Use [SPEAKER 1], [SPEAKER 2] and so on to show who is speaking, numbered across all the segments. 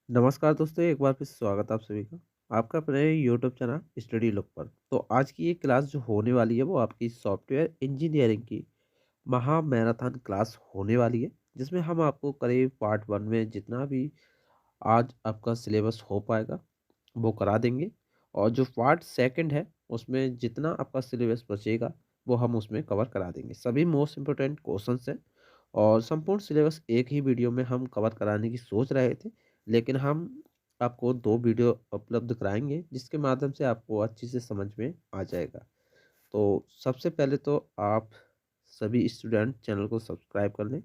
[SPEAKER 1] नमस्कार दोस्तों, एक बार फिर से स्वागत है आप सभी का। आपका अपने यूट्यूब चैनल स्टडी लुक पर। तो आज की ये क्लास जो होने वाली है वो आपकी सॉफ्टवेयर इंजीनियरिंग की महा मैराथन क्लास होने वाली है, जिसमें हम आपको करीब पार्ट 1 में जितना भी आज आपका सिलेबस हो पाएगा वो करा देंगे। और जो पार्ट सेकंड है उसमें जितना आपका सिलेबस बचेगा वो हम उसमें कवर करा देंगे। सभी मोस्ट इम्पोर्टेंट क्वेश्चंस हैं और संपूर्ण सिलेबस एक ही वीडियो में हम कवर कराने की सोच रहे थे, लेकिन हम आपको 2 वीडियो उपलब्ध कराएँगे जिसके माध्यम से आपको अच्छी से समझ में आ जाएगा। तो सबसे पहले तो आप सभी स्टूडेंट चैनल को सब्सक्राइब कर लें,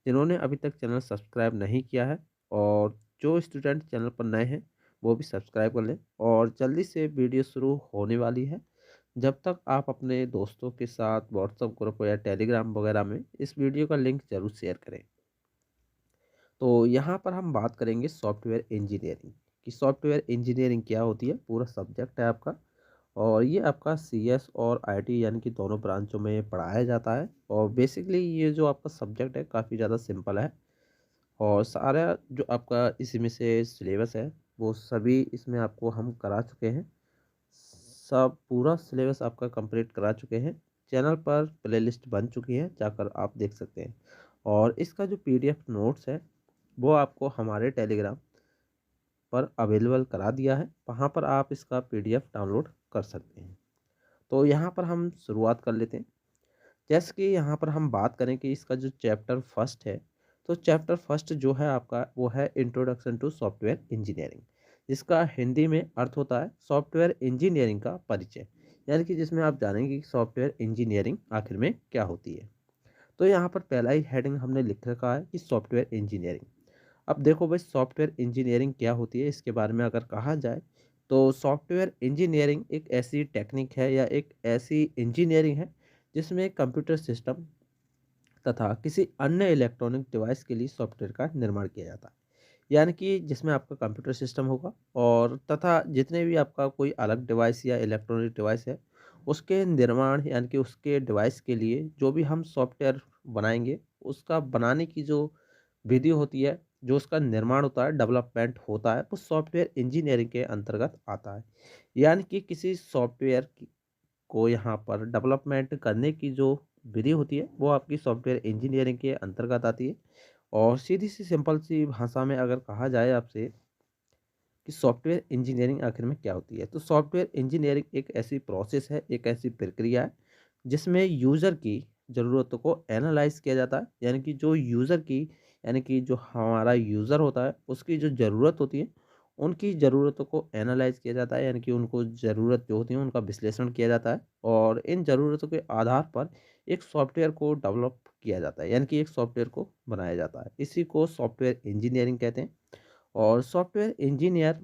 [SPEAKER 1] जिन्होंने अभी तक चैनल सब्सक्राइब नहीं किया है, और जो स्टूडेंट चैनल पर नए हैं वो भी सब्सक्राइब कर लें। और जल्दी से वीडियो शुरू होने वाली है। जब तक आप अपने दोस्तों के साथ व्हाट्सएप ग्रुप या टेलीग्राम वगैरह में इस वीडियो का लिंक ज़रूर शेयर करें। तो यहाँ पर हम बात करेंगे सॉफ्टवेयर इंजीनियरिंग कि सॉफ्टवेयर इंजीनियरिंग क्या होती है। पूरा सब्जेक्ट है आपका, और ये आपका सीएस और आईटी यानी कि दोनों ब्रांचों में पढ़ाया जाता है। और बेसिकली ये जो आपका सब्जेक्ट है काफ़ी ज़्यादा सिंपल है, और सारा जो आपका इसमें से सिलेबस है वो सभी इसमें आपको हम करा चुके हैं। सब पूरा सिलेबस आपका कंप्लीट करा चुके हैं। चैनल पर प्लेलिस्ट बन चुकी है, जाकर आप देख सकते हैं। और इसका जो पीडीएफ नोट्स है वो आपको हमारे टेलीग्राम पर अवेलेबल करा दिया है, वहाँ पर आप इसका पीडीएफ डाउनलोड कर सकते हैं। तो यहाँ पर हम शुरुआत कर लेते हैं। जैसे कि यहाँ पर हम बात करें कि इसका जो चैप्टर फर्स्ट है, तो चैप्टर फर्स्ट जो है आपका वो है इंट्रोडक्शन टू सॉफ्टवेयर इंजीनियरिंग, जिसका हिंदी में अर्थ होता है सॉफ्टवेयर इंजीनियरिंग का परिचय। यानी कि जिसमें आप जानेंगे कि सॉफ्टवेयर इंजीनियरिंग आखिर में क्या होती है। तो यहाँ पर पहला ही हेडिंग हमने लिख रखा है कि सॉफ्टवेयर इंजीनियरिंग। अब देखो भाई, सॉफ्टवेयर इंजीनियरिंग क्या होती है इसके बारे में अगर कहा जाए, तो सॉफ्टवेयर इंजीनियरिंग एक ऐसी टेक्निक है या एक ऐसी इंजीनियरिंग है जिसमें कंप्यूटर सिस्टम तथा किसी अन्य इलेक्ट्रॉनिक डिवाइस के लिए सॉफ्टवेयर का निर्माण किया जाता है। यानी कि जिसमें आपका कंप्यूटर सिस्टम होगा, और तथा जितने भी आपका कोई अलग डिवाइस या इलेक्ट्रॉनिक डिवाइस है उसके निर्माण यानी कि उसके डिवाइस के लिए जो भी हम सॉफ्टवेयर बनाएंगे, उसका बनाने की जो विधि होती है, जो उसका निर्माण होता है, डेवलपमेंट होता है, वो सॉफ्टवेयर इंजीनियरिंग के अंतर्गत आता है। यानी कि किसी सॉफ्टवेयर को यहाँ पर डेवलपमेंट करने की जो विधि होती है वो आपकी सॉफ्टवेयर इंजीनियरिंग के अंतर्गत आती है। और सीधी सी सिंपल सी भाषा में अगर कहा जाए आपसे कि सॉफ्टवेयर इंजीनियरिंग आखिर में क्या होती है, तो सॉफ्टवेयर इंजीनियरिंग एक ऐसी प्रोसेस है, एक ऐसी प्रक्रिया है जिसमें यूज़र की ज़रूरतों को एनालाइज किया जाता है। यानी कि जो यूज़र की, यानी कि जो हमारा यूज़र होता है उसकी जो ज़रूरत होती है, उनकी ज़रूरतों को एनालाइज किया जाता है। यानी कि उनको ज़रूरत जो होती है उनका विश्लेषण किया जाता है, और इन ज़रूरतों के आधार पर एक सॉफ्टवेयर को डेवलप किया जाता है, यानी कि एक सॉफ्टवेयर को बनाया जाता है। इसी को सॉफ्टवेयर इंजीनियरिंग कहते हैं। और सॉफ्टवेयर इंजीनियर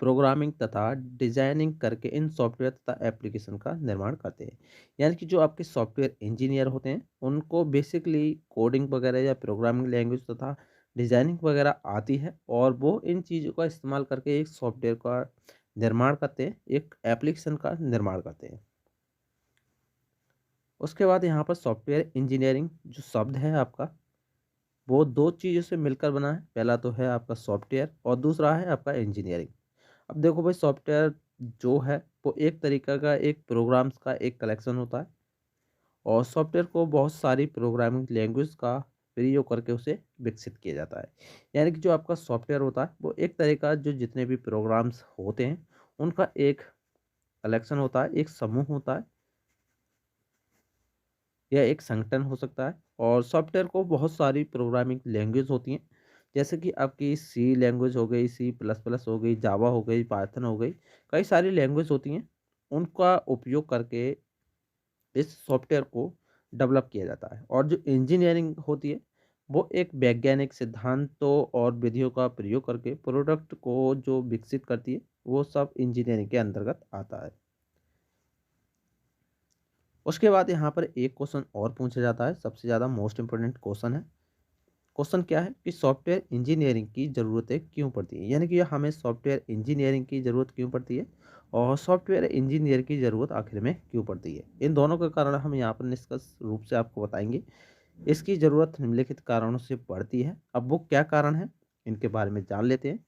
[SPEAKER 1] प्रोग्रामिंग तथा डिजाइनिंग करके इन सॉफ्टवेयर तथा एप्लीकेशन का निर्माण करते हैं। यानी कि जो आपके सॉफ्टवेयर इंजीनियर होते हैं उनको बेसिकली कोडिंग वगैरह या प्रोग्रामिंग लैंग्वेज तथा डिजाइनिंग वगैरह आती है, और वो इन चीज़ों का इस्तेमाल करके एक सॉफ्टवेयर का निर्माण करते हैं, एक एप्लीकेशन का निर्माण करते हैं। उसके बाद यहाँ पर सॉफ्टवेयर इंजीनियरिंग जो शब्द है आपका, वो दो चीज़ों से मिलकर बना है। पहला तो है आपका सॉफ्टवेयर और दूसरा है आपका इंजीनियरिंग। अब देखो भाई, सॉफ्टवेयर जो है वो एक तरीका का एक प्रोग्राम्स का एक कलेक्शन होता है, और सॉफ्टवेयर को बहुत सारी प्रोग्रामिंग लैंग्वेज का प्रयोग करके उसे विकसित किया जाता है। यानी कि जो आपका सॉफ्टवेयर होता है वो एक तरह का जो जितने भी प्रोग्राम्स होते हैं उनका एक कलेक्शन होता है, एक समूह होता है, या एक संगठन हो सकता है। और सॉफ्टवेयर को बहुत सारी प्रोग्रामिंग लैंग्वेज होती हैं, जैसे कि आपकी सी लैंग्वेज हो गई, सी प्लस प्लस हो गई, जावा हो गई, पाइथन हो गई, कई सारी लैंग्वेज होती हैं। उनका उपयोग करके इस सॉफ्टवेयर को डेवलप किया जाता है। और जो इंजीनियरिंग होती है वो एक वैज्ञानिक सिद्धांतों और विधियों का प्रयोग करके प्रोडक्ट को जो विकसित करती है वो सब इंजीनियरिंग के अंतर्गत आता है। उसके बाद यहाँ पर एक क्वेश्चन और पूछा जाता है, सबसे ज़्यादा मोस्ट इम्पोर्टेंट क्वेश्चन है। क्वेश्चन क्या है कि सॉफ्टवेयर इंजीनियरिंग की ज़रूरतें क्यों पड़ती है, यानी कि हमें सॉफ्टवेयर इंजीनियरिंग की ज़रूरत क्यों पड़ती है, और सॉफ्टवेयर इंजीनियर की ज़रूरत आखिर में क्यों पड़ती है। इन दोनों के कारण हम यहाँ पर निष्कर्ष रूप से आपको बताएंगे। इसकी ज़रूरत निम्नलिखित कारणों से पड़ती है। अब वो क्या कारण है, इनके बारे में जान लेते हैं।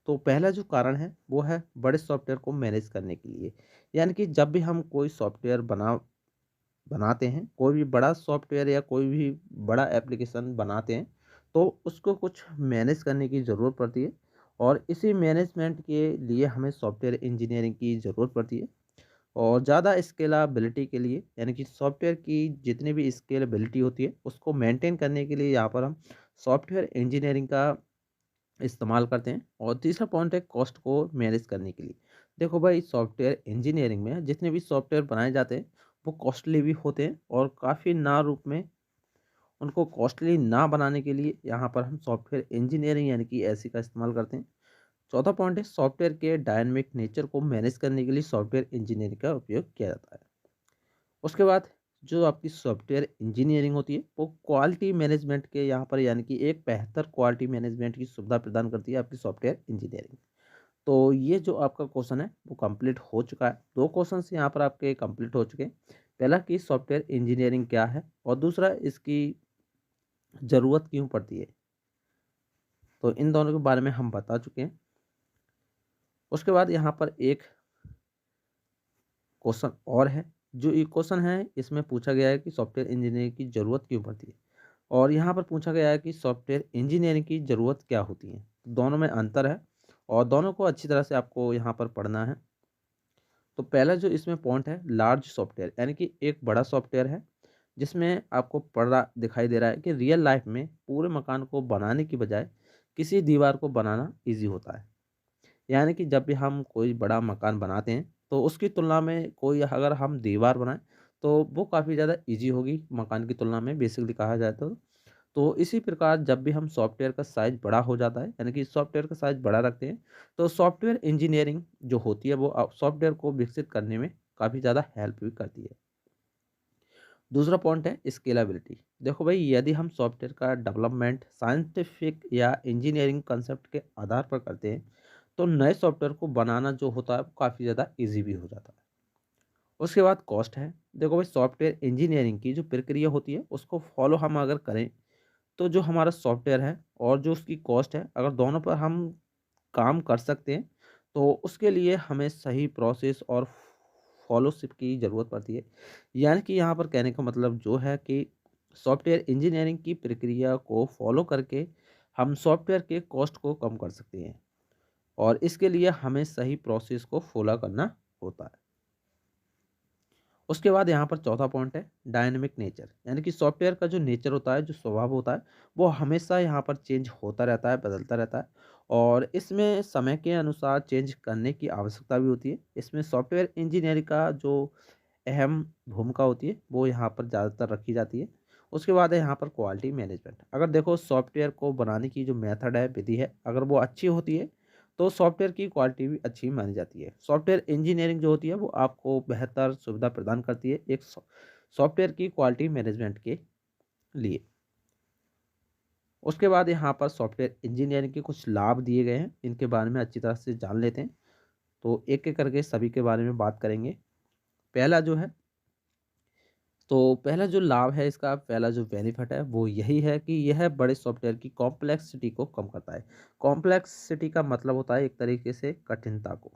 [SPEAKER 1] तो पहला जो कारण है वो है बड़े सॉफ्टवेयर को मैनेज करने के लिए। यानी कि जब भी हम कोई सॉफ्टवेयर बनाते हैं, कोई भी बड़ा सॉफ्टवेयर या कोई भी बड़ा एप्लीकेशन बनाते हैं, तो उसको कुछ मैनेज करने की ज़रूरत पड़ती है और इसी मैनेजमेंट के लिए हमें सॉफ्टवेयर इंजीनियरिंग की ज़रूरत पड़ती है। और ज़्यादा स्केलेबिलिटी के लिए, यानी कि सॉफ्टवेयर की जितनी भी स्केलेबिलिटी होती है उसको मेंटेन करने के लिए यहाँ पर हम सॉफ्टवेयर इंजीनियरिंग का इस्तेमाल करते हैं। और तीसरा पॉइंट है कॉस्ट को मैनेज करने के लिए। देखो भाई, सॉफ्टवेयर इंजीनियरिंग में जितने भी सॉफ्टवेयर बनाए जाते हैं वो कॉस्टली भी होते हैं और काफ़ी ना रूप में उनको कॉस्टली ना बनाने के लिए यहाँ पर हम सॉफ्टवेयर इंजीनियरिंग यानी कि ऐसी का इस्तेमाल करते हैं। चौथा पॉइंट है सॉफ्टवेयर के डायनामिक नेचर को मैनेज करने के लिए सॉफ्टवेयर इंजीनियरिंग का उपयोग किया जाता है। उसके बाद जो आपकी सॉफ्टवेयर इंजीनियरिंग होती है वो क्वालिटी मैनेजमेंट के यहाँ पर, यानी कि एक बेहतर क्वालिटी मैनेजमेंट की सुविधा प्रदान करती है आपकी सॉफ्टवेयर इंजीनियरिंग। तो ये जो आपका क्वेश्चन है वो कंप्लीट हो चुका है। दो क्वेश्चन यहाँ पर आपके कंप्लीट हो चुके हैं। पहला कि सॉफ्टवेयर इंजीनियरिंग क्या है और दूसरा इसकी ज़रूरत क्यों पड़ती है। तो इन दोनों के बारे में हम बता चुके हैं। उसके बाद यहाँ पर एक क्वेश्चन और है। जो ये क्वेश्चन है इसमें पूछा गया है कि सॉफ्टवेयर इंजीनियरिंग की ज़रूरत क्यों पड़ती है और यहाँ पर पूछा गया है कि सॉफ्टवेयर इंजीनियरिंग की ज़रूरत क्या होती है। दोनों में अंतर है और दोनों को अच्छी तरह से आपको यहाँ पर पढ़ना है। तो पहला जो इसमें पॉइंट है लार्ज सॉफ्टवेयर, यानी कि एक बड़ा सॉफ्टवेयर है जिसमें आपको पढ़ रहा दिखाई दे रहा है कि रियल लाइफ में पूरे मकान को बनाने की बजाय किसी दीवार को बनाना ईजी होता है। यानी कि जब भी हम कोई बड़ा मकान बनाते हैं तो उसकी तुलना में कोई अगर हम दीवार बनाएं तो वो काफ़ी ज़्यादा इजी होगी मकान की तुलना में, बेसिकली कहा जाए तो इसी प्रकार जब भी हम सॉफ्टवेयर का साइज़ बड़ा हो जाता है, यानी कि सॉफ्टवेयर का साइज़ बड़ा रखते हैं, तो सॉफ्टवेयर इंजीनियरिंग जो होती है वो सॉफ्टवेयर को विकसित करने में काफ़ी ज़्यादा हेल्प भी करती है। दूसरा पॉइंट है स्केलेबिलिटी। देखो भाई, यदि हम सॉफ्टवेयर का डेवलपमेंट साइंटिफिक या इंजीनियरिंग कंसेप्ट के आधार पर करते हैं तो नए सॉफ्टवेयर को बनाना जो होता है वो काफ़ी ज़्यादा ईजी भी हो जाता है। उसके बाद कॉस्ट है। देखो भाई, सॉफ्टवेयर इंजीनियरिंग की जो प्रक्रिया होती है उसको फॉलो हम अगर करें तो जो हमारा सॉफ्टवेयर है और जो उसकी कॉस्ट है, अगर दोनों पर हम काम कर सकते हैं तो उसके लिए हमें सही प्रोसेस और फॉलोशिप की ज़रूरत पड़ती है। यानी कि यहाँ पर कहने का मतलब जो है कि सॉफ्टवेयर इंजीनियरिंग की प्रक्रिया को फॉलो करके हम सॉफ्टवेयर के कॉस्ट को कम कर सकते हैं और इसके लिए हमें सही प्रोसेस को फॉलो करना होता है। उसके बाद यहाँ पर चौथा पॉइंट है डायनेमिक नेचर, यानी कि सॉफ्टवेयर का जो नेचर होता है, जो स्वभाव होता है, वो हमेशा यहाँ पर चेंज होता रहता है, बदलता रहता है और इसमें समय के अनुसार चेंज करने की आवश्यकता भी होती है। इसमें सॉफ्टवेयर इंजीनियरिंग का जो अहम भूमिका होती है वो यहाँ पर ज़्यादातर रखी जाती है। उसके बाद है यहाँ पर क्वालिटी मैनेजमेंट। अगर देखो सॉफ्टवेयर को बनाने की जो मेथड है, विधि है, अगर वो अच्छी होती है तो सॉफ्टवेयर की क्वालिटी भी अच्छी मानी जाती है। सॉफ्टवेयर इंजीनियरिंग जो होती है वो आपको बेहतर सुविधा प्रदान करती है एक सॉफ्टवेयर की क्वालिटी मैनेजमेंट के लिए। उसके बाद यहाँ पर सॉफ्टवेयर इंजीनियरिंग के कुछ लाभ दिए गए हैं, इनके बारे में अच्छी तरह से जान लेते हैं। तो एक एक करके सभी के बारे में बात करेंगे। पहला जो है, तो पहला जो लाभ है इसका, पहला जो बेनिफिट है वो यही है कि यह बड़े सॉफ्टवेयर की कॉम्प्लेक्सिटी को कम करता है। कॉम्प्लेक्सिटी का मतलब होता है एक तरीके से कठिनता को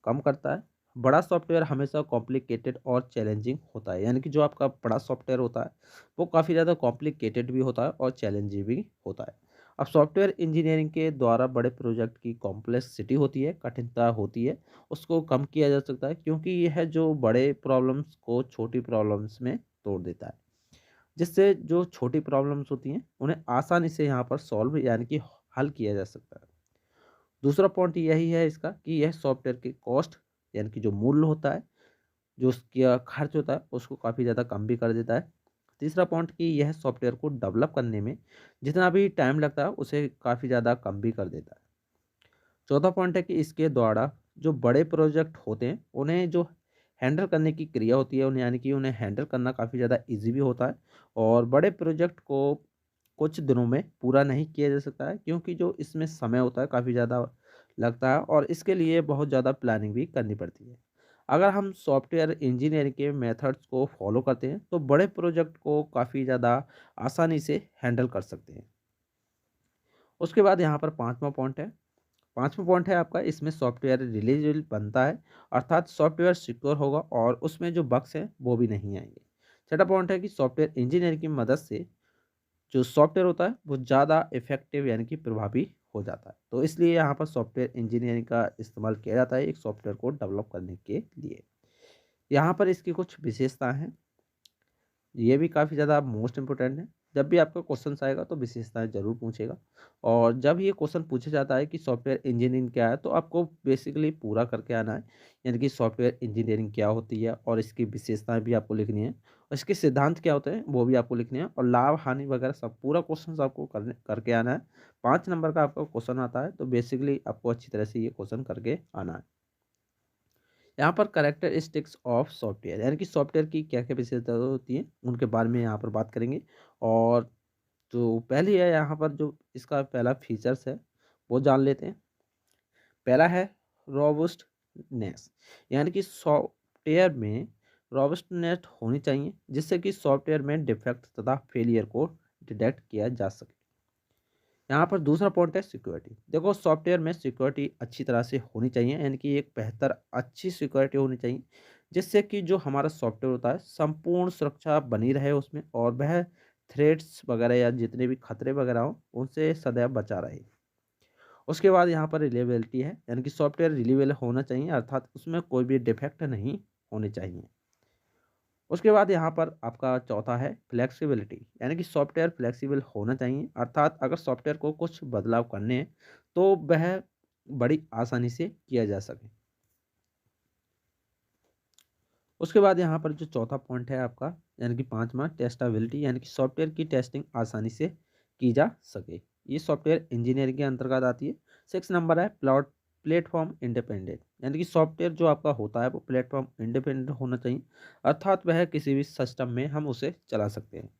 [SPEAKER 1] कम करता है। बड़ा सॉफ्टवेयर हमेशा कॉम्प्लिकेटेड और चैलेंजिंग होता है, यानी कि जो आपका बड़ा सॉफ्टवेयर होता है वो काफ़ी ज़्यादा कॉम्प्लिकेटेड भी होता है और चैलेंजिंग भी होता है। अब सॉफ्टवेयर इंजीनियरिंग के द्वारा बड़े प्रोजेक्ट की कॉम्प्लेक्सिटी होती है, कठिनता होती है, उसको कम किया जा सकता है क्योंकि यह जो बड़े प्रॉब्लम्स को छोटी प्रॉब्लम्स में तोड़ देता है, जिससे जो छोटी प्रॉब्लम्स होती हैं उन्हें आसानी से यहाँ पर सॉल्व यानी कि हल किया जा सकता है। दूसरा पॉइंट यही है इसका कि यह सॉफ्टवेयर की कॉस्ट, यानी कि जो मूल्य होता है, जो उसका खर्च होता है, उसको काफ़ी ज़्यादा कम भी कर देता है। तीसरा पॉइंट कि यह सॉफ्टवेयर को डेवलप करने में जितना भी टाइम लगता है उसे काफ़ी ज़्यादा कम भी कर देता है। चौथा पॉइंट है कि इसके द्वारा जो बड़े प्रोजेक्ट होते हैं उन्हें जो हैंडल करने की क्रिया होती है, उन्हें यानी कि उन्हें हैंडल करना काफ़ी ज़्यादा ईजी भी होता है और बड़े प्रोजेक्ट को कुछ दिनों में पूरा नहीं किया जा सकता है क्योंकि जो इसमें समय होता है काफ़ी ज़्यादा लगता है और इसके लिए बहुत ज़्यादा प्लानिंग भी करनी पड़ती है। अगर हम सॉफ्टवेयर इंजीनियरिंग के मेथड्स को फॉलो करते हैं तो बड़े प्रोजेक्ट को काफ़ी ज़्यादा आसानी से हैंडल कर सकते हैं। उसके बाद यहाँ पर पाँचवा पॉइंट है आपका, इसमें सॉफ्टवेयर रिलीजेबल बनता है, अर्थात सॉफ्टवेयर सिक्योर होगा और उसमें जो बग्स हैं वो भी नहीं आएंगे। छठा पॉइंट है कि सॉफ्टवेयर इंजीनियर की मदद से जो सॉफ्टवेयर होता है वो ज़्यादा इफेक्टिव यानी कि प्रभावी हो जाता है। तो इसलिए यहाँ पर सॉफ्टवेयर इंजीनियरिंग का इस्तेमाल किया जाता है एक सॉफ्टवेयर को डेवलप करने के लिए। यहाँ पर इसकी कुछ विशेषताएं हैं, ये भी काफ़ी ज़्यादा मोस्ट इम्पोर्टेंट है। जब भी आपका क्वेश्चन आएगा तो विशेषताएं ज़रूर पूछेगा, और जब ये क्वेश्चन पूछा जाता है कि सॉफ्टवेयर इंजीनियरिंग क्या है तो आपको बेसिकली पूरा करके आना है, यानी कि सॉफ्टवेयर इंजीनियरिंग क्या होती है और इसकी विशेषताएं भी आपको लिखनी है, और इसके सिद्धांत क्या होते हैं वो भी आपको लिखने हैं, और लाभ हानि वगैरह सब पूरा क्वेश्चन आपको करके आना है। 5 नंबर का आपका क्वेश्चन आता है, तो बेसिकली आपको अच्छी तरह से ये क्वेश्चन करके आना है। यहाँ पर कैरेक्टरिस्टिक्स ऑफ सॉफ्टवेयर, यानी कि सॉफ्टवेयर की क्या क्या विशेषता होती हैं उनके बारे में यहाँ पर बात करेंगे। और जो पहली है यहाँ पर, जो इसका पहला फीचर्स है वो जान लेते हैं। पहला है रोबस्टनेस, यानी कि सॉफ्टवेयर में रोबस्टनेस होनी चाहिए जिससे कि सॉफ्टवेयर में डिफेक्ट तथा फेलियर को डिटेक्ट किया जा सके। यहाँ पर दूसरा पॉइंट है सिक्योरिटी। देखो सॉफ्टवेयर में सिक्योरिटी अच्छी तरह से होनी चाहिए, यानी कि एक बेहतर अच्छी सिक्योरिटी होनी चाहिए जिससे कि जो हमारा सॉफ्टवेयर होता है संपूर्ण सुरक्षा बनी रहे उसमें, और वह थ्रेड्स वगैरह या जितने भी खतरे वगैरह हों उनसे सदैव बचा रहे। उसके बाद यहाँ पर रिलेबिलिटी है, यानी कि सॉफ्टवेयर रिलीवेबल होना चाहिए, अर्थात उसमें कोई भी डिफेक्ट नहीं होने चाहिए। उसके बाद यहाँ पर आपका चौथा है फ्लेक्सिबिलिटी, यानी कि सॉफ्टवेयर फ्लेक्सिबल होना चाहिए, अर्थात अगर सॉफ्टवेयर को कुछ बदलाव करने हैं तो वह बड़ी आसानी से किया जा सके। उसके बाद यहाँ पर जो चौथा पॉइंट है आपका, यानी कि पांचवा टेस्टेबिलिटी, यानी कि सॉफ्टवेयर की टेस्टिंग आसानी से की जा सके, ये सॉफ्टवेयर इंजीनियरिंग के अंतर्गत आती है। 6 नंबर है प्लेटफॉर्म इंडिपेंडेंट, यानी कि सॉफ्टवेयर जो आपका होता है वो प्लेटफॉर्म इंडिपेंडेंट होना चाहिए, अर्थात वह किसी भी सिस्टम में हम उसे चला सकते हैं।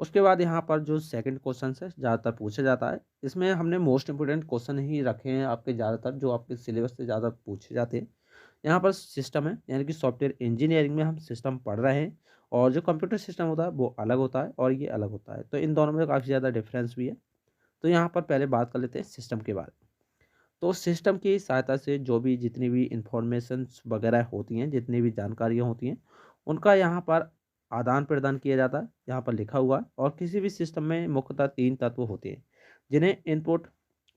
[SPEAKER 1] उसके बाद यहाँ पर जो सेकंड क्वेश्चन है ज़्यादातर पूछा जाता है, इसमें हमने मोस्ट इंपोर्टेंट क्वेश्चन ही रखे हैं आपके, ज़्यादातर जो आपके सिलेबस से ज़्यादा पूछे जाते हैं। यहाँ पर सिस्टम है, यानी कि सॉफ्टवेयर इंजीनियरिंग में हम सिस्टम पढ़ रहे हैं, और जो कंप्यूटर सिस्टम होता है वो अलग होता है और ये अलग होता है, तो इन दोनों में काफ़ी ज़्यादा डिफरेंस भी है। तो यहाँ पर पहले बात कर लेते हैं सिस्टम के बारे में। तो सिस्टम की सहायता से जो भी जितनी भी इंफॉर्मेशंस वगैरह होती हैं, जितनी भी जानकारियाँ होती हैं, उनका यहाँ पर आदान प्रदान किया जाता है, यहाँ पर लिखा हुआ है। और किसी भी सिस्टम में मुख्यतः 3 तत्व होते हैं जिन्हें इनपुट,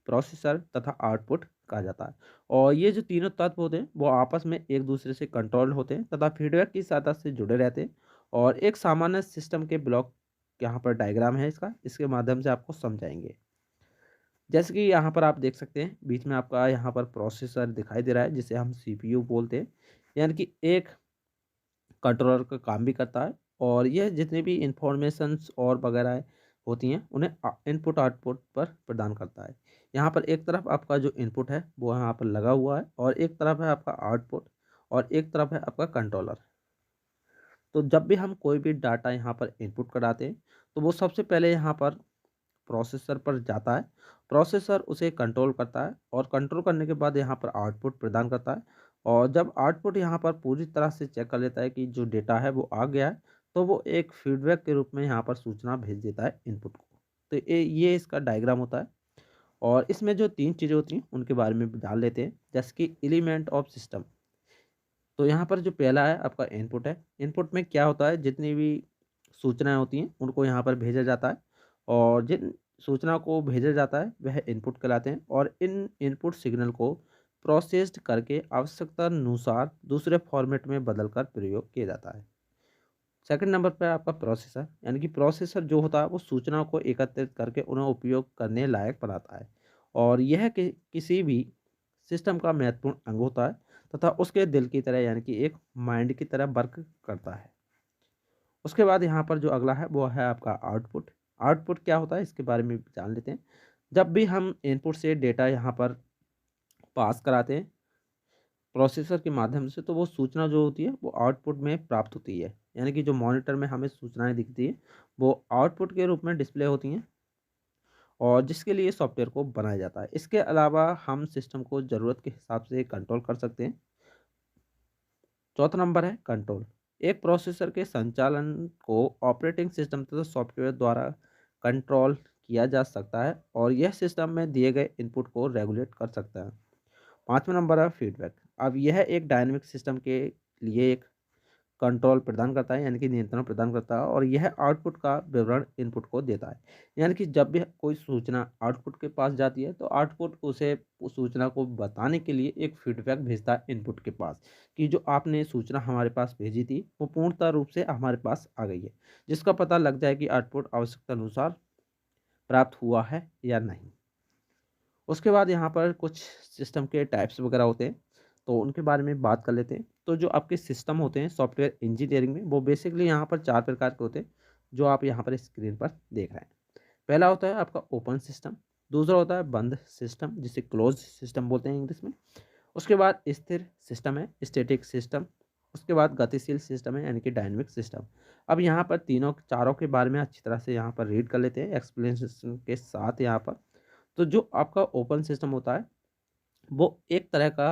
[SPEAKER 1] प्रोसेसर तथा आउटपुट कहा जाता है। और ये जो तीनों तत्व होते हैं वो आपस में एक दूसरे से कंट्रोल होते हैं तथा फीडबैक की सहायता से जुड़े रहते हैं। और एक सामान्य सिस्टम के ब्लॉक, यहाँ पर डायग्राम है इसका, इसके माध्यम से आपको समझाएंगे। जैसे कि यहाँ पर आप देख सकते हैं बीच में आपका यहाँ पर प्रोसेसर दिखाई दे रहा है जिसे हम सीपीयू बोलते हैं, यानी कि एक कंट्रोलर का काम भी करता है, और यह जितनी भी इंफॉर्मेशंस और वगैरह होती हैं उन्हें इनपुट आउटपुट पर प्रदान करता है। यहाँ पर एक तरफ आपका जो इनपुट है वो यहाँ पर लगा हुआ है, और एक तरफ है आपका आउटपुट, और एक तरफ है आपका कंट्रोलर। तो जब भी हम कोई भी डाटा यहाँ पर इनपुट कराते हैं तो वो सबसे पहले यहाँ पर प्रोसेसर पर जाता है, प्रोसेसर उसे कंट्रोल करता है, और कंट्रोल करने के बाद यहाँ पर आउटपुट प्रदान करता है। और जब आउटपुट यहाँ पर पूरी तरह से चेक कर लेता है कि जो डेटा है वो आ गया है, तो वो एक फीडबैक के रूप में यहाँ पर सूचना भेज देता है इनपुट को। तो ये इसका डायग्राम होता है। और इसमें जो 3 चीज़ें होती हैं उनके बारे में जान लेते हैं, जैसे कि एलिमेंट ऑफ सिस्टम। तो यहाँ पर जो पहला है आपका इनपुट है, इनपुट में क्या होता है, जितनी भी सूचनाएं होती हैं उनको यहाँ पर भेजा जाता है, और जिन सूचना को भेजा जाता है वह इनपुट कहलाते हैं, और इन इनपुट सिग्नल को प्रोसेस्ड करके आवश्यकता अनुसार दूसरे फॉर्मेट में बदलकर प्रयोग किया जाता है। सेकंड नंबर पर आपका प्रोसेसर, यानी कि प्रोसेसर जो होता है वो सूचना को एकत्रित करके उन्हें उपयोग करने लायक बनाता है, और यह किसी भी सिस्टम का महत्वपूर्ण अंग होता है तथा उसके दिल की तरह, यानी कि एक माइंड की तरह वर्क करता है। उसके बाद यहाँ पर जो अगला है वो है आपका आउटपुट। आउटपुट क्या होता है इसके बारे में भी जान लेते हैं। जब भी हम इनपुट से डेटा यहाँ पर पास कराते हैं प्रोसेसर के माध्यम से, तो वो सूचना जो होती है वो आउटपुट में प्राप्त होती है, यानी कि जो मॉनिटर में हमें सूचनाएं दिखती है वो आउटपुट के रूप में डिस्प्ले होती हैं, और जिसके लिए सॉफ्टवेयर को बनाया जाता है। इसके अलावा हम सिस्टम को ज़रूरत के हिसाब से कंट्रोल कर सकते हैं। चौथा नंबर है कंट्रोल। एक प्रोसेसर के संचालन को ऑपरेटिंग सिस्टम तथा सॉफ्टवेयर द्वारा कंट्रोल किया जा सकता है और यह सिस्टम में दिए गए इनपुट को रेगुलेट कर सकता है। 5वां नंबर है फीडबैक। अब यह एक डायनेमिक सिस्टम के लिए एक कंट्रोल प्रदान करता है, यानी कि नियंत्रण प्रदान करता है और यह आउटपुट का विवरण इनपुट को देता है। यानी कि जब भी कोई सूचना आउटपुट के पास जाती है तो आउटपुट उसे उस सूचना को बताने के लिए एक फीडबैक भेजता है इनपुट के पास कि जो आपने सूचना हमारे पास भेजी थी वो पूर्णतः रूप से हमारे पास आ गई है, जिसका पता लग जाए कि आउटपुट आवश्यकता अनुसार प्राप्त हुआ है या नहीं। उसके बाद यहाँ पर कुछ सिस्टम के टाइप्स वगैरह होते हैं, तो उनके बारे में बात कर लेते हैं। तो जो आपके सिस्टम होते हैं सॉफ्टवेयर इंजीनियरिंग में, वो बेसिकली यहाँ पर 4 प्रकार के होते हैं, जो आप यहाँ पर स्क्रीन पर देख रहे हैं। पहला होता है आपका ओपन सिस्टम, दूसरा होता है बंद सिस्टम जिसे क्लोज सिस्टम बोलते हैं इंग्लिश में। उसके बाद स्थिर सिस्टम है, स्टैटिक सिस्टम। उसके बाद गतिशील सिस्टम है, यानी कि डायनेमिक सिस्टम। अब यहाँ पर तीनों चारों के बारे में अच्छी तरह से यहाँ पर रीड कर लेते हैं एक्सप्लेनेशन के साथ यहाँ पर। तो जो आपका ओपन सिस्टम होता है वो एक तरह का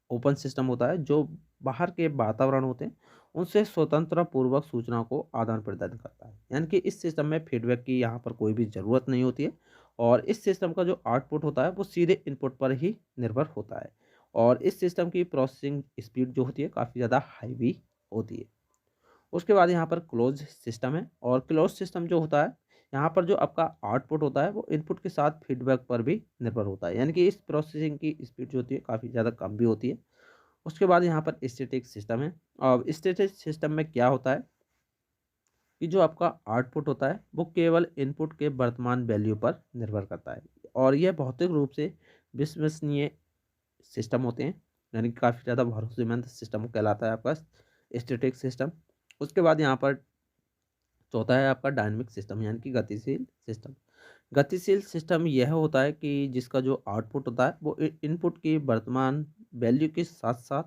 [SPEAKER 1] ओपन सिस्टम होता है जो बाहर के वातावरण होते हैं उनसे स्वतंत्र पूर्वक सूचना को आदान प्रदान करता है। यानी कि इस सिस्टम में फीडबैक की यहाँ पर कोई भी ज़रूरत नहीं होती है और इस सिस्टम का जो आउटपुट होता है वो सीधे इनपुट पर ही निर्भर होता है और इस सिस्टम की प्रोसेसिंग स्पीड जो होती है काफ़ी ज़्यादा हाई भी होती है। उसके बाद यहाँ पर क्लोज सिस्टम है और क्लोज सिस्टम जो होता है यहाँ पर जो आपका आउटपुट होता है वो इनपुट के साथ फीडबैक पर भी निर्भर होता है, यानी कि इस प्रोसेसिंग की स्पीड जो होती है काफ़ी ज़्यादा कम भी होती है। उसके बाद यहाँ पर स्टैटिक सिस्टम है। अब स्टैटिक सिस्टम में क्या होता है कि जो आपका आउटपुट होता है वो केवल इनपुट के वर्तमान वैल्यू पर निर्भर करता है और यह भौतिक रूप से विश्वसनीय सिस्टम होते हैं, यानी कि काफ़ी ज़्यादा भरोसेमंद सिस्टम कहलाता है आपका स्टैटिक सिस्टम। उसके बाद यहाँ पर चौथा है आपका डायनेमिक सिस्टम, यानी कि गतिशील सिस्टम। गतिशील सिस्टम यह होता है कि जिसका जो आउटपुट होता है वो इनपुट की वर्तमान वैल्यू के साथ साथ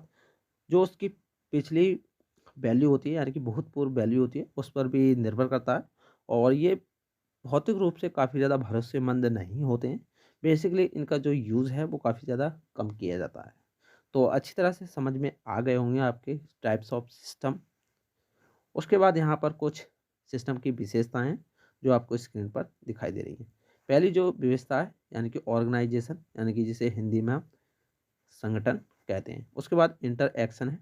[SPEAKER 1] जो उसकी पिछली वैल्यू होती है, यानी कि भूतपूर्व वैल्यू होती है, उस पर भी निर्भर करता है और ये भौतिक रूप से काफ़ी ज़्यादा भरोसेमंद नहीं होते हैं। बेसिकली इनका जो यूज़ है वो काफ़ी ज़्यादा कम किया जाता है। तो अच्छी तरह से समझ में आ गए होंगे आपके टाइप्स ऑफ सिस्टम। उसके बाद यहाँ पर कुछ सिस्टम की विशेषताएं हैं जो आपको स्क्रीन पर दिखाई दे रही हैं। पहली जो विशेषता है यानी कि ऑर्गेनाइजेशन, यानी कि जिसे हिंदी में हम संगठन कहते हैं। उसके बाद इंटरएक्शन है।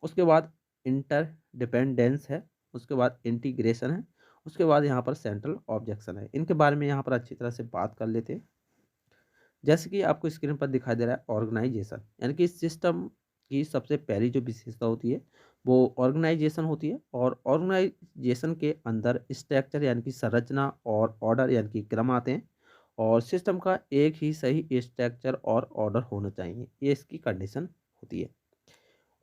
[SPEAKER 1] उसके बाद इंटर डिपेंडेंस है। उसके बाद इंटीग्रेशन है। उसके बाद यहाँ पर सेंट्रल ऑब्जेक्शन है। इनके बारे में यहाँ पर अच्छी तरह से बात कर लेते हैं। जैसे कि आपको स्क्रीन पर दिखाई दे रहा है ऑर्गेनाइजेशन, यानी कि सिस्टम की सबसे पहली जो विशेषता होती है वो ऑर्गेनाइजेशन होती है और ऑर्गेनाइजेशन के अंदर स्ट्रक्चर यानी कि संरचना और ऑर्डर यानी कि क्रम आते हैं और सिस्टम का एक ही सही स्ट्रक्चर और ऑर्डर होना चाहिए, ये इसकी कंडीशन होती है।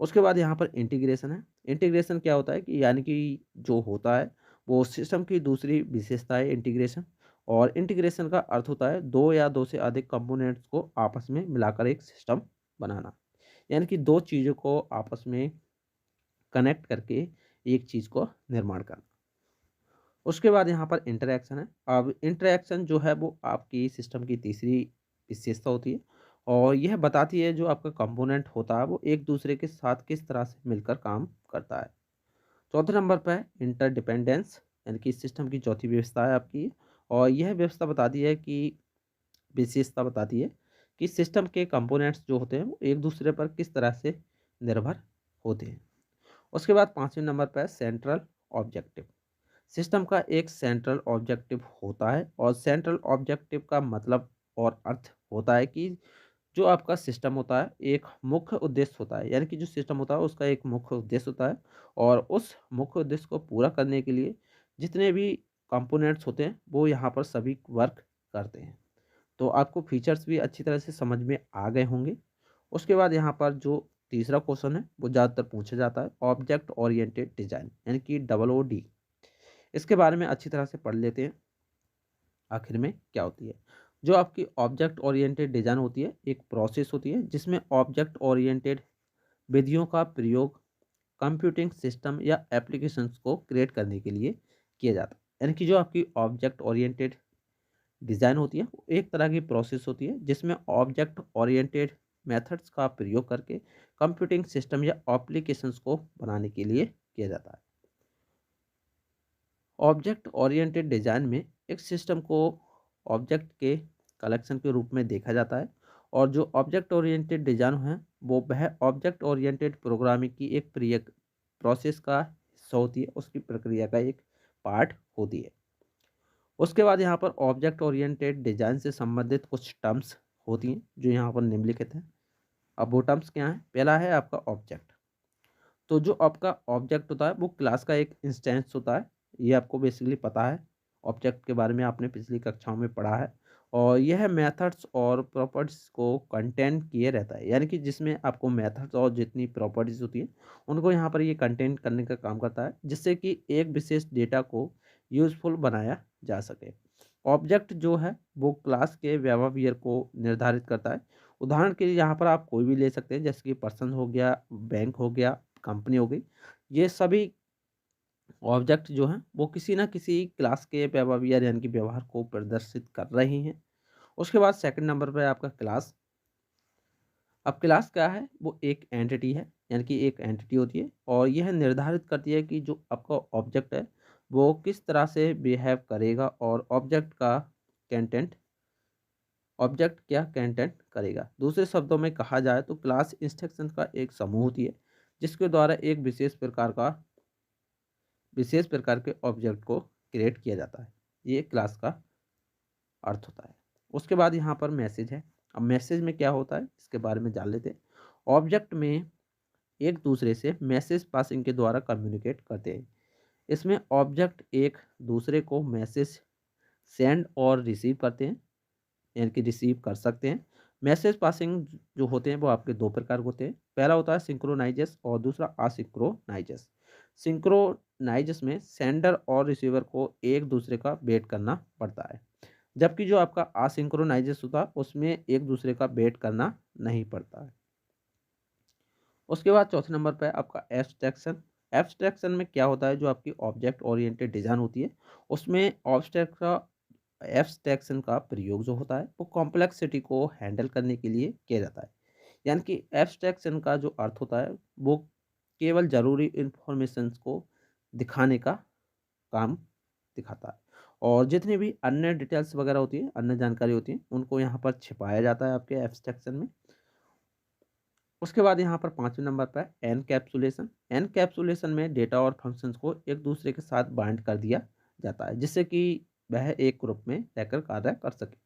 [SPEAKER 1] उसके बाद यहाँ पर इंटीग्रेशन है। इंटीग्रेशन क्या होता है कि यानी कि जो होता है वो सिस्टम की दूसरी विशेषता है इंटीग्रेशन और इंटीग्रेशन का अर्थ होता है दो या दो से अधिक कंपोनेंट्स को आपस में मिलाकर एक सिस्टम बनाना, यानी कि दो चीज़ों को आपस में कनेक्ट करके एक चीज़ को निर्माण करना। उसके बाद यहाँ पर इंटरैक्शन है। अब इंटरैक्शन जो है वो आपकी सिस्टम की तीसरी विशेषता होती है और यह बताती है जो आपका कंपोनेंट होता है वो एक दूसरे के साथ किस तरह से मिलकर काम करता है। चौथे नंबर पर है इंटरडिपेंडेंस, यानी कि सिस्टम की चौथी व्यवस्था है आपकी और यह व्यवस्था बताती है कि विशेषता बताती है कि सिस्टम के कंपोनेंट्स जो होते हैं वो एक दूसरे पर किस तरह से निर्भर होते हैं। उसके बाद पाँचवें नंबर पर है सेंट्रल ऑब्जेक्टिव। सिस्टम का एक सेंट्रल ऑब्जेक्टिव होता है और सेंट्रल ऑब्जेक्टिव का मतलब और अर्थ होता है कि जो आपका सिस्टम होता है एक मुख्य उद्देश्य होता है, यानी कि जो सिस्टम होता है उसका एक मुख्य उद्देश्य होता है और उस मुख्य उद्देश्य को पूरा करने के लिए जितने भी कंपोनेंट्स होते हैं वो यहाँ पर सभी वर्क करते हैं। तो आपको फीचर्स भी अच्छी तरह से समझ में आ गए होंगे। उसके बाद यहाँ पर जो तीसरा क्वेश्चन है वो ज़्यादातर पूछा जाता है ऑब्जेक्ट ओरिएंटेड डिजाइन, यानी कि OOD। इसके बारे में अच्छी तरह से पढ़ लेते हैं आखिर में क्या होती है। जो आपकी ऑब्जेक्ट ओरिएंटेड डिज़ाइन होती है एक प्रोसेस होती है जिसमें ऑब्जेक्ट ओरिएंटेड विधियों का प्रयोग कंप्यूटिंग सिस्टम या एप्लीकेशंस को क्रिएट करने के लिए किया जाता है। यानी कि जो आपकी ऑब्जेक्ट ओरिएंटेड डिज़ाइन होती है वो एक तरह की प्रोसेस होती है जिसमें ऑब्जेक्ट ओरिएंटेड मेथड्स का प्रयोग करके कंप्यूटिंग सिस्टम या एप्लीकेशंस को बनाने के लिए किया जाता है। ऑब्जेक्ट ओरिएंटेड डिज़ाइन में एक सिस्टम को ऑब्जेक्ट के कलेक्शन के रूप में देखा जाता है, और जो ऑब्जेक्ट ओरिएंटेड डिज़ाइन है वो वह ऑब्जेक्ट ओरिएंटेड प्रोग्रामिंग की एक प्रोसेस का हिस्सा होती है, उसकी प्रक्रिया का एक पार्ट होती है। उसके बाद यहाँ पर ऑब्जेक्ट ओरिएंटेड डिज़ाइन से संबंधित कुछ टर्म्स होती हैं जो यहाँ पर निम्नलिखित हैं। अब वो टर्म्स क्या हैं? पहला है आपका ऑब्जेक्ट। तो जो आपका ऑब्जेक्ट होता है वो क्लास का एक इंस्टेंस होता है। ये आपको बेसिकली पता है, ऑब्जेक्ट के बारे में आपने पिछली कक्षाओं में पढ़ा है। और यह मेथड्स और प्रॉपर्टीज को कंटेंट किए रहता है, यानी कि जिसमें आपको मेथड्स और जितनी प्रॉपर्टीज होती हैं उनको यहाँ पर ये कंटेंट करने का काम करता है, जिससे कि एक विशेष डेटा को यूजफुल बनाया जा सके। ऑब्जेक्ट जो है वो क्लास के बिहेवियर को निर्धारित करता है। उदाहरण के लिए यहाँ पर आप कोई भी ले सकते हैं, जैसे कि पर्सन हो गया, बैंक हो गया, कंपनी हो गई। ये सभी ऑब्जेक्ट जो हैं वो किसी ना किसी क्लास के बिहेवियर यानी कि व्यवहार को प्रदर्शित कर रही हैं। उसके बाद सेकंड नंबर पे आपका क्लास। अब क्लास क्या है? वो एक एंटिटी है, यानी कि एक एंटिटी होती है, और यह निर्धारित करती है कि जो आपका ऑब्जेक्ट है वो किस तरह से बिहेव करेगा, और ऑब्जेक्ट क्या कंटेंट करेगा। दूसरे शब्दों में कहा जाए तो क्लास इंस्ट्रक्शन का एक समूह होती है, जिसके द्वारा एक विशेष प्रकार के ऑब्जेक्ट को क्रिएट किया जाता है। ये क्लास का अर्थ होता है। उसके बाद यहाँ पर मैसेज है। अब मैसेज में क्या होता है इसके बारे में जान लेते हैं। ऑब्जेक्ट में एक दूसरे से मैसेज पासिंग के द्वारा कम्युनिकेट करते हैं। इसमें ऑब्जेक्ट एक दूसरे को मैसेज सेंड और रिसीव करते हैं, यानी कि रिसीव कर सकते हैं। मैसेज पासिंग जो होते हैं वो आपके दो प्रकार के होते हैं। पहला होता है सिंक्रोनाइजस और दूसरा असिंक्रोनाइजस। सिंक्रोनाइजस में सेंडर और रिसीवर को एक दूसरे का वेट करना पड़ता है, जबकि जो आपका असिंक्रोनाइजस होता है उसमें एक दूसरे का वेट करना नहीं पड़ता है। उसके बाद चौथे नंबर पर आपका एब्स्ट्रैक्शन। एब्स्ट्रैक्शन में क्या होता है? जो आपकी ऑब्जेक्ट ओरिएंटेड डिज़ाइन होती है उसमें एब्स्ट्रैक्शन का प्रयोग जो होता है वो कॉम्प्लेक्सिटी को हैंडल करने के लिए किया जाता है। यानी कि एब्स्ट्रैक्शन का जो अर्थ होता है वो केवल ज़रूरी इंफॉर्मेशंस को दिखाने का काम दिखाता है, और जितनी भी अन्य डिटेल्स वगैरह होती है, अन्य जानकारी होती है, उनको यहाँ पर छिपाया जाता है आपके एब्स्ट्रैक्शन में। उसके बाद यहाँ पर पाँचवें नंबर पर एनकैप्सुलेशन। एनकैप्सुलेशन में डेटा और फंक्शंस को एक दूसरे के साथ बाइंड कर दिया जाता है, जिससे कि वह एक ग्रुप में रहकर कार्य कर सके।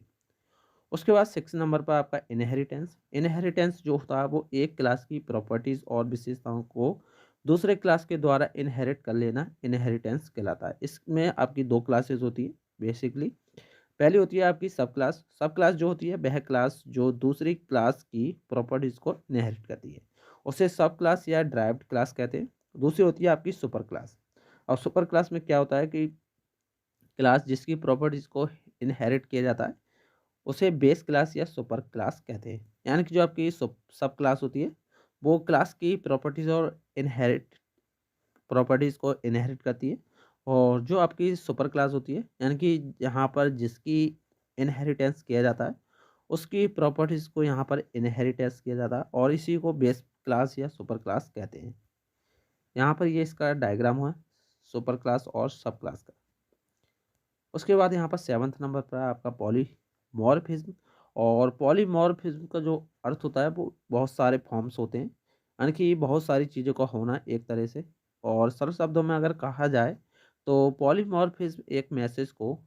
[SPEAKER 1] उसके बाद सिक्स नंबर पर आपका इनहेरिटेंस। इनहेरिटेंस जो होता है वो एक क्लास की प्रॉपर्टीज और विशेषताओं को दूसरे क्लास के द्वारा इनहेरिट कर लेना इनहेरिटेंस कहलाता है। इसमें आपकी दो क्लासेस होती है बेसिकली। पहली होती है आपकी सब क्लास। सब क्लास जो होती है वह क्लास जो दूसरी क्लास की प्रॉपर्टीज को इनहेरिट करती है, उसे सब क्लास या ड्राइव्ड क्लास कहते हैं। दूसरी होती है आपकी सुपर क्लास। और सुपर क्लास में क्या होता है कि क्लास जिसकी प्रॉपर्टीज को इनहेरिट किया जाता है उसे बेस क्लास या सुपर क्लास कहते हैं। यानी कि जो आपकी सब क्लास होती है वो क्लास की प्रॉपर्टीज को इनहेरिट करती है, और जो आपकी सुपर क्लास होती है यानी कि यहाँ पर जिसकी इनहेरिटेंस किया जाता है उसकी प्रॉपर्टीज को यहाँ पर इनहेरिटेंस किया जाता है, और इसी को बेस क्लास या सुपर क्लास कहते हैं। यहाँ पर ये इसका डायग्राम हुआ है सुपर क्लास और सब क्लास का। उसके बाद यहाँ पर सेवन्थ नंबर पर है आपका पॉलीमॉर्फिज्म। और पॉलीमॉर्फिज्म का जो अर्थ होता है वो बहुत सारे फॉर्म्स होते हैं, यानी कि बहुत सारी चीज़ों का होना एक तरह से। और सरल शब्दों में अगर कहा जाए तो पॉलीमॉर्फिज्म एक मैसेज को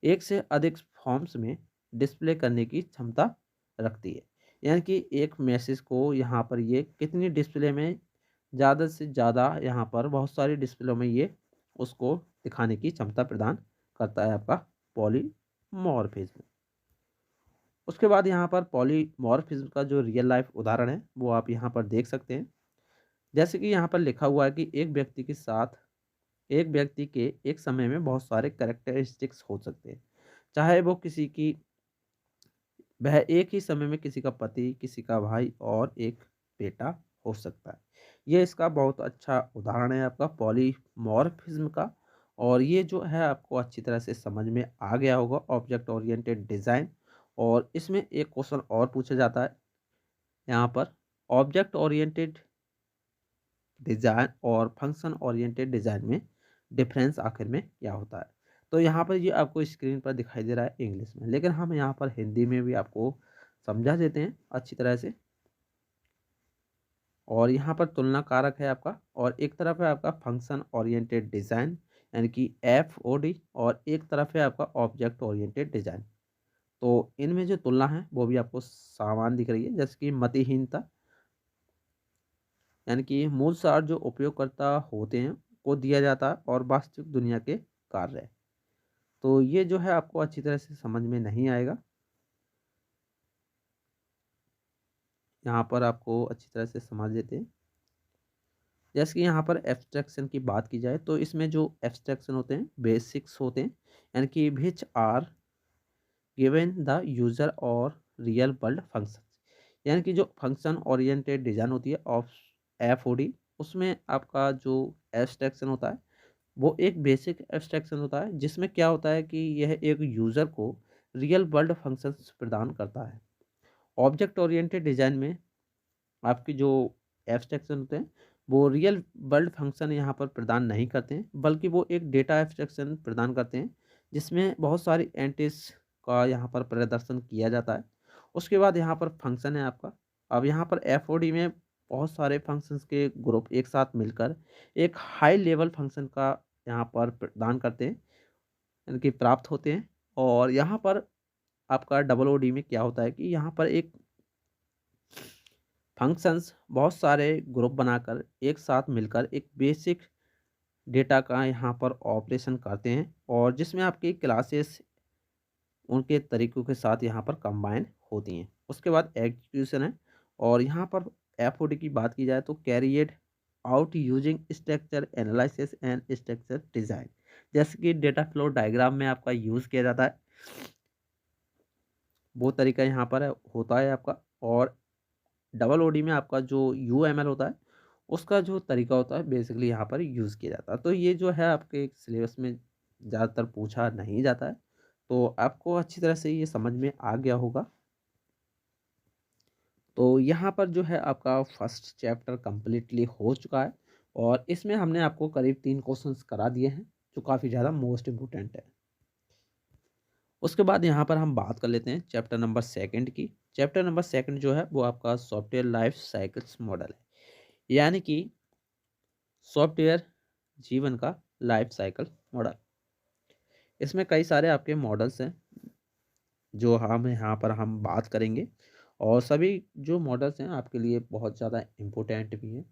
[SPEAKER 1] एक से अधिक फॉर्म्स में डिस्प्ले करने की क्षमता रखती है। यानी कि एक मैसेज को यहाँ पर ये कितनी डिस्प्ले में, ज़्यादा से ज़्यादा यहाँ पर बहुत सारी डिस्प्ले में ये उसको दिखाने की क्षमता प्रदान करता है आपका पॉलीमॉर्फिज्म। उसके बाद यहाँ पर पॉलीमॉर्फिज्म का जो रियल लाइफ उदाहरण है वो आप यहाँ पर देख सकते हैं। जैसे कि यहाँ पर लिखा हुआ है कि एक व्यक्ति के एक समय में बहुत सारे कैरेक्टरिस्टिक्स हो सकते हैं, चाहे वो वह एक ही समय में किसी का पति, किसी का भाई और एक बेटा हो सकता है। ये इसका बहुत अच्छा उदाहरण है आपका पॉलीमॉर्फिज्म का। और ये जो है आपको अच्छी तरह से समझ में आ गया होगा ऑब्जेक्ट ओरिएंटेड डिज़ाइन। और इसमें एक क्वेश्चन और पूछा जाता है यहाँ पर, ऑब्जेक्ट ओरिएंटेड डिज़ाइन और फंक्शन ओरिएंटेड डिज़ाइन में डिफरेंस आखिर में क्या होता है। तो यहाँ पर ये आपको स्क्रीन पर दिखाई दे रहा है इंग्लिश में, लेकिन हम यहाँ पर हिंदी में भी आपको समझा देते हैं अच्छी तरह से। और यहाँ पर तुलना कारक है आपका, और एक तरफ है आपका फंक्शन ओरिएंटेड डिज़ाइन यानी कि FOD, और एक तरफ है आपका ऑब्जेक्ट ओरिएंटेड डिज़ाइन। तो इनमें जो तुलना है वो भी आपको समान दिख रही है, जैसे कि मतिहीनता यानी कि मूल सार जो उपयोगकर्ता होते हैं को दिया जाता है और वास्तविक दुनिया के कार्य। तो ये जो है आपको अच्छी तरह से समझ में नहीं आएगा। यहाँ पर आपको अच्छी तरह से समझ लेते हैं। जैसे कि यहाँ पर एब्स्ट्रैक्शन की बात की जाए तो इसमें जो एब्स्ट्रैक्शन होते हैं बेसिक्स होते हैं, यानी कि which are given the user और रियल वर्ल्ड फंक्शन, यानी कि जो फंक्शन ओरिएंटेड डिज़ाइन होती है ऑफ FOD, उसमें आपका जो एब्स्ट्रैक्शन होता है वो एक बेसिक एब्स्ट्रैक्शन होता है, जिसमें क्या होता है कि यह एक यूज़र को रियल वर्ल्ड फंक्शंस प्रदान करता है। ऑब्जेक्ट ओरिएंटेड डिज़ाइन में आपकी जो एब्स्ट्रैक्शन होते हैं वो रियल वर्ल्ड फंक्शन यहाँ पर प्रदान नहीं करते हैं, बल्कि वो एक डेटा एब्स्ट्रैक्शन प्रदान करते हैं, जिसमें बहुत सारी एंटिटीज का यहाँ पर प्रदर्शन किया जाता है। उसके बाद यहाँ पर फंक्शन है आपका। अब यहाँ पर FOD में बहुत सारे फंक्शंस के ग्रुप एक साथ मिलकर एक हाई लेवल फंक्शन का यहाँ पर प्रदान करते हैं, यानी कि प्राप्त होते हैं। और यहाँ पर आपका OOD में क्या होता है कि यहाँ पर एक फंक्शंस बहुत सारे ग्रुप बनाकर एक साथ मिलकर एक बेसिक डेटा का यहाँ पर ऑपरेशन करते हैं, और जिसमें आपकी क्लासेस उनके तरीकों के साथ यहाँ पर कंबाइन होती हैं। उसके बाद एग्जीक्यूशन है, और यहाँ पर FOD की बात की जाए तो carried out using structure analysis and structure design, जैसे कि डेटा फ्लो डायग्राम में आपका यूज़ किया जाता है, वो तरीका यहाँ पर होता है आपका। और OOD में आपका जो UML होता है उसका जो तरीका होता है बेसिकली यहाँ पर यूज़ किया जाता है। तो ये जो है आपके सिलेबस में ज़्यादातर पूछा नहीं जाता है, तो आपको अच्छी तरह से ये समझ में आ गया होगा। तो यहाँ पर जो है आपका फर्स्ट चैप्टर कंप्लीटली हो चुका है, और इसमें हमने आपको करीब 3 क्वेश्चंस करा दिए हैं जो काफ़ी ज़्यादा मोस्ट इम्पोर्टेंट है। उसके बाद यहाँ पर हम बात कर लेते हैं चैप्टर नंबर सेकंड की। चैप्टर नंबर सेकंड जो है वो आपका सॉफ्टवेयर लाइफ साइकिल्स मॉडल है, यानी कि सॉफ्टवेयर जीवन का लाइफ साइकिल मॉडल। इसमें कई सारे आपके मॉडल्स हैं जो हम यहाँ पर हम बात करेंगे, और सभी जो मॉडल्स हैं आपके लिए बहुत ज़्यादा इम्पोर्टेंट भी हैं।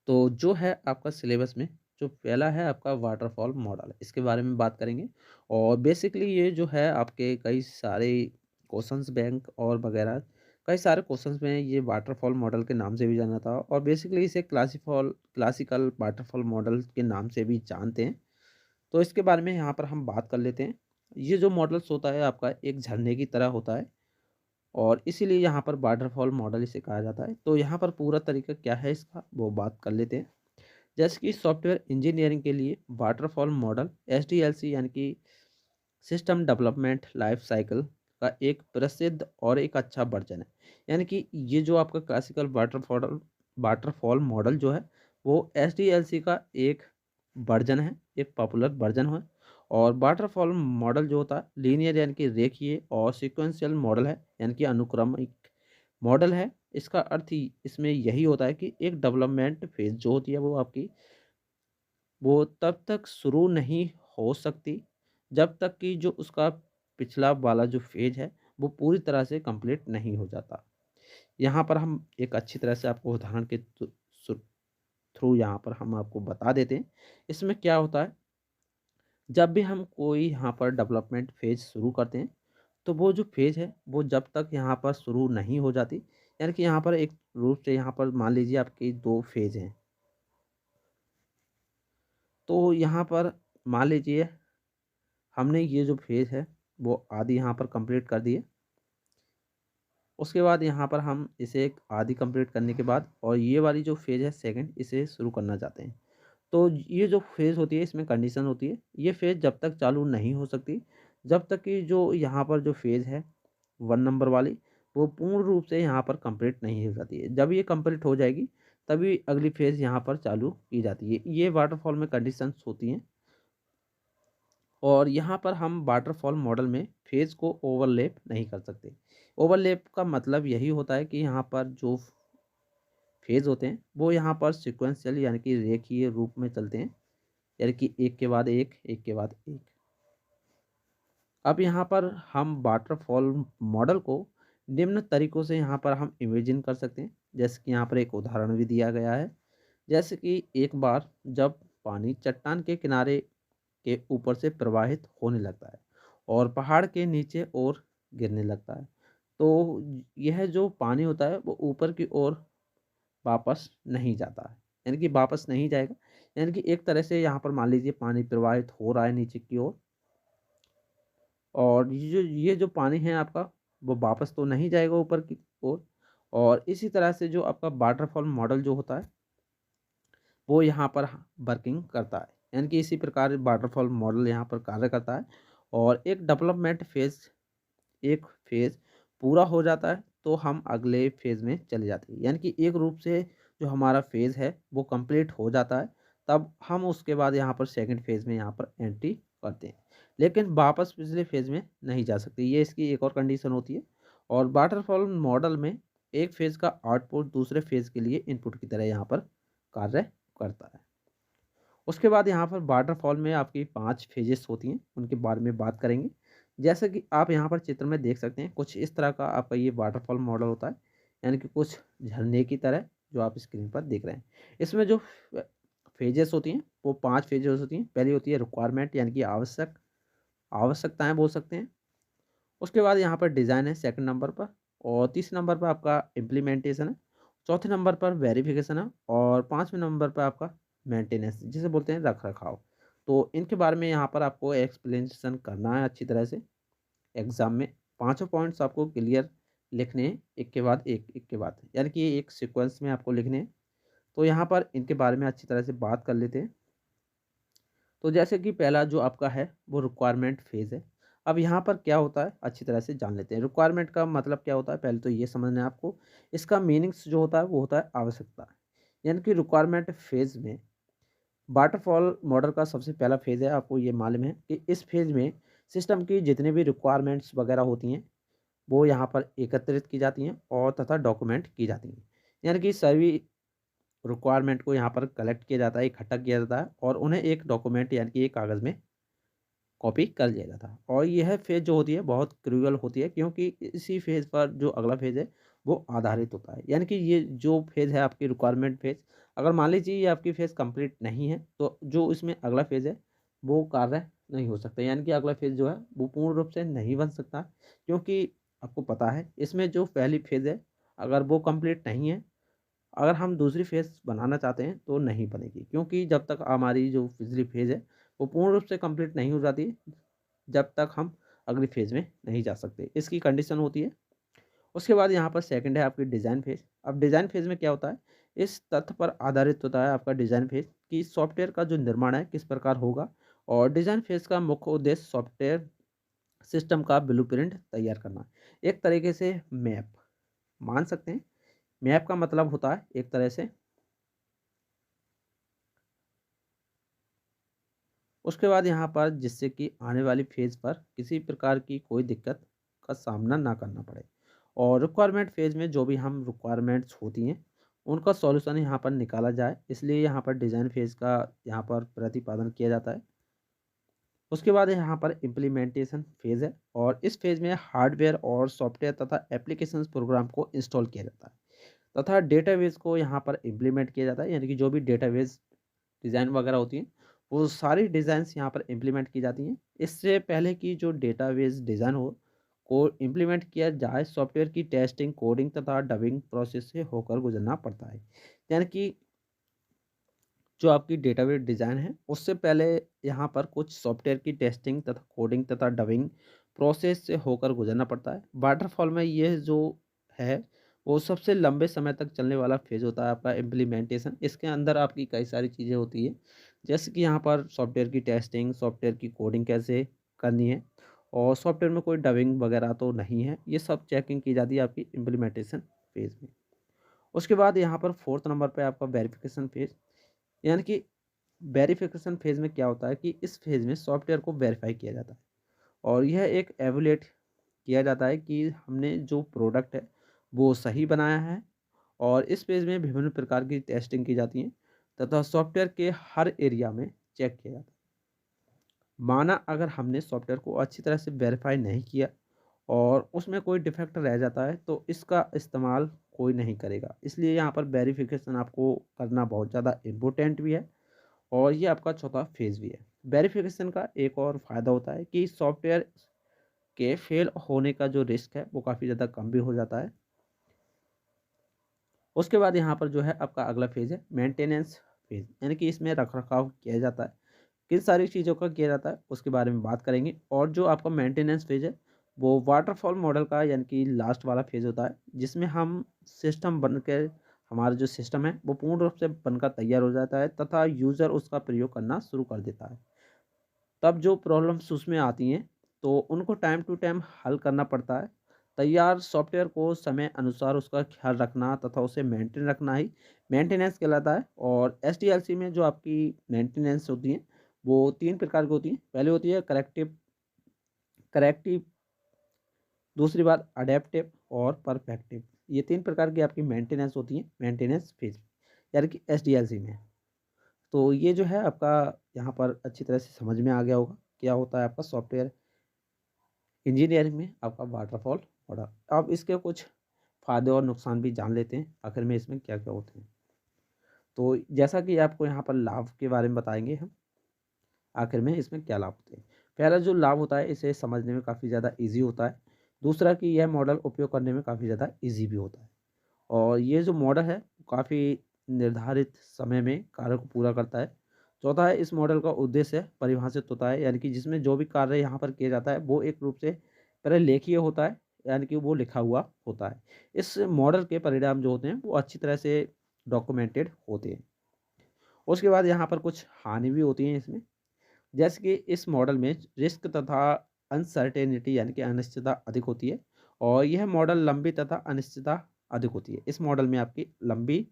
[SPEAKER 1] तो जो है आपका सिलेबस में जो पहला है आपका वाटरफॉल मॉडल, इसके बारे में बात करेंगे। और बेसिकली ये जो है आपके कई सारे क्वेश्चंस बैंक और वगैरह कई सारे क्वेश्चंस में ये वाटरफॉल मॉडल के नाम से भी जाना था, और बेसिकली इसे क्लासिकल वाटरफॉल मॉडल के नाम से भी जानते हैं। तो इसके बारे में यहाँ पर हम बात कर लेते हैं। ये जो मॉडल्स होता है आपका एक झरने की तरह होता है, और इसीलिए यहाँ पर वाटरफॉल मॉडल इसे कहा जाता है। तो यहाँ पर पूरा तरीका क्या है इसका वो बात कर लेते हैं। जैसे कि सॉफ्टवेयर इंजीनियरिंग के लिए वाटरफॉल मॉडल SDLC यानी कि सिस्टम डेवलपमेंट लाइफ साइकिल का एक प्रसिद्ध और एक अच्छा वर्जन है। यानी कि ये जो आपका क्लासिकल वाटरफॉल मॉडल जो है वो SDLC का एक वर्जन है, एक पॉपुलर वर्जन है। और वाटरफॉल मॉडल जो होता है लीनियर यानी कि रेखीय, और सीक्वेंशियल मॉडल है यानी कि अनुक्रमिक मॉडल है। इसका अर्थ ही इसमें यही होता है कि एक डेवलपमेंट फेज जो होती है वो तब तक शुरू नहीं हो सकती जब तक कि जो उसका पिछला वाला जो फेज है वो पूरी तरह से कंप्लीट नहीं हो जाता। यहाँ पर हम एक अच्छी तरह से आपको उदाहरण के थ्रू यहाँ पर हम आपको बता देते हैं। इसमें क्या होता है, जब भी हम कोई यहाँ पर डेवलपमेंट फेज शुरू करते हैं तो वो जो फेज है वो जब तक यहाँ पर शुरू नहीं हो जाती, यानी कि यहाँ पर एक रूप से यहाँ पर मान लीजिए आपके 2 फेज हैं। तो यहाँ पर मान लीजिए हमने ये जो फेज है वो आधी यहाँ पर कंप्लीट कर दिए। उसके बाद यहाँ पर हम इसे एक आधी कंप्लीट करने के बाद और ये वाली जो फेज है सेकंड इसे शुरू करना चाहते हैं। तो ये जो फेज होती है इसमें कंडीशन होती है, ये फेज जब तक चालू नहीं हो सकती जब तक कि जो यहाँ पर जो फेज है 1 नंबर वाली वो पूर्ण रूप से यहाँ पर कंप्लीट नहीं हो जाती है। जब ये कंप्लीट हो जाएगी तभी अगली फेज़ यहाँ पर चालू की जाती है। ये वाटरफॉल में कंडीशंस होती हैं और यहाँ पर हम वाटरफॉल मॉडल में फेज़ को ओवरलैप नहीं कर सकते। ओवरलैप का मतलब यही होता है कि यहाँ पर जो फेज़ होते हैं वो यहाँ पर सीक्वेंशियल यानी कि रेखीय रूप में चलते हैं, यानी कि एक के बाद एक के बाद एक। अब यहाँ पर हम वाटरफॉल मॉडल को निम्न तरीकों से यहाँ पर हम इमेजिन कर सकते हैं, जैसे कि यहाँ पर एक उदाहरण भी दिया गया है। जैसे कि एक बार जब पानी चट्टान के किनारे के ऊपर से प्रवाहित होने लगता है और पहाड़ के नीचे ओर गिरने लगता है, तो यह जो पानी होता है वो ऊपर की ओर वापस नहीं जाता है, यानी कि वापस नहीं जाएगा। यानी कि एक तरह से यहाँ पर मान लीजिए पानी प्रवाहित हो रहा है नीचे की ओर और ये जो पानी है आपका वो वापस तो नहीं जाएगा ऊपर की ओर। और इसी तरह से जो आपका वाटरफॉल मॉडल जो होता है वो यहाँ पर वर्किंग करता है, यानी कि इसी प्रकार वाटरफॉल मॉडल यहाँ पर कार्य करता है। और एक फेज़ पूरा हो जाता है तो हम अगले फेज़ में चले जाते हैं, यानी कि एक रूप से जो हमारा फेज़ है वो कंप्लीट हो जाता है, तब हम उसके बाद यहाँ पर सेकंड फेज़ में यहाँ पर एंट्री करते हैं, लेकिन वापस पिछले फेज़ में नहीं जा सकते। ये इसकी एक और कंडीशन होती है। और वाटरफॉल मॉडल में एक फेज़ का आउटपुट दूसरे फेज़ के लिए इनपुट की तरह यहाँ पर कार्य करता है। उसके बाद यहाँ पर वाटरफॉल में आपकी 5 फेजेस होती हैं, उनके बारे में बात करेंगे। जैसे कि आप यहाँ पर चित्र में देख सकते हैं, कुछ इस तरह का आपका ये वाटरफॉल मॉडल होता है, यानी कि कुछ झरने की तरह जो आप स्क्रीन पर देख रहे हैं। इसमें जो फेजेस होती हैं वो 5 फेजेस होती हैं। पहली होती है रिक्वायरमेंट, यानी कि आवश्यकताएँ बोल सकते हैं। उसके बाद यहाँ पर डिज़ाइन है सेकंड नंबर पर, और तीसरे नंबर पर आपका इम्प्लीमेंटेशन है, चौथे नंबर पर वेरिफिकेशन है, और पाँचवें नंबर पर आपका मेंटेनेंस जिसे बोलते हैं रख रखाव। तो इनके बारे में यहाँ पर आपको एक्सप्लेनेशन करना है अच्छी तरह से एग्जाम में। पांचों पॉइंट्स आपको क्लियर लिखने हैं, एक के बाद एक के बाद, यानी कि एक सीक्वेंस में आपको लिखने हैं। तो यहाँ पर इनके बारे में अच्छी तरह से बात कर लेते हैं। तो जैसे कि पहला जो आपका है वो रिक्वायरमेंट फेज़ है। अब यहाँ पर क्या होता है अच्छी तरह से जान लेते हैं। रिक्वायरमेंट का मतलब क्या होता है, पहले तो ये समझना है आपको। इसका मीनिंग्स जो होता है वो होता है आवश्यकता, यानी कि रिक्वायरमेंट फेज़ में वाटरफॉल मॉडल का सबसे पहला फेज़ है। आपको ये मालूम है कि इस फेज़ में सिस्टम की जितनी भी रिक्वायरमेंट्स वगैरह होती हैं वो यहाँ पर एकत्रित की जाती हैं और तथा डॉक्यूमेंट की जाती हैं, यानी कि सभी रिक्वायरमेंट को यहाँ पर कलेक्ट किया जाता है, इकट्ठा किया जाता है और उन्हें एक डॉक्यूमेंट यानी कि एक कागज़ में कॉपी कर लिया जाता है। और यह फ़ेज़ जो होती है बहुत क्रूशियल होती है, क्योंकि इसी फ़ेज़ पर जो अगला फ़ेज़ है वो आधारित होता है। यानी कि ये जो फ़ेज़ है आपकी रिक्वायरमेंट फ़ेज़, अगर मान लीजिए ये आपकी फ़ेज़ कंप्लीट नहीं है तो जो इसमें अगला फ़ेज़ है वो कार्य नहीं हो सकता, यानी कि अगला फ़ेज़ जो है वो पूर्ण रूप से नहीं बन सकता, क्योंकि आपको पता है इसमें जो पहली फ़ेज़ है अगर वो कंप्लीट नहीं है, अगर हम दूसरी फ़ेज़ बनाना चाहते हैं तो नहीं बनेगी, क्योंकि जब तक हमारी जो पिछली फ़ेज़ है वो पूर्ण रूप से कंप्लीट नहीं हो जाती, जब तक हम अगली फ़ेज़ में नहीं जा सकते। इसकी कंडीशन होती है। उसके बाद यहाँ पर सेकंड है आपकी डिज़ाइन फ़ेज़। अब डिज़ाइन फ़ेज़ में क्या होता है, इस तथ्य पर आधारित होता है आपका डिज़ाइन फ़ेज़ कि सॉफ्टवेयर का जो निर्माण है किस प्रकार होगा। और डिज़ाइन फ़ेज़ का मुख्य उद्देश्य सॉफ्टवेयर सिस्टम का ब्लूप्रिंट तैयार करना। एक तरीके से मैप मान सकते हैं। मैप का मतलब होता है एक तरह से। उसके बाद यहाँ पर जिससे कि आने वाली फ़ेज़ पर किसी प्रकार की कोई दिक्कत का सामना ना करना पड़े। और रिक्वायरमेंट फ़ेज़ में जो भी हम रिक्वायरमेंट्स होती हैं उनका सॉल्यूशन यहाँ पर निकाला जाए, इसलिए यहाँ पर डिज़ाइन फ़ेज़ का यहाँ पर प्रतिपादन किया जाता है। उसके बाद यहाँ पर इम्प्लीमेंटेशन फ़ेज़ है और इस फ़ेज़ में हार्डवेयर और सॉफ्टवेयर तथा एप्लीकेशंस प्रोग्राम को इंस्टॉल किया जाता है तथा डेटाबेस को यहाँ पर इम्प्लीमेंट किया जाता है, यानी कि जो भी डेटाबेस डिज़ाइन वगैरह होती हैं वो सारी डिज़ाइंस यहाँ पर इम्प्लीमेंट की जाती हैं। इससे पहले कि जो डेटाबेस डिज़ाइन हो को इम्प्लीमेंट किया जाए, सॉफ्टवेयर की टेस्टिंग, कोडिंग तथा डबिंग प्रोसेस से होकर गुजरना पड़ता है। यानी कि जो आपकी डेटाबेस डिज़ाइन है उससे पहले यहाँ पर कुछ सॉफ्टवेयर की टेस्टिंग तथा कोडिंग तथा डबिंग प्रोसेस से होकर गुजरना पड़ता है। वाटरफॉल में ये जो है वो सबसे लंबे समय तक चलने वाला फेज़ होता है आपका इम्प्लीमेंटेशन। इसके अंदर आपकी कई सारी चीज़ें होती है, जैसे कि यहाँ पर सॉफ्टवेयर की टेस्टिंग, सॉफ्टवेयर की कोडिंग कैसे करनी है और सॉफ्टवेयर में कोई डबिंग वगैरह तो नहीं है, ये सब चेकिंग की जाती है आपकी इम्प्लीमेंटेशन फेज़ में। उसके बाद यहाँ पर 4th नंबर पे आपका वेरिफिकेशन फेज़, यानी कि वेरिफिकेशन फेज़ में क्या होता है कि इस फेज़ में सॉफ्टवेयर को वेरीफाई किया जाता है और यह एक एवलुएट किया जाता है कि हमने जो प्रोडक्ट है वो सही बनाया है। और इस पेज में विभिन्न प्रकार की टेस्टिंग की जाती है तथा सॉफ्टवेयर के हर एरिया में चेक किया जाता है। माना अगर हमने सॉफ्टवेयर को अच्छी तरह से वेरीफाई नहीं किया और उसमें कोई डिफेक्ट रह जाता है तो इसका इस्तेमाल कोई नहीं करेगा। इसलिए यहाँ पर वेरिफिकेशन आपको करना बहुत ज़्यादा इम्पोर्टेंट भी है और ये आपका चौथा फेज़ भी है। वेरिफिकेशन का एक और फ़ायदा होता है कि सॉफ्टवेयर के फेल होने का जो रिस्क है वो काफ़ी ज़्यादा कम भी हो जाता है। उसके बाद यहाँ पर जो है आपका अगला फेज़ है मेंटेनेंस फेज़, यानी कि इसमें रख-रखाव किया जाता है। किन सारी चीज़ों का किया जाता है उसके बारे में बात करेंगे। और जो आपका मेंटेनेंस फेज़ है वो वाटरफॉल मॉडल का यानी कि लास्ट वाला फेज़ होता है, जिसमें हम सिस्टम बन के हमारा जो सिस्टम है वो पूर्ण रूप से बनकर तैयार हो जाता है तथा यूज़र उसका प्रयोग करना शुरू कर देता है। तब जो प्रॉब्लम्स उसमें आती हैं तो उनको टाइम टू टाइम हल करना पड़ता है। तैयार सॉफ्टवेयर को समय अनुसार उसका ख्याल रखना तथा उसे मेंटेन रखना ही मेंटेनेंस कहलाता है। और एसडीएलसी में जो आपकी मेंटेनेंस होती है वो 3 प्रकार की होती हैं। पहले होती है करेक्टिव करेक्टिव दूसरी बात अडेप्टिव और परफेक्टिव। ये 3 प्रकार की आपकी मेंटेनेंस होती हैं मेंटेनेंस फेज यानी कि एसडीएलसी में। तो ये जो है आपका यहाँ पर अच्छी तरह से समझ में आ गया होगा क्या होता है आपका सॉफ्टवेयर इंजीनियरिंग में आपका वाटरफॉल मॉडल। अब इसके कुछ फ़ायदे और नुकसान भी जान लेते हैं आखिर में इसमें क्या क्या होते हैं। तो जैसा कि आपको यहाँ पर लाभ के बारे में बताएंगे हम आखिर में इसमें क्या लाभ होते हैं। पहला जो लाभ होता है इसे समझने में काफ़ी ज़्यादा ईजी होता है। दूसरा कि यह मॉडल उपयोग करने में काफ़ी ज़्यादा ईजी भी होता है और ये जो मॉडल है काफ़ी निर्धारित समय में कार्य को पूरा करता है। चौथा है इस मॉडल का उद्देश्य परिभाषित होता है, यानी कि जिसमें जो भी कार्य यहाँ पर किया जाता है वो एक रूप से प्रलेखीय होता है, यानी कि वो लिखा हुआ होता है। इस मॉडल के परिणाम जो होते हैं वो अच्छी तरह से डॉक्यूमेंटेड होते हैं। उसके बाद यहाँ पर कुछ हानि भी होती हैं इसमें, जैसे कि इस मॉडल में रिस्क तथा अनसर्टेनिटी यानी कि अनिश्चितता अधिक होती है और यह मॉडल लंबी तथा अनिश्चितता अधिक होती है। इस मॉडल में आपकी लंबी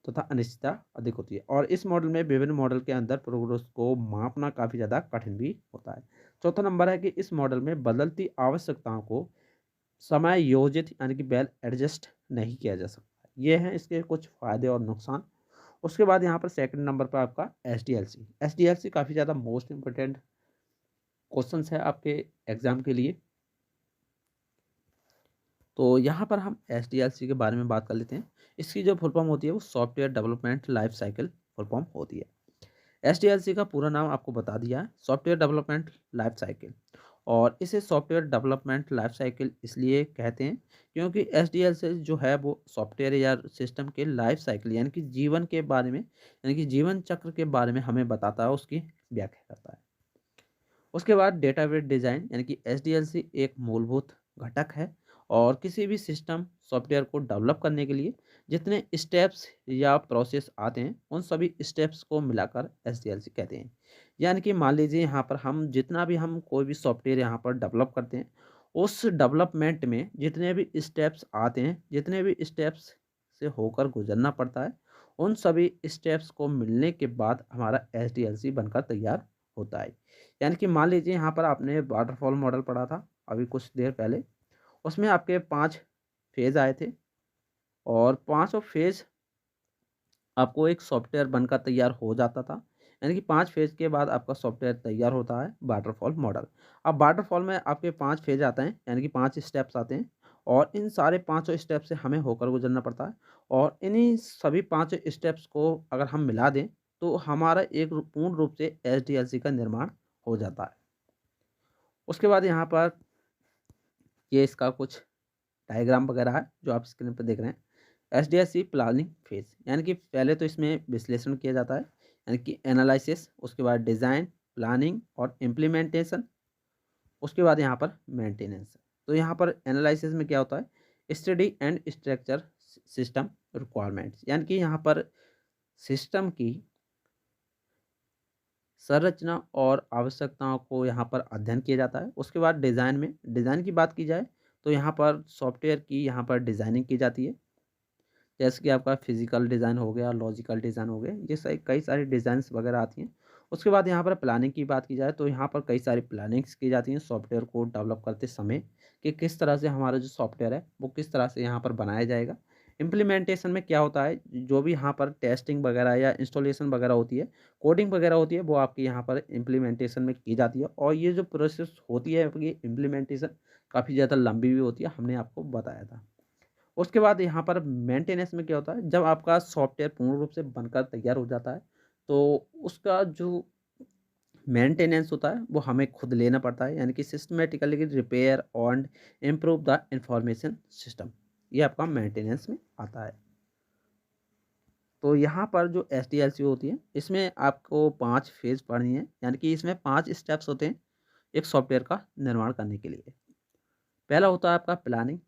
[SPEAKER 1] तथा अनिश्चितता अधिक होती है और इस मॉडल में विभिन्न मॉडल के अंदर प्रोग्रेस को मापना काफ़ी ज़्यादा कठिन भी होता है। चौथा नंबर है कि इस मॉडल में बदलती आवश्यकताओं को समय योजित यानी कि वेल एडजस्ट नहीं किया जा सकता। ये हैं इसके कुछ फ़ायदे और नुकसान। उसके बाद यहाँ पर सेकंड नंबर पर आपका एसडीएलसी। एसडीएलसी काफ़ी ज़्यादा मोस्ट इंपोर्टेंट क्वेश्चंस है आपके एग्जाम के लिए। तो यहाँ पर हम एसडीएलसी के बारे में बात कर लेते हैं। इसकी जो फुल फॉर्म होती है वो software development life cycle full form होती है। एसडीएलसी का पूरा नाम आपको बता दिया है, सॉफ्टवेयर डेवलपमेंट लाइफ साइकिल। और इसे सॉफ्टवेयर डेवलपमेंट लाइफ साइकिल इसलिए कहते हैं क्योंकि एसडीएलसी जो है वो सॉफ्टवेयर या सिस्टम के लाइफ साइकिल यानी कि जीवन के बारे में यानी कि जीवन चक्र के बारे में हमें बताता है, उसकी व्याख्या करता है। उसके बाद डेटाबेस डिज़ाइन यानी कि एसडीएलसी एक मूलभूत घटक है और किसी भी सिस्टम सॉफ्टवेयर को डेवलप करने के लिए जितने स्टेप्स या प्रोसेस आते हैं उन सभी स्टेप्स को मिलाकर एसडीएलसी कहते हैं। यानी कि मान लीजिए यहाँ पर हम जितना भी हम कोई भी सॉफ्टवेयर यहाँ पर डेवलप करते हैं उस डेवलपमेंट में जितने भी स्टेप्स आते हैं, जितने भी स्टेप्स से होकर गुजरना पड़ता है, उन सभी स्टेप्स को मिलने के बाद हमारा एसडीएलसी बनकर तैयार होता है। यानी कि मान लीजिए यहाँ पर आपने वाटरफॉल मॉडल पढ़ा था अभी कुछ देर पहले, उसमें आपके 5 फेज़ आए थे और पाँचों फेज़ आपको एक सॉफ्टवेयर बनकर तैयार हो जाता था। यानी कि 5 फेज़ के बाद आपका सॉफ्टवेयर तैयार होता है वाटरफॉल मॉडल। अब वाटरफॉल में आपके 5 फेज़ आते हैं यानी कि 5 स्टेप्स आते हैं और इन सारे पाँचों स्टेप से हमें होकर गुजरना पड़ता है और इन्हीं सभी 5 स्टेप्स को अगर हम मिला दें तो हमारा एक पूर्ण रूप से एसडीएलसी का निर्माण हो जाता है। उसके बाद यहाँ पर ये इसका कुछ डायग्राम वगैरह है जो आप स्क्रीन पर देख रहे हैं। एसडीएलसी प्लानिंग फेज, यानी कि पहले तो इसमें विश्लेषण किया जाता है यानी कि एनालिसिस, उसके बाद डिज़ाइन, प्लानिंग और इम्प्लीमेंटेशन, उसके बाद यहाँ पर मेंटेनेंस। तो यहाँ पर एनालिसिस में क्या होता है, study and structure system requirements, यानी कि यहाँ पर सिस्टम की संरचना और आवश्यकताओं को यहाँ पर अध्ययन किया जाता है। उसके बाद डिज़ाइन में डिज़ाइन की बात की जाए तो यहाँ पर सॉफ्टवेयर की यहाँ पर डिज़ाइनिंग की जाती है। जैसे कि आपका फिजिकल डिज़ाइन हो गया, लॉजिकल डिज़ाइन हो गया, ये सही कई सारी डिज़ाइंस वगैरह आती हैं। उसके बाद यहाँ पर प्लानिंग की बात की जाए तो यहाँ पर कई सारी प्लानिंग्स की जाती हैं सॉफ्टवेयर को डेवलप करते समय कि किस तरह से हमारा जो सॉफ्टवेयर है वो किस तरह से यहाँ पर बनाया जाएगा। इम्प्लीमेंटेशन में क्या होता है, जो भी यहाँ पर टेस्टिंग वगैरह या इंस्टॉलेशन वगैरह होती है, कोडिंग वगैरह होती है, वो आपकी यहाँ पर इम्प्लीमेंटेशन में की जाती है और ये जो प्रोसेस होती है आपकी इम्प्लीमेंटेशन काफ़ी ज़्यादा लंबी भी होती है, हमने आपको बताया था। उसके बाद यहाँ पर मेंटेनेंस में क्या होता है, जब आपका सॉफ्टवेयर पूर्ण रूप से बनकर तैयार हो जाता है, तो उसका जो मेंटेनेंस होता है वो हमें खुद लेना पड़ता है, यानी कि systematically repair and improve the information system, ये आपका मेंटेनेंस में आता है। तो यहाँ पर जो एसडीएलसी होती है इसमें आपको 5 फेज़ पढ़नी है, यानी कि इसमें 5 स्टेप्स होते हैं एक सॉफ्टवेयर का निर्माण करने के लिए। पहला होता है आपका प्लानिंग,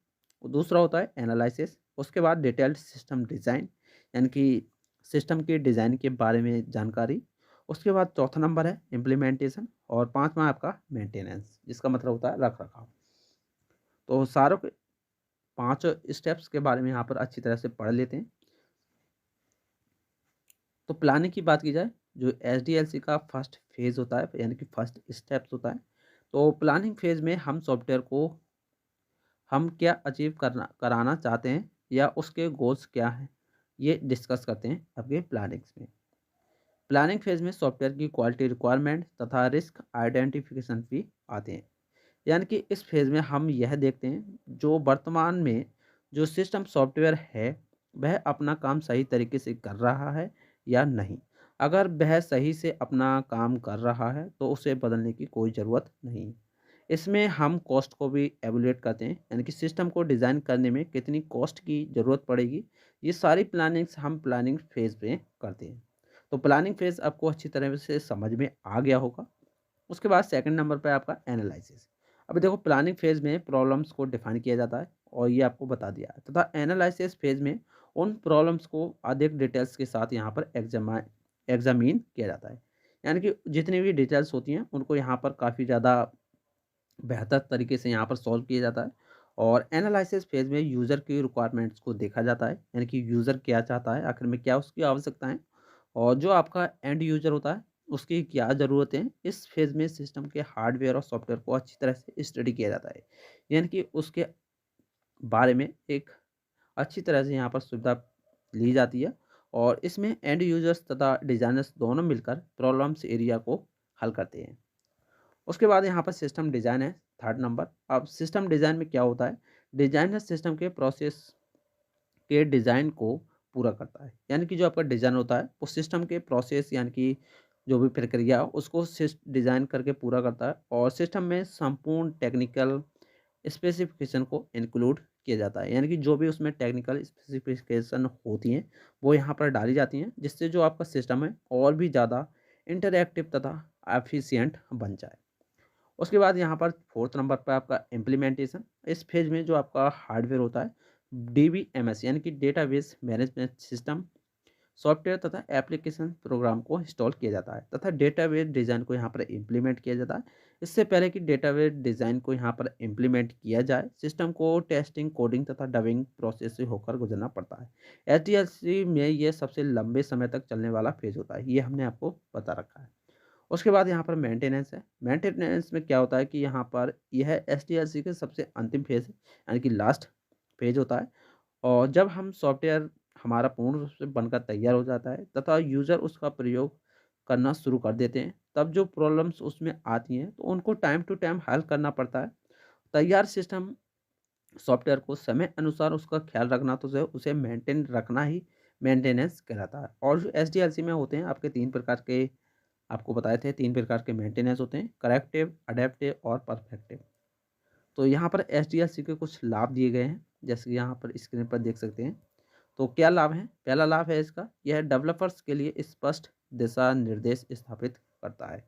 [SPEAKER 1] दूसरा होता है एनालिसिस, उसके बाद डिटेल्ड सिस्टम डिज़ाइन, यानी कि सिस्टम के डिज़ाइन के बारे में जानकारी। उसके बाद चौथा नंबर है इम्प्लीमेंटेशन और पाँचवा आपका मेंटेनेंस, जिसका मतलब होता है रख रखाव। तो सारों के 5 स्टेप्स के बारे में यहाँ पर अच्छी तरह से पढ़ लेते हैं। तो प्लानिंग की बात की जाए, जो एसडीएलसी का फर्स्ट फेज़ होता है, यानी कि फर्स्ट स्टेप्स होता है। तो प्लानिंग फेज़ में हम सॉफ्टवेयर को हम क्या अचीव करना कराना चाहते हैं या उसके गोल्स क्या हैं, ये डिस्कस करते हैं आपके प्लानिंग्स में। प्लानिंग फेज में सॉफ्टवेयर की क्वालिटी रिक्वायरमेंट तथा रिस्क आइडेंटिफिकेशन भी आते हैं, यानी कि इस फेज में हम यह देखते हैं जो वर्तमान में जो सिस्टम सॉफ्टवेयर है वह अपना काम सही तरीके से कर रहा है या नहीं। अगर वह सही से अपना काम कर रहा है तो उसे बदलने की कोई ज़रूरत नहीं। इसमें हम कॉस्ट को भी एवोल्यूएट करते हैं, यानी कि सिस्टम को डिज़ाइन करने में कितनी कॉस्ट की ज़रूरत पड़ेगी, ये सारी प्लानिंग्स हम प्लानिंग फेज़ में करते हैं। तो प्लानिंग फेज़ आपको अच्छी तरह से समझ में आ गया होगा। उसके बाद सेकंड नंबर पे आपका एनालिसिस। अभी देखो प्लानिंग फेज़ में प्रॉब्लम्स को डिफाइन किया जाता है और ये आपको बता दिया है, तथा एनालिसिस फेज़ में उन प्रॉब्लम्स को अधिक डिटेल्स के साथ यहाँ पर एग्जामिन किया जाता है, यानी कि जितनी भी डिटेल्स होती हैं उनको यहाँ पर काफ़ी ज़्यादा बेहतर तरीके से यहाँ पर सॉल्व किया जाता है। और एनालिसिस फेज़ में यूज़र की रिक्वायरमेंट्स को देखा जाता है, यानी कि यूज़र क्या चाहता है, आखिर में क्या उसकी आवश्यकताएँ हैं और जो आपका एंड यूज़र होता है उसकी क्या ज़रूरतें हैं। इस फेज़ में सिस्टम के हार्डवेयर और सॉफ्टवेयर को अच्छी तरह से स्टडी किया जाता है, यानी कि उसके बारे में एक अच्छी तरह से यहाँ पर सुविधा ली जाती है और इसमें एंड यूज़र्स तथा डिज़ाइनर्स दोनों मिलकर प्रॉब्लम्स एरिया को हल करते हैं। उसके बाद यहाँ पर सिस्टम डिज़ाइन है थर्ड नंबर। अब सिस्टम डिज़ाइन में क्या होता है, डिज़ाइनर सिस्टम के प्रोसेस के डिज़ाइन को पूरा करता है, यानी कि जो आपका डिज़ाइन होता है वो सिस्टम के प्रोसेस यानी कि जो भी प्रक्रिया उसको डिज़ाइन करके पूरा करता है और सिस्टम में संपूर्ण टेक्निकल स्पेसिफिकेशन को इंक्लूड किया जाता है, यानी कि जो भी उसमें टेक्निकल स्पेसिफिकेशन होती हैं वो यहाँ पर डाली जाती हैं, जिससे जो आपका सिस्टम है और भी ज़्यादा इंटरैक्टिव तथा एफिशिएंट बन जाए। उसके बाद यहाँ पर फोर्थ नंबर पर आपका इम्प्लीमेंटेशन। इस फेज में जो आपका हार्डवेयर होता है डीबीएमएस यानी कि डेटाबेस मैनेजमेंट सिस्टम सॉफ्टवेयर तथा एप्लीकेशन प्रोग्राम को इंस्टॉल किया जाता है तथा डेटाबेस डिज़ाइन को यहाँ पर इम्प्लीमेंट किया जाता है। इससे पहले कि डेटाबेस डिज़ाइन को यहाँ पर इम्प्लीमेंट किया जाए सिस्टम को टेस्टिंग कोडिंग तथा डबिंग प्रोसेस से होकर गुजरना पड़ता है। एचडीएलसी में ये सबसे लंबे समय तक चलने वाला फेज होता है, ये हमने आपको बता रखा है। उसके बाद यहाँ पर मेंटेनेंस है। मेंटेनेंस में क्या होता है कि यहाँ पर यह एसडीएलसी के सबसे अंतिम फेज़ है, यानी कि लास्ट फेज होता है। और जब हम सॉफ्टवेयर हमारा पूर्ण रूप से बनकर तैयार हो जाता है तथा यूज़र उसका प्रयोग करना शुरू कर देते हैं, तब जो प्रॉब्लम्स उसमें आती हैं तो उनको टाइम टू टाइम हल करना पड़ता है। तैयार सिस्टम सॉफ्टवेयर को समय अनुसार उसका ख्याल रखना तो जो है उसे मेंटेन रखना ही मेंटेनेंस कहलाता है। और जो एसडीएलसी में होते हैं आपके 3 प्रकार के, आपको बताए थे 3 प्रकार के मेंटेनेंस होते हैं, करेक्टिव, अडैप्टिव और परफेक्टिव। तो यहाँ पर एसडीएलसी के कुछ लाभ दिए गए हैं, जैसे कि यहाँ पर स्क्रीन पर देख सकते हैं। तो क्या लाभ हैं? पहला लाभ है इसका, यह डेवलपर्स के लिए स्पष्ट दिशा निर्देश स्थापित करता है।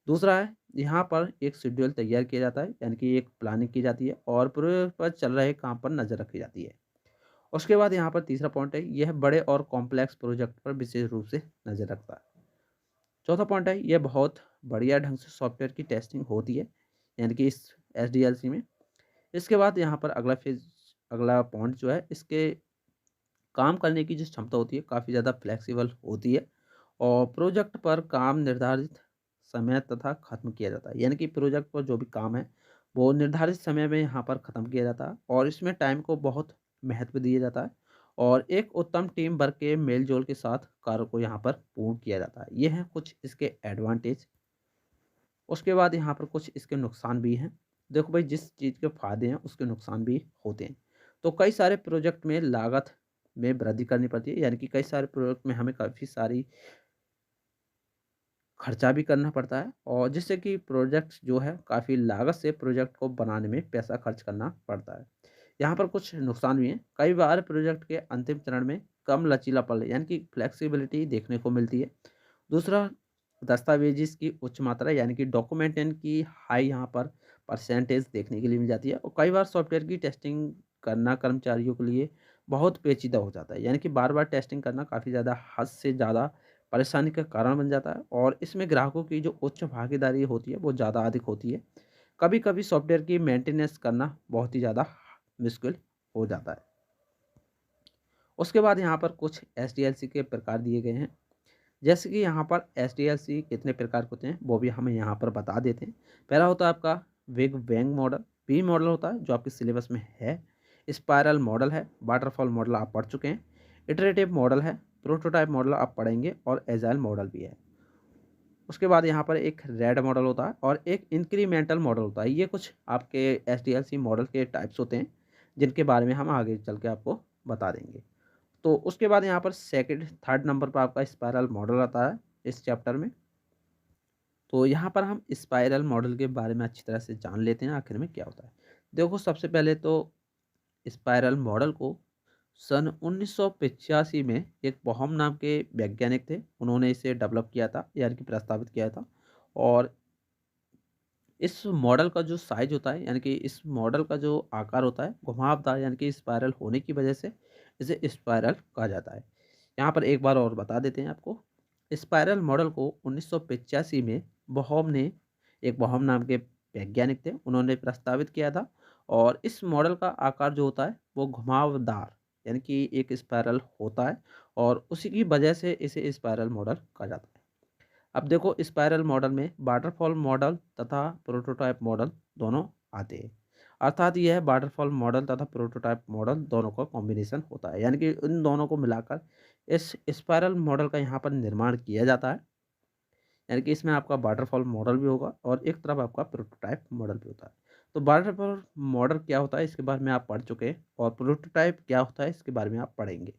[SPEAKER 1] दूसरा है, यहाँ पर एक शेड्यूल तैयार किया जाता है, यानी कि एक प्लानिंग की जाती है और पूरे पर चल रहे काम पर नज़र रखी जाती है। उसके बाद यहाँ पर तीसरा पॉइंट है, यह बड़े और कॉम्प्लेक्स प्रोजेक्ट पर विशेष रूप से नज़र रखता है। चौथा पॉइंट है, यह बहुत बढ़िया ढंग से सॉफ्टवेयर की टेस्टिंग होती है, यानी कि इस एसडीएलसी में। इसके बाद यहाँ पर अगला फेज, अगला पॉइंट जो है इसके काम करने की जो क्षमता होती है काफ़ी ज़्यादा फ्लेक्सिबल होती है और प्रोजेक्ट पर काम निर्धारित समय तथा ख़त्म किया जाता है। यानी कि प्रोजेक्ट पर जो भी काम है वो निर्धारित समय में यहाँ पर ख़त्म किया जाता है और इसमें टाइम को बहुत महत्व दिया जाता है और एक उत्तम टीम वर्क के मेल-जोल के साथ कार्य को यहाँ पर पूर्ण किया जाता है। ये हैं कुछ इसके एडवांटेज। उसके बाद यहाँ पर कुछ इसके नुकसान भी हैं। देखो भाई, जिस चीज़ के फ़ायदे हैं उसके नुकसान भी होते हैं। तो कई सारे प्रोजेक्ट में लागत में वृद्धि करनी पड़ती है, यानी कि कई सारे प्रोजेक्ट में हमें काफ़ी सारी खर्चा भी करना पड़ता है और जिससे कि प्रोजेक्ट जो है काफ़ी लागत से प्रोजेक्ट को बनाने में पैसा खर्च करना पड़ता है। यहाँ पर कुछ नुकसान भी हैं। कई बार प्रोजेक्ट के अंतिम चरण में कम लचीलापन यानी कि फ्लेक्सिबिलिटी देखने को मिलती है। दूसरा, दस्तावेज़ की उच्च मात्रा यानी कि डॉक्यूमेंटेशन की हाई यहाँ पर परसेंटेज देखने के लिए मिल जाती है और कई बार सॉफ्टवेयर की टेस्टिंग करना कर्मचारियों के लिए बहुत पेचीदा हो जाता है। यानी कि बार-बार टेस्टिंग करना काफ़ी ज़्यादा हद से ज़्यादा परेशानी का कारण बन जाता है और इसमें ग्राहकों की जो उच्च भागीदारी होती है वो ज़्यादा अधिक होती है। कभी-कभी सॉफ्टवेयर की मेंटेनेंस करना बहुत ही ज़्यादा मुश्किल हो जाता है। उसके बाद यहाँ पर कुछ एसडीएलसी के प्रकार दिए गए हैं। जैसे कि यहाँ पर एसडीएलसी कितने प्रकार के होते हैं वो भी हमें यहाँ पर बता देते हैं। पहला होता है आपका big bang model, B model होता है जो आपके सिलेबस में है। स्पाइरल मॉडल है, वाटरफॉल मॉडल आप पढ़ चुके हैं। इटरेटिव मॉडल है, प्रोटोटाइप मॉडल आप पढ़ेंगे और एजाइल मॉडल भी है। उसके बाद यहाँ पर एक रेड मॉडल होता है और एक इंक्रीमेंटल मॉडल होता है। ये कुछ आपके एसडीएलसी मॉडल के टाइप्स होते हैं जिनके बारे में हम आगे चल के आपको बता देंगे। तो उसके बाद यहाँ पर सेकंड थर्ड नंबर पर आपका स्पाइरल मॉडल आता है इस चैप्टर में। तो यहाँ पर हम स्पाइरल मॉडल के बारे में अच्छी तरह से जान लेते हैं आखिर में क्या होता है। देखो, सबसे पहले तो स्पाइरल मॉडल को सन 1985 में एक बॉहम नाम के वैज्ञानिक थे, उन्होंने इसे डेवलप किया था यानी कि प्रस्तावित किया था। और इस मॉडल का जो साइज होता है यानी कि इस मॉडल का जो आकार होता है घुमावदार यानी कि स्पाइरल होने की वजह से इसे स्पाइरल कहा जाता है। यहाँ पर एक बार और बता देते हैं आपको। स्पाइरल मॉडल को 1985 में बॉहम ने, एक बॉहम नाम के वैज्ञानिक थे, उन्होंने प्रस्तावित किया था। और इस मॉडल का आकार जो होता है वो घुमावदार यानी कि एक स्पाइरल होता है और उसी की वजह से इसे स्पाइरल मॉडल कहा जाता है। अब देखो, स्पाइरल मॉडल में वाटरफॉल मॉडल तथा प्रोटोटाइप मॉडल दोनों आते हैं। अर्थात यह वाटरफॉल मॉडल तथा प्रोटोटाइप मॉडल दोनों का कॉम्बिनेशन होता है, यानी कि इन दोनों को मिलाकर इस स्पाइरल मॉडल का यहाँ पर निर्माण किया जाता है। यानी कि इसमें आपका वाटरफॉल मॉडल भी होगा और एक तरफ आपका प्रोटोटाइप मॉडल भी होता है। तो वाटरफॉल मॉडल क्या होता है इसके बारे में आप पढ़ चुके हैं और प्रोटोटाइप क्या होता है इसके बारे में आप पढ़ेंगे।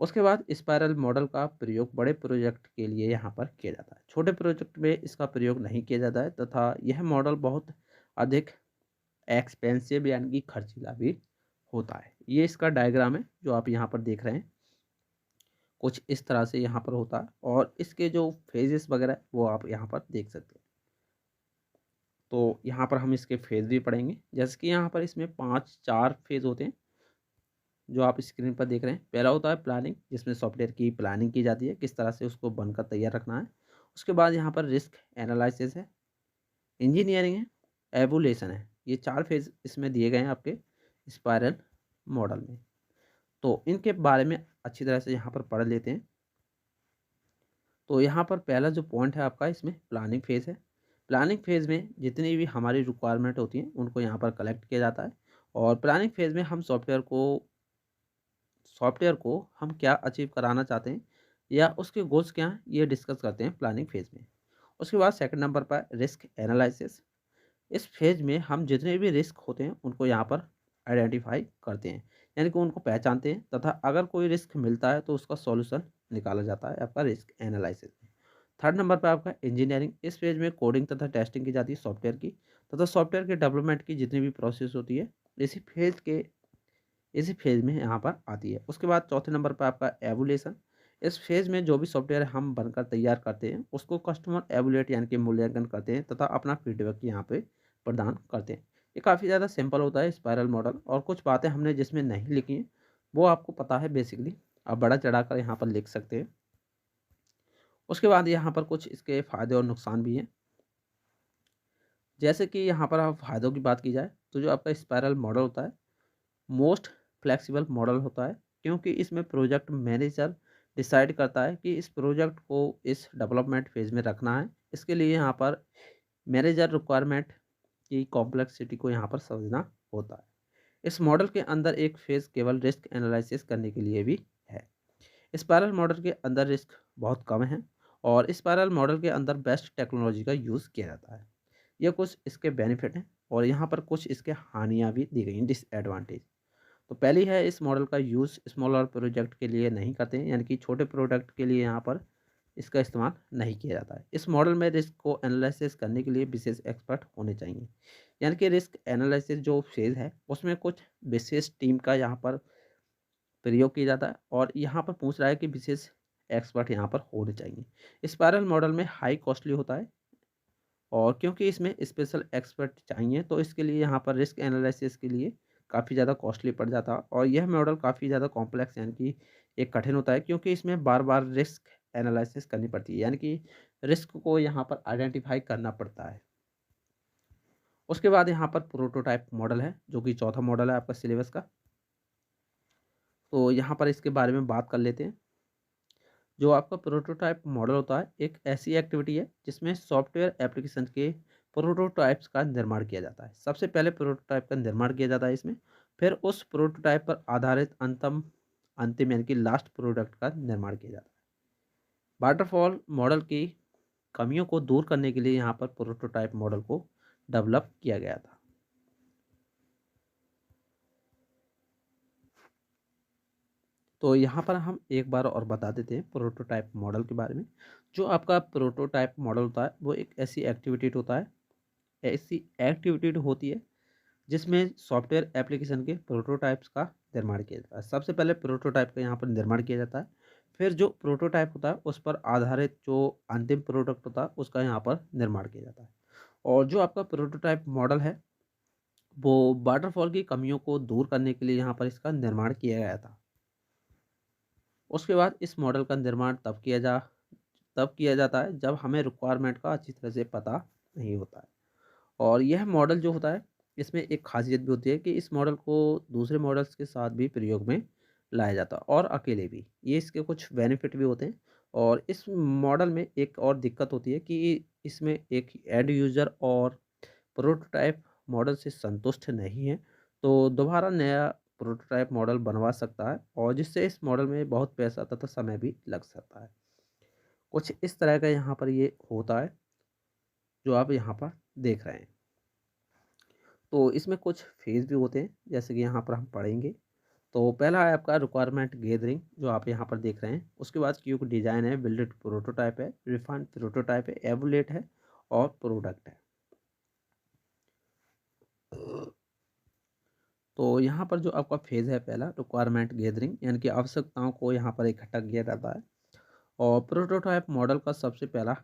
[SPEAKER 1] उसके बाद स्पाइरल मॉडल का प्रयोग बड़े प्रोजेक्ट के लिए यहाँ पर किया जाता है। छोटे प्रोजेक्ट में इसका प्रयोग नहीं किया जाता है तथा यह मॉडल बहुत अधिक एक्सपेंसिव यानी कि खर्चीला भी होता है। ये इसका डायग्राम है जो आप यहाँ पर देख रहे हैं, कुछ इस तरह से यहाँ पर होता है और इसके जो फेजेस वगैरह है, वो आप यहाँ पर देख सकते हैं। तो यहाँ पर हम इसके फेज भी पढ़ेंगे, जैसे कि यहाँ पर इसमें 5-4 फेज होते हैं जो आप स्क्रीन पर देख रहे हैं। पहला होता है प्लानिंग, जिसमें सॉफ्टवेयर की प्लानिंग की जाती है, किस तरह से उसको बनकर तैयार रखना है। उसके बाद यहाँ पर रिस्क एनालिसिस है, इंजीनियरिंग है, एवोल्यूशन है। ये 4 फेज़ इसमें दिए गए हैं आपके स्पाइरल मॉडल में। तो इनके बारे में अच्छी तरह से यहाँ पर पढ़ लेते हैं। तो यहाँ पर पहला जो पॉइंट है आपका, इसमें प्लानिंग फेज़ है। प्लानिंग फेज़ में जितनी भी हमारी रिक्वायरमेंट होती हैं, उनको यहाँ पर कलेक्ट किया जाता है और प्लानिंग फेज़ में हम सॉफ्टवेयर को हम क्या अचीव कराना चाहते हैं या उसके गोल्स क्या हैं, ये डिस्कस करते हैं प्लानिंग फेज में। उसके बाद सेकंड नंबर पर रिस्क एनालिसिस। इस फेज में हम जितने भी रिस्क होते हैं उनको यहाँ पर आइडेंटिफाई करते हैं, यानी कि उनको पहचानते हैं तथा अगर कोई रिस्क मिलता है तो उसका सॉल्यूशन निकाला जाता है आपका रिस्क एनालिसिस में। थर्ड नंबर पर आपका इंजीनियरिंग। इस फेज में कोडिंग तथा टेस्टिंग की जाती है सॉफ्टवेयर की, तथा सॉफ्टवेयर के डेवलपमेंट की जितनी भी प्रोसेस होती है इसी फेज के इसी फेज में यहाँ पर आती है। उसके बाद चौथे नंबर पर आपका एवोल्यूशन। इस फेज में जो भी सॉफ्टवेयर हम बनकर तैयार करते हैं उसको कस्टमर एवोल्यूट यानी कि मूल्यांकन करते हैं तथा अपना फीडबैक यहाँ पे प्रदान करते हैं। ये काफ़ी ज़्यादा सिंपल होता है स्पाइरल मॉडल, और कुछ बातें हमने जिसमें नहीं लिखी हैं वो आपको पता है बेसिकली, आप बड़ा चढ़ाकर यहाँ पर लिख सकते हैं। उसके बाद यहाँ पर कुछ इसके फ़ायदे और नुकसान भी हैं। जैसे कि यहाँ पर आप फ़ायदों की बात की जाए तो जो आपका स्पाइरल मॉडल होता है मोस्ट फ्लेक्सिबल मॉडल होता है, क्योंकि इसमें प्रोजेक्ट मैनेजर डिसाइड करता है कि इस प्रोजेक्ट को इस डेवलपमेंट फेज़ में रखना है। इसके लिए यहाँ पर मैनेजर रिक्वायरमेंट की कॉम्प्लेक्सिटी को यहाँ पर समझना होता है। इस मॉडल के अंदर एक फेज़ केवल रिस्क एनालिसिस करने के लिए भी है। स्पाइरल मॉडल के अंदर रिस्क बहुत कम है और स्पाइरल मॉडल के अंदर बेस्ट टेक्नोलॉजी का यूज़ किया जाता है। ये कुछ इसके बेनिफिट हैं और यहाँ पर कुछ इसके हानियाँ भी दी गई हैं, डिसएडवांटेज। तो पहली है, इस मॉडल का यूज़ स्मॉलर प्रोजेक्ट के लिए नहीं करते हैं, यानी कि छोटे प्रोडक्ट के लिए यहाँ पर इसका इस्तेमाल नहीं किया जाता है। इस मॉडल में रिस्क को एनालिसिस करने के लिए विशेष एक्सपर्ट होने चाहिए, यानी कि रिस्क एनालिसिस जो फेज़ है उसमें कुछ विशेष टीम का यहाँ पर प्रयोग किया जाता है और यहाँ पर पूछ रहा है कि विशेष एक्सपर्ट यहाँ पर होने चाहिए। स्पाइरल मॉडल में हाई कॉस्टली होता है और क्योंकि इसमें स्पेशल एक्सपर्ट चाहिए तो इसके लिए यहाँ पर रिस्क एनालिसिस के लिए काफ़ी ज़्यादा कॉस्टली पड़ जाता है और यह मॉडल काफ़ी ज़्यादा कॉम्प्लेक्स यानी कि एक कठिन होता है, क्योंकि इसमें बार बार रिस्क एनालिसिस करनी पड़ती है, यानी कि रिस्क को यहाँ पर आइडेंटिफाई करना पड़ता है। उसके बाद यहाँ पर प्रोटोटाइप मॉडल है, जो कि चौथा मॉडल है आपका सिलेबस का। तो यहाँ पर इसके बारे में बात कर लेते हैं। जो आपका प्रोटोटाइप मॉडल होता है, एक ऐसी एक्टिविटी है जिसमें सॉफ्टवेयर एप्लीकेशन के प्रोटोटाइप्स का निर्माण किया जाता है। सबसे पहले प्रोटोटाइप का निर्माण किया जाता है इसमें, फिर उस प्रोटोटाइप पर आधारित अंतिम अंतिम यानी कि लास्ट प्रोडक्ट का निर्माण किया जाता है। वाटरफॉल मॉडल की कमियों को दूर करने के लिए यहाँ पर प्रोटोटाइप मॉडल को डेवलप किया गया था। तो यहाँ पर हम एक बार और बता देते हैं प्रोटोटाइप मॉडल के बारे में। जो आपका प्रोटोटाइप मॉडल होता है वो एक ऐसी एक्टिविटी होता है, ऐसी एक्टिविटी होती है जिसमें सॉफ्टवेयर एप्लीकेशन के प्रोटोटाइप्स का निर्माण किया जाता है। सबसे पहले प्रोटोटाइप का यहाँ पर निर्माण किया जाता है, फिर जो प्रोटोटाइप होता है उस पर आधारित जो अंतिम प्रोडक्ट होता है उसका यहाँ पर निर्माण किया जाता है। और जो आपका प्रोटोटाइप मॉडल है वो वाटरफॉल की कमियों को दूर करने के लिए यहाँ पर इसका निर्माण किया गया था। उसके बाद इस मॉडल का निर्माण तब किया जाता है जब हमें रिक्वायरमेंट का अच्छी तरह से पता नहीं होता है। और यह मॉडल जो होता है इसमें एक खासियत भी होती है कि इस मॉडल को दूसरे मॉडल्स के साथ भी प्रयोग में लाया जाता है और अकेले भी, ये इसके कुछ बेनिफिट भी होते हैं। और इस मॉडल में एक और दिक्कत होती है कि इसमें एक एंड यूज़र और प्रोटोटाइप मॉडल से संतुष्ट नहीं है तो दोबारा नया प्रोटोटाइप मॉडल बनवा सकता है और जिससे इस मॉडल में बहुत पैसा तथा समय भी लग सकता है। कुछ इस तरह का यहाँ पर ये होता है जो आप यहाँ पर देख रहे हैं। तो इसमें कुछ फेज़ भी होते हैं जैसे कि यहाँ पर हम पढ़ेंगे। तो पहला है आपका रिक्वायरमेंट गैदरिंग जो आप यहाँ पर देख रहे हैं। उसके बाद क्यूक डिज़ाइन है, बिल्डेड प्रोटोटाइप है, रिफाइंड प्रोटोटाइप है, एवुलेट है और प्रोडक्ट है। तो यहाँ पर जो आपका फेज़ है पहला रिक्वायरमेंट गैदरिंग, यानी कि आवश्यकताओं को यहाँ पर इकट्ठा किया जाता है। और प्रोटोटाइप मॉडल का सबसे पहला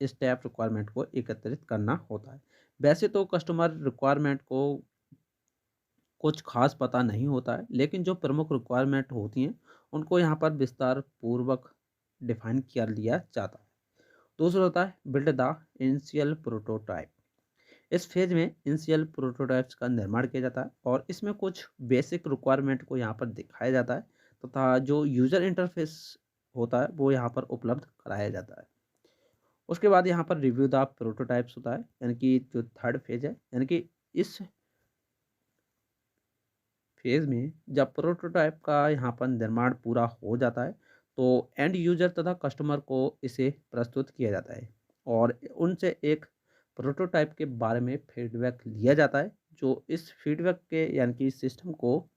[SPEAKER 1] स्टेप रिक्वायरमेंट को एकत्रित करना होता है। वैसे तो कस्टमर रिक्वायरमेंट को कुछ खास पता नहीं होता है, लेकिन जो प्रमुख रिक्वायरमेंट होती हैं उनको यहाँ पर विस्तार पूर्वक डिफाइन कर लिया जाता है। दूसरा होता है बिल्ड द इनिशियल प्रोटोटाइप। इस फेज में इनिशियल प्रोटोटाइप्स का निर्माण किया जाता है और इसमें कुछ बेसिक रिक्वायरमेंट को यहाँ पर दिखाया जाता है तथा जो यूज़र इंटरफेस होता है वो यहाँ पर उपलब्ध कराया जाता है। उसके बाद यहाँ पर रिव्यू द प्रोटोटाइप्स होता है, यानी कि जो थर्ड फेज है, यानी कि इस फेज में जब प्रोटोटाइप का यहाँ पर निर्माण पूरा हो जाता है तो एंड यूजर तथा कस्टमर को इसे प्रस्तुत किया जाता है और उनसे एक प्रोटोटाइप के बारे में फीडबैक लिया जाता है, जो इस फीडबैक के यानी कि सिस्टम को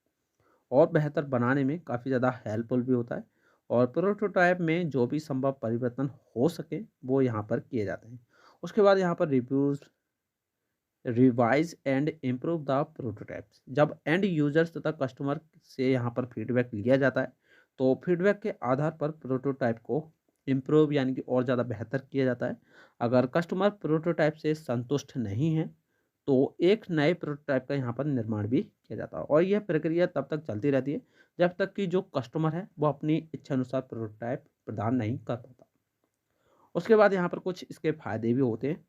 [SPEAKER 1] और बेहतर बनाने में काफ़ी ज़्यादा हेल्पफुल भी होता है और प्रोटोटाइप में जो भी संभव परिवर्तन हो सके वो यहाँ पर किए जाते हैं। उसके बाद यहाँ पर reviews revise and improve the prototypes. जब एंड यूजर्स तथा कस्टमर से यहाँ पर फीडबैक लिया जाता है तो फीडबैक के आधार पर प्रोटोटाइप को इम्प्रूव यानी कि और ज़्यादा बेहतर किया जाता है। अगर कस्टमर प्रोटोटाइप से संतुष्ट नहीं है तो एक नए प्रोटोटाइप का यहाँ पर निर्माण भी किया जाता है और यह प्रक्रिया तब तक चलती रहती है जब तक कि जो कस्टमर है वो अपनी इच्छा अनुसार प्रोटोटाइप प्रदान नहीं कर पाता। उसके बाद यहाँ पर कुछ इसके फायदे भी होते हैं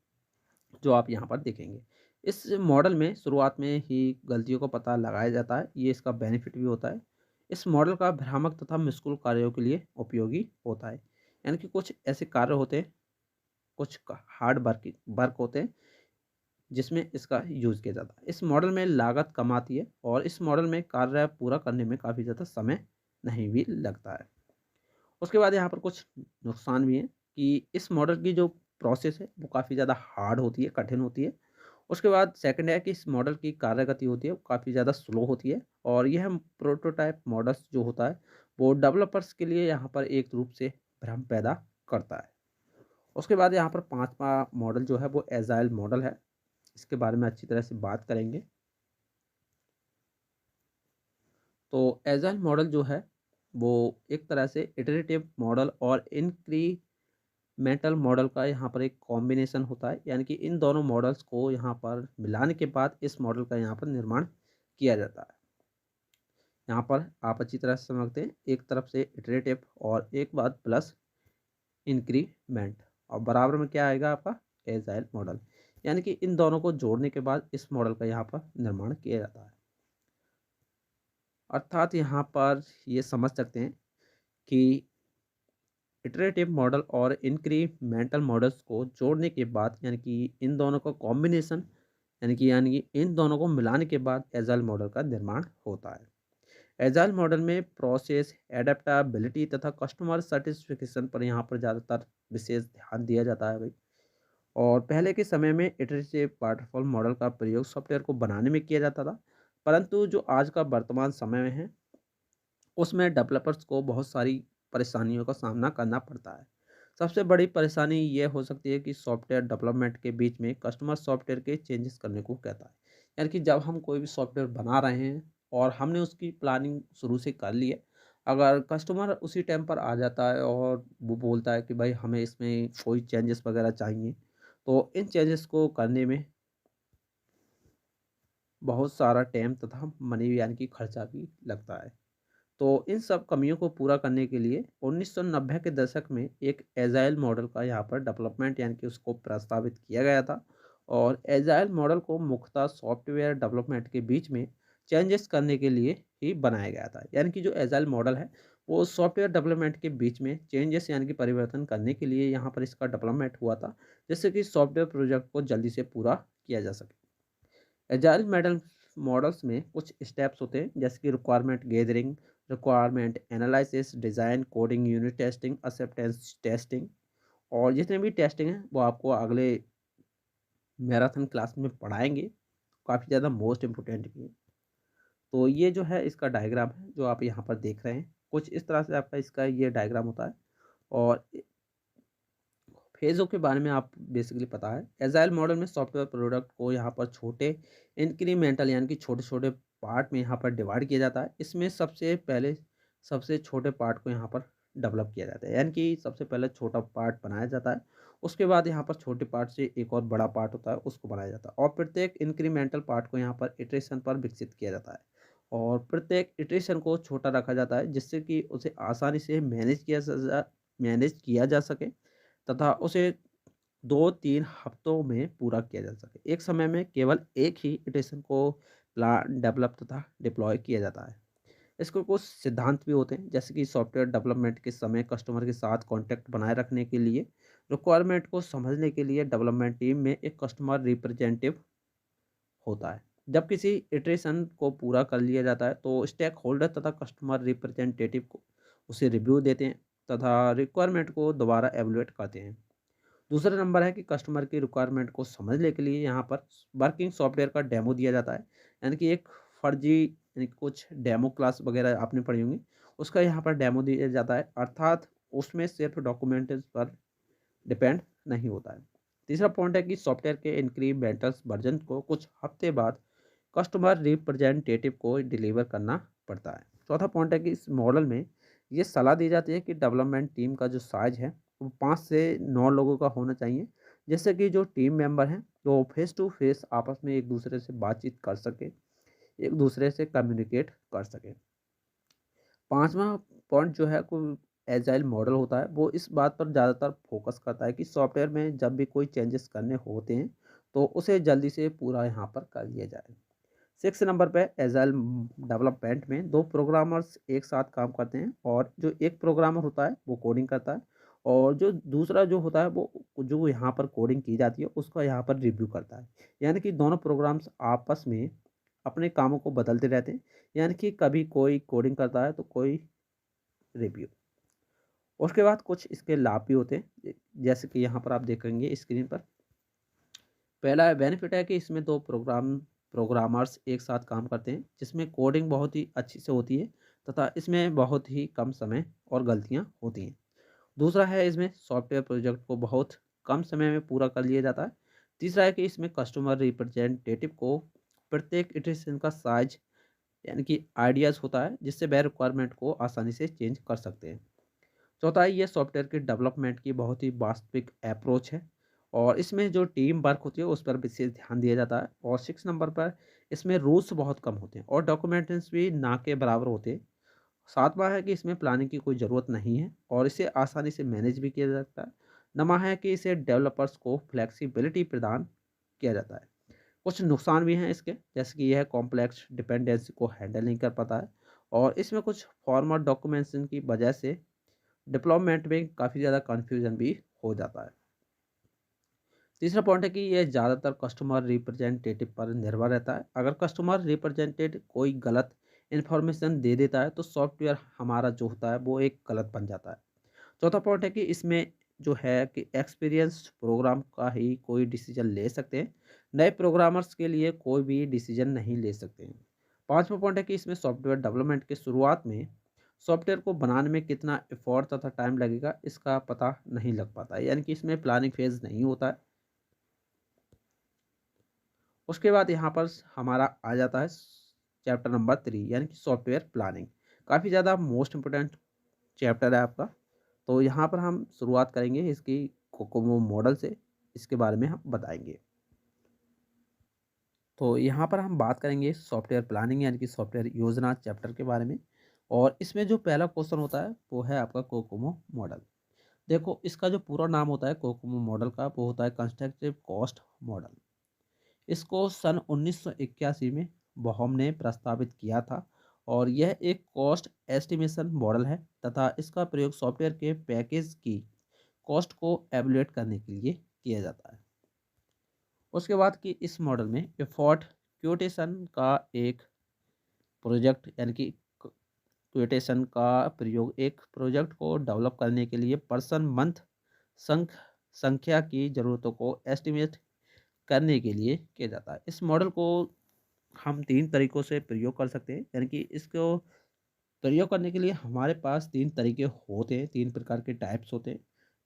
[SPEAKER 1] जो आप यहाँ पर देखेंगे। इस मॉडल में शुरुआत में ही गलतियों का पता लगाया जाता है, ये इसका बेनिफिट भी होता है। इस मॉडल का भ्रामक तथा मुश्किल कार्यों के लिए उपयोगी होता है। यानी कि कुछ ऐसे कार्य होते हैं, कुछ हार्ड वर्क होते हैं जिसमें इसका यूज़ किया जाता है। इस मॉडल में लागत कम आती है और इस मॉडल में कार्य पूरा करने में काफ़ी ज़्यादा समय नहीं भी लगता है। उसके बाद यहाँ पर कुछ नुकसान भी हैं कि इस मॉडल की जो प्रोसेस है वो काफ़ी ज़्यादा हार्ड होती है, कठिन होती है। उसके बाद सेकंड है कि इस मॉडल की कार्यगति होती है वो काफ़ी ज़्यादा स्लो होती है और यह प्रोटोटाइप मॉडल्स जो होता है वो डेवलपर्स के लिए यहाँ पर एक रूप से भ्रम पैदा करता है। उसके बाद यहाँ पर पाँचवा मॉडल जो है वो एजाइल मॉडल है। इसके बारे में अच्छी तरह से बात करेंगे। तो एजाइल मॉडल जो है वो एक तरह से इटरेटिव मॉडल और इंक्रीमेंटल मॉडल का यहाँ पर एक कॉम्बिनेशन होता है। यानी कि इन दोनों मॉडल्स को यहाँ पर मिलाने के बाद इस मॉडल का यहाँ पर निर्माण किया जाता है। यहाँ पर आप अच्छी तरह से समझते हैं, एक तरफ से इटरेटिव और एक बाद प्लस इंक्रीमेंट और बराबर में क्या आएगा आपका एजाइल मॉडल। यानी कि इन दोनों को जोड़ने के बाद इस मॉडल का यहाँ पर निर्माण किया जाता है। अर्थात यहाँ पर ये समझ सकते हैं कि इटरेटिव मॉडल और इंक्रीमेंटल मॉडल्स को जोड़ने के बाद यानी कि इन दोनों का कॉम्बिनेशन यानी कि इन दोनों को मिलाने के बाद एजाइल मॉडल का निर्माण होता है। एजाइल मॉडल में प्रोसेस एडेप्टाबिलिटी तथा कस्टमर सेटिस्फिकेशन पर यहाँ पर ज़्यादातर विशेष ध्यान दिया जाता है भाई। और पहले के समय में इटरेटिव वाटरफॉल मॉडल का प्रयोग सॉफ्टवेयर को बनाने में किया जाता था, परंतु जो आज का वर्तमान समय में है उसमें डेवलपर्स को बहुत सारी परेशानियों का सामना करना पड़ता है। सबसे बड़ी परेशानी ये हो सकती है कि सॉफ्टवेयर डेवलपमेंट के बीच में कस्टमर सॉफ्टवेयर के चेंजेस करने को कहता है। यानी कि जब हम कोई भी सॉफ्टवेयर बना रहे हैं और हमने उसकी प्लानिंग शुरू से कर ली है, अगर कस्टमर उसी टाइम पर आ जाता है और वो बोलता है कि भाई हमें इसमें कोई चेंजेस वगैरह चाहिए, तो इन चेंजेस को करने में बहुत सारा टाइम तथा मनी यानी कि खर्चा भी लगता है। तो इन सब कमियों को पूरा करने के लिए 1990 के दशक में एक एजाइल मॉडल का यहाँ पर डेवलपमेंट यानी कि उसको प्रस्तावित किया गया था। और एजाइल मॉडल को मुख्यतः सॉफ्टवेयर डेवलपमेंट के बीच में चेंजेस करने के लिए ही बनाया गया था। यानी कि जो एजाइल मॉडल है वो सॉफ्टवेयर डेवलपमेंट के बीच में चेंजेस यानी कि परिवर्तन करने के लिए यहाँ पर इसका डेवलपमेंट हुआ था, जिससे कि सॉफ्टवेयर प्रोजेक्ट को जल्दी से पूरा किया जा सके। एजाइल मॉडल्स में कुछ स्टेप्स होते हैं जैसे कि requirement gathering, requirement analysis, design, coding, unit testing, acceptance testing. और जितने भी टेस्टिंग हैं वो आपको अगले मैराथन क्लास में पढ़ाएंगे, काफ़ी ज़्यादा मोस्ट इम्पोर्टेंट भी है। तो ये जो है इसका डायग्राम है जो आप यहाँ पर देख रहे हैं, कुछ इस तरह से आपका इसका ये डायग्राम होता है। और फेज़ों के बारे में आप बेसिकली पता है। एजाइल मॉडल में सॉफ्टवेयर प्रोडक्ट को यहाँ पर छोटे इंक्रीमेंटल यानी कि छोटे छोटे पार्ट में यहाँ पर डिवाइड किया जाता है। इसमें सबसे पहले सबसे छोटे पार्ट को यहाँ पर डेवलप किया जाता है, यानी कि सबसे पहले छोटा पार्ट बनाया जाता है। उसके बाद यहाँ पर छोटे पार्ट से एक और बड़ा पार्ट होता है उसको बनाया जाता है और प्रत्येक इंक्रीमेंटल पार्ट को यहाँ पर इटरेशन पर विकसित किया जाता है। और प्रत्येक इटरेशन को छोटा रखा जाता है जिससे कि उसे आसानी से मैनेज किया जा सके तथा उसे 2-3 हफ्तों में पूरा किया जा सके। एक समय में केवल एक ही इटरेशन को प्लान, डेवलप तथा डिप्लॉय किया जाता है। इसके कुछ सिद्धांत भी होते हैं जैसे कि सॉफ्टवेयर डेवलपमेंट के समय कस्टमर के साथ कॉन्टैक्ट बनाए रखने के लिए, रिक्वायरमेंट को समझने के लिए डेवलपमेंट टीम में एक कस्टमर रिप्रेजेंटेटिव होता है। जब किसी इटरेशन को पूरा कर लिया जाता है तो स्टेक होल्डर तथा कस्टमर रिप्रेजेंटेटिव को उसे रिव्यू देते हैं तथा रिक्वायरमेंट को दोबारा एवलुएट करते हैं। दूसरा नंबर है कि कस्टमर की रिक्वायरमेंट को समझने के लिए यहाँ पर वर्किंग सॉफ्टवेयर का डेमो दिया जाता है। यानी कि एक फर्जी यानी कि कुछ डेमो क्लास वगैरह आपने पढ़ी होंगी, उसका यहाँ पर डेमो दिया जाता है, अर्थात उसमें सिर्फ डॉक्यूमेंट पर डिपेंड नहीं होता है। तीसरा पॉइंट है कि सॉफ्टवेयर के इंक्रीमेंटल्स वर्जन को कुछ हफ्ते बाद कस्टमर रिप्रेजेंटेटिव को डिलीवर करना पड़ता है। चौथा पॉइंट है कि इस मॉडल में ये सलाह दी जाती है कि डेवलपमेंट टीम का जो साइज है वो 5 से 9 लोगों का होना चाहिए, जिससे कि जो टीम मेंबर हैं वो फेस टू फेस आपस में एक दूसरे से बातचीत कर सके, एक दूसरे से कम्युनिकेट कर सके। पांचवा पॉइंट जो है कोई एजाइल मॉडल होता है वो इस बात पर ज़्यादातर फोकस करता है कि सॉफ्टवेयर में जब भी कोई चेंजेस करने होते हैं तो उसे जल्दी से पूरा यहाँ पर कर लिया जाए। 6 नंबर पे एजाइल डेवलपमेंट में 2 प्रोग्रामर्स एक साथ काम करते हैं और जो एक प्रोग्रामर होता है वो कोडिंग करता है और जो दूसरा जो होता है वो जो यहाँ पर कोडिंग की जाती है उसका यहाँ पर रिव्यू करता है। यानी कि दोनों प्रोग्राम्स आपस में अपने कामों को बदलते रहते हैं। यानी कि कभी कोई कोडिंग करता है तो कोई रिव्यू। उसके बाद कुछ इसके लाभ भी होते हैं, जैसे कि यहाँ पर आप देखेंगे स्क्रीन पर। पहला बेनिफिट है कि इसमें 2 प्रोग्रामर्स एक साथ काम करते हैं, जिसमें कोडिंग बहुत ही अच्छी से होती है तथा इसमें बहुत ही कम समय और गलतियाँ होती हैं। दूसरा है इसमें सॉफ्टवेयर प्रोजेक्ट को बहुत कम समय में पूरा कर लिया जाता है। तीसरा है कि इसमें कस्टमर रिप्रेजेंटेटिव को प्रत्येक इटरेशन का साइज यानी कि आइडियाज़ होता है, जिससे वह रिक्वायरमेंट को आसानी से चेंज कर सकते हैं। चौथा है ये सॉफ्टवेयर के डेवलपमेंट की बहुत ही वास्तविक अप्रोच है और इसमें जो टीम वर्क होती है उस पर विशेष ध्यान दिया जाता है। और 6 नंबर पर इसमें रूल्स बहुत कम होते हैं और डॉक्यूमेंटेशंस भी ना के बराबर होते हैं। सातवां है कि इसमें प्लानिंग की कोई ज़रूरत नहीं है और इसे आसानी से मैनेज भी किया जा सकता है। नौवां है कि इसे डेवलपर्स को फ्लेक्सिबिलिटी प्रदान किया जाता है। कुछ नुकसान भी हैं इसके, जैसे कि यह कॉम्प्लेक्स डिपेंडेंसी को हैंडल नहीं कर पाता है और इसमें कुछ फॉर्मल डॉक्यूमेंटेशन की वजह से डिप्लॉयमेंट में काफ़ी ज़्यादा कन्फ्यूजन भी हो जाता है। तीसरा पॉइंट है कि ये ज़्यादातर कस्टमर रिप्रेजेंटेटिव पर निर्भर रहता है। अगर कस्टमर रिप्रेजेंटेटिव कोई गलत इन्फॉर्मेशन दे देता है तो सॉफ्टवेयर हमारा जो होता है वो एक गलत बन जाता है। चौथा पॉइंट है कि इसमें जो है कि एक्सपीरियंस प्रोग्राम का ही कोई डिसीजन ले सकते हैं, नए प्रोग्रामर्स के लिए कोई भी डिसीजन नहीं ले सकते हैं। पांचवा पॉइंट है कि इसमें सॉफ्टवेयर डेवलपमेंट के शुरुआत में सॉफ्टवेयर को बनाने में कितना एफर्ट तथा टाइम लगेगा इसका पता नहीं लग पाता है, यानी कि इसमें प्लानिंग फेज नहीं होता है। उसके बाद यहाँ पर हमारा आ जाता है चैप्टर नंबर 3 यानी कि सॉफ्टवेयर प्लानिंग। काफ़ी ज़्यादा मोस्ट इम्पोर्टेंट चैप्टर है आपका। तो यहाँ पर हम शुरुआत करेंगे इसकी कोकोमो मॉडल से, इसके बारे में हम बताएंगे। तो यहाँ पर हम बात करेंगे सॉफ्टवेयर प्लानिंग यानी कि सॉफ्टवेयर योजना चैप्टर के बारे में। और इसमें जो पहला क्वेश्चन होता है वो है आपका कोकोमो मॉडल। देखो इसका जो पूरा नाम होता है कोकोमो मॉडल का वो होता है कंस्ट्रक्टिव कॉस्ट मॉडल। इसको सन 1981 में बोहम ने प्रस्तावित किया था और यह एक कॉस्ट एस्टिमेशन मॉडल है तथा इसका प्रयोग सॉफ्टवेयर के पैकेज की कॉस्ट को एवलुएट करने के लिए किया जाता है। उसके बाद कि इस मॉडल में एफर्ट क्योटेशन का एक प्रोजेक्ट यानी कि क्योटेशन का प्रयोग एक प्रोजेक्ट को डेवलप करने के लिए पर्सन मंथ संख्या की ज़रूरतों को एस्टिमेट करने के लिए किया जाता है। इस मॉडल को हम 3 तरीकों से प्रयोग कर सकते हैं, यानी कि इसको प्रयोग करने के लिए हमारे पास 3 तरीके होते हैं, 3 प्रकार के टाइप्स होते हैं।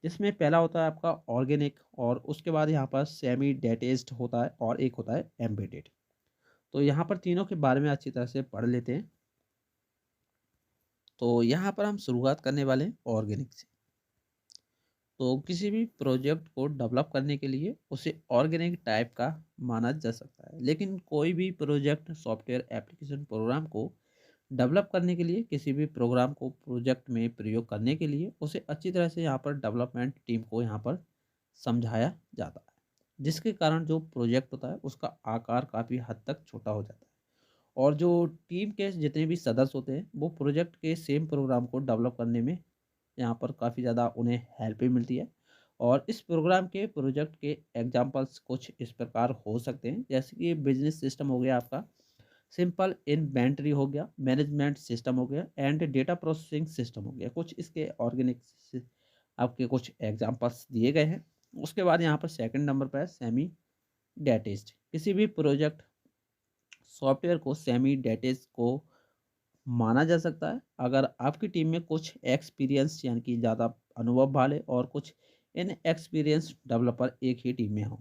[SPEAKER 1] जिसमें पहला होता है आपका ऑर्गेनिक और उसके बाद यहाँ पर सेमी डेटेज्ड होता है और एक होता है एम्बेडेड। तो यहाँ पर तीनों के बारे में अच्छी तरह से पढ़ लेते हैं। तो यहाँ पर हम शुरुआत करने वाले हैं ऑर्गेनिक से। तो किसी भी प्रोजेक्ट को डेवलप करने के लिए उसे ऑर्गेनिक टाइप का माना जा सकता है, लेकिन कोई भी प्रोजेक्ट सॉफ्टवेयर एप्लीकेशन प्रोग्राम को डेवलप करने के लिए किसी भी प्रोग्राम को प्रोजेक्ट में प्रयोग करने के लिए उसे अच्छी तरह से यहाँ पर डेवलपमेंट टीम को यहाँ पर समझाया जाता है, जिसके कारण जो प्रोजेक्ट होता है उसका आकार काफ़ी हद तक छोटा हो जाता है और जो टीम के जितने भी सदस्य होते हैं वो प्रोजेक्ट के सेम प्रोग्राम को डेवलप करने में यहाँ पर काफ़ी ज़्यादा उन्हें हेल्प भी मिलती है। और इस प्रोग्राम के प्रोजेक्ट के एग्जांपल्स कुछ इस प्रकार हो सकते हैं, जैसे कि बिजनेस सिस्टम हो गया आपका, सिंपल इन्वेंटरी हो गया, मैनेजमेंट सिस्टम हो गया एंड डेटा प्रोसेसिंग सिस्टम हो गया। कुछ इसके ऑर्गेनिक आपके कुछ एग्जांपल्स दिए गए हैं। उसके बाद यहाँ पर सेकंड नंबर पर है सेमी डेटेज्ड। किसी भी प्रोजेक्ट सॉफ्टवेयर को सेमी डेटेज को माना जा सकता है अगर आपकी टीम में कुछ एक्सपीरियंस यानी कि ज़्यादा अनुभव वाले और कुछ इन एक्सपीरियंस डेवलपर एक ही टीम में हों।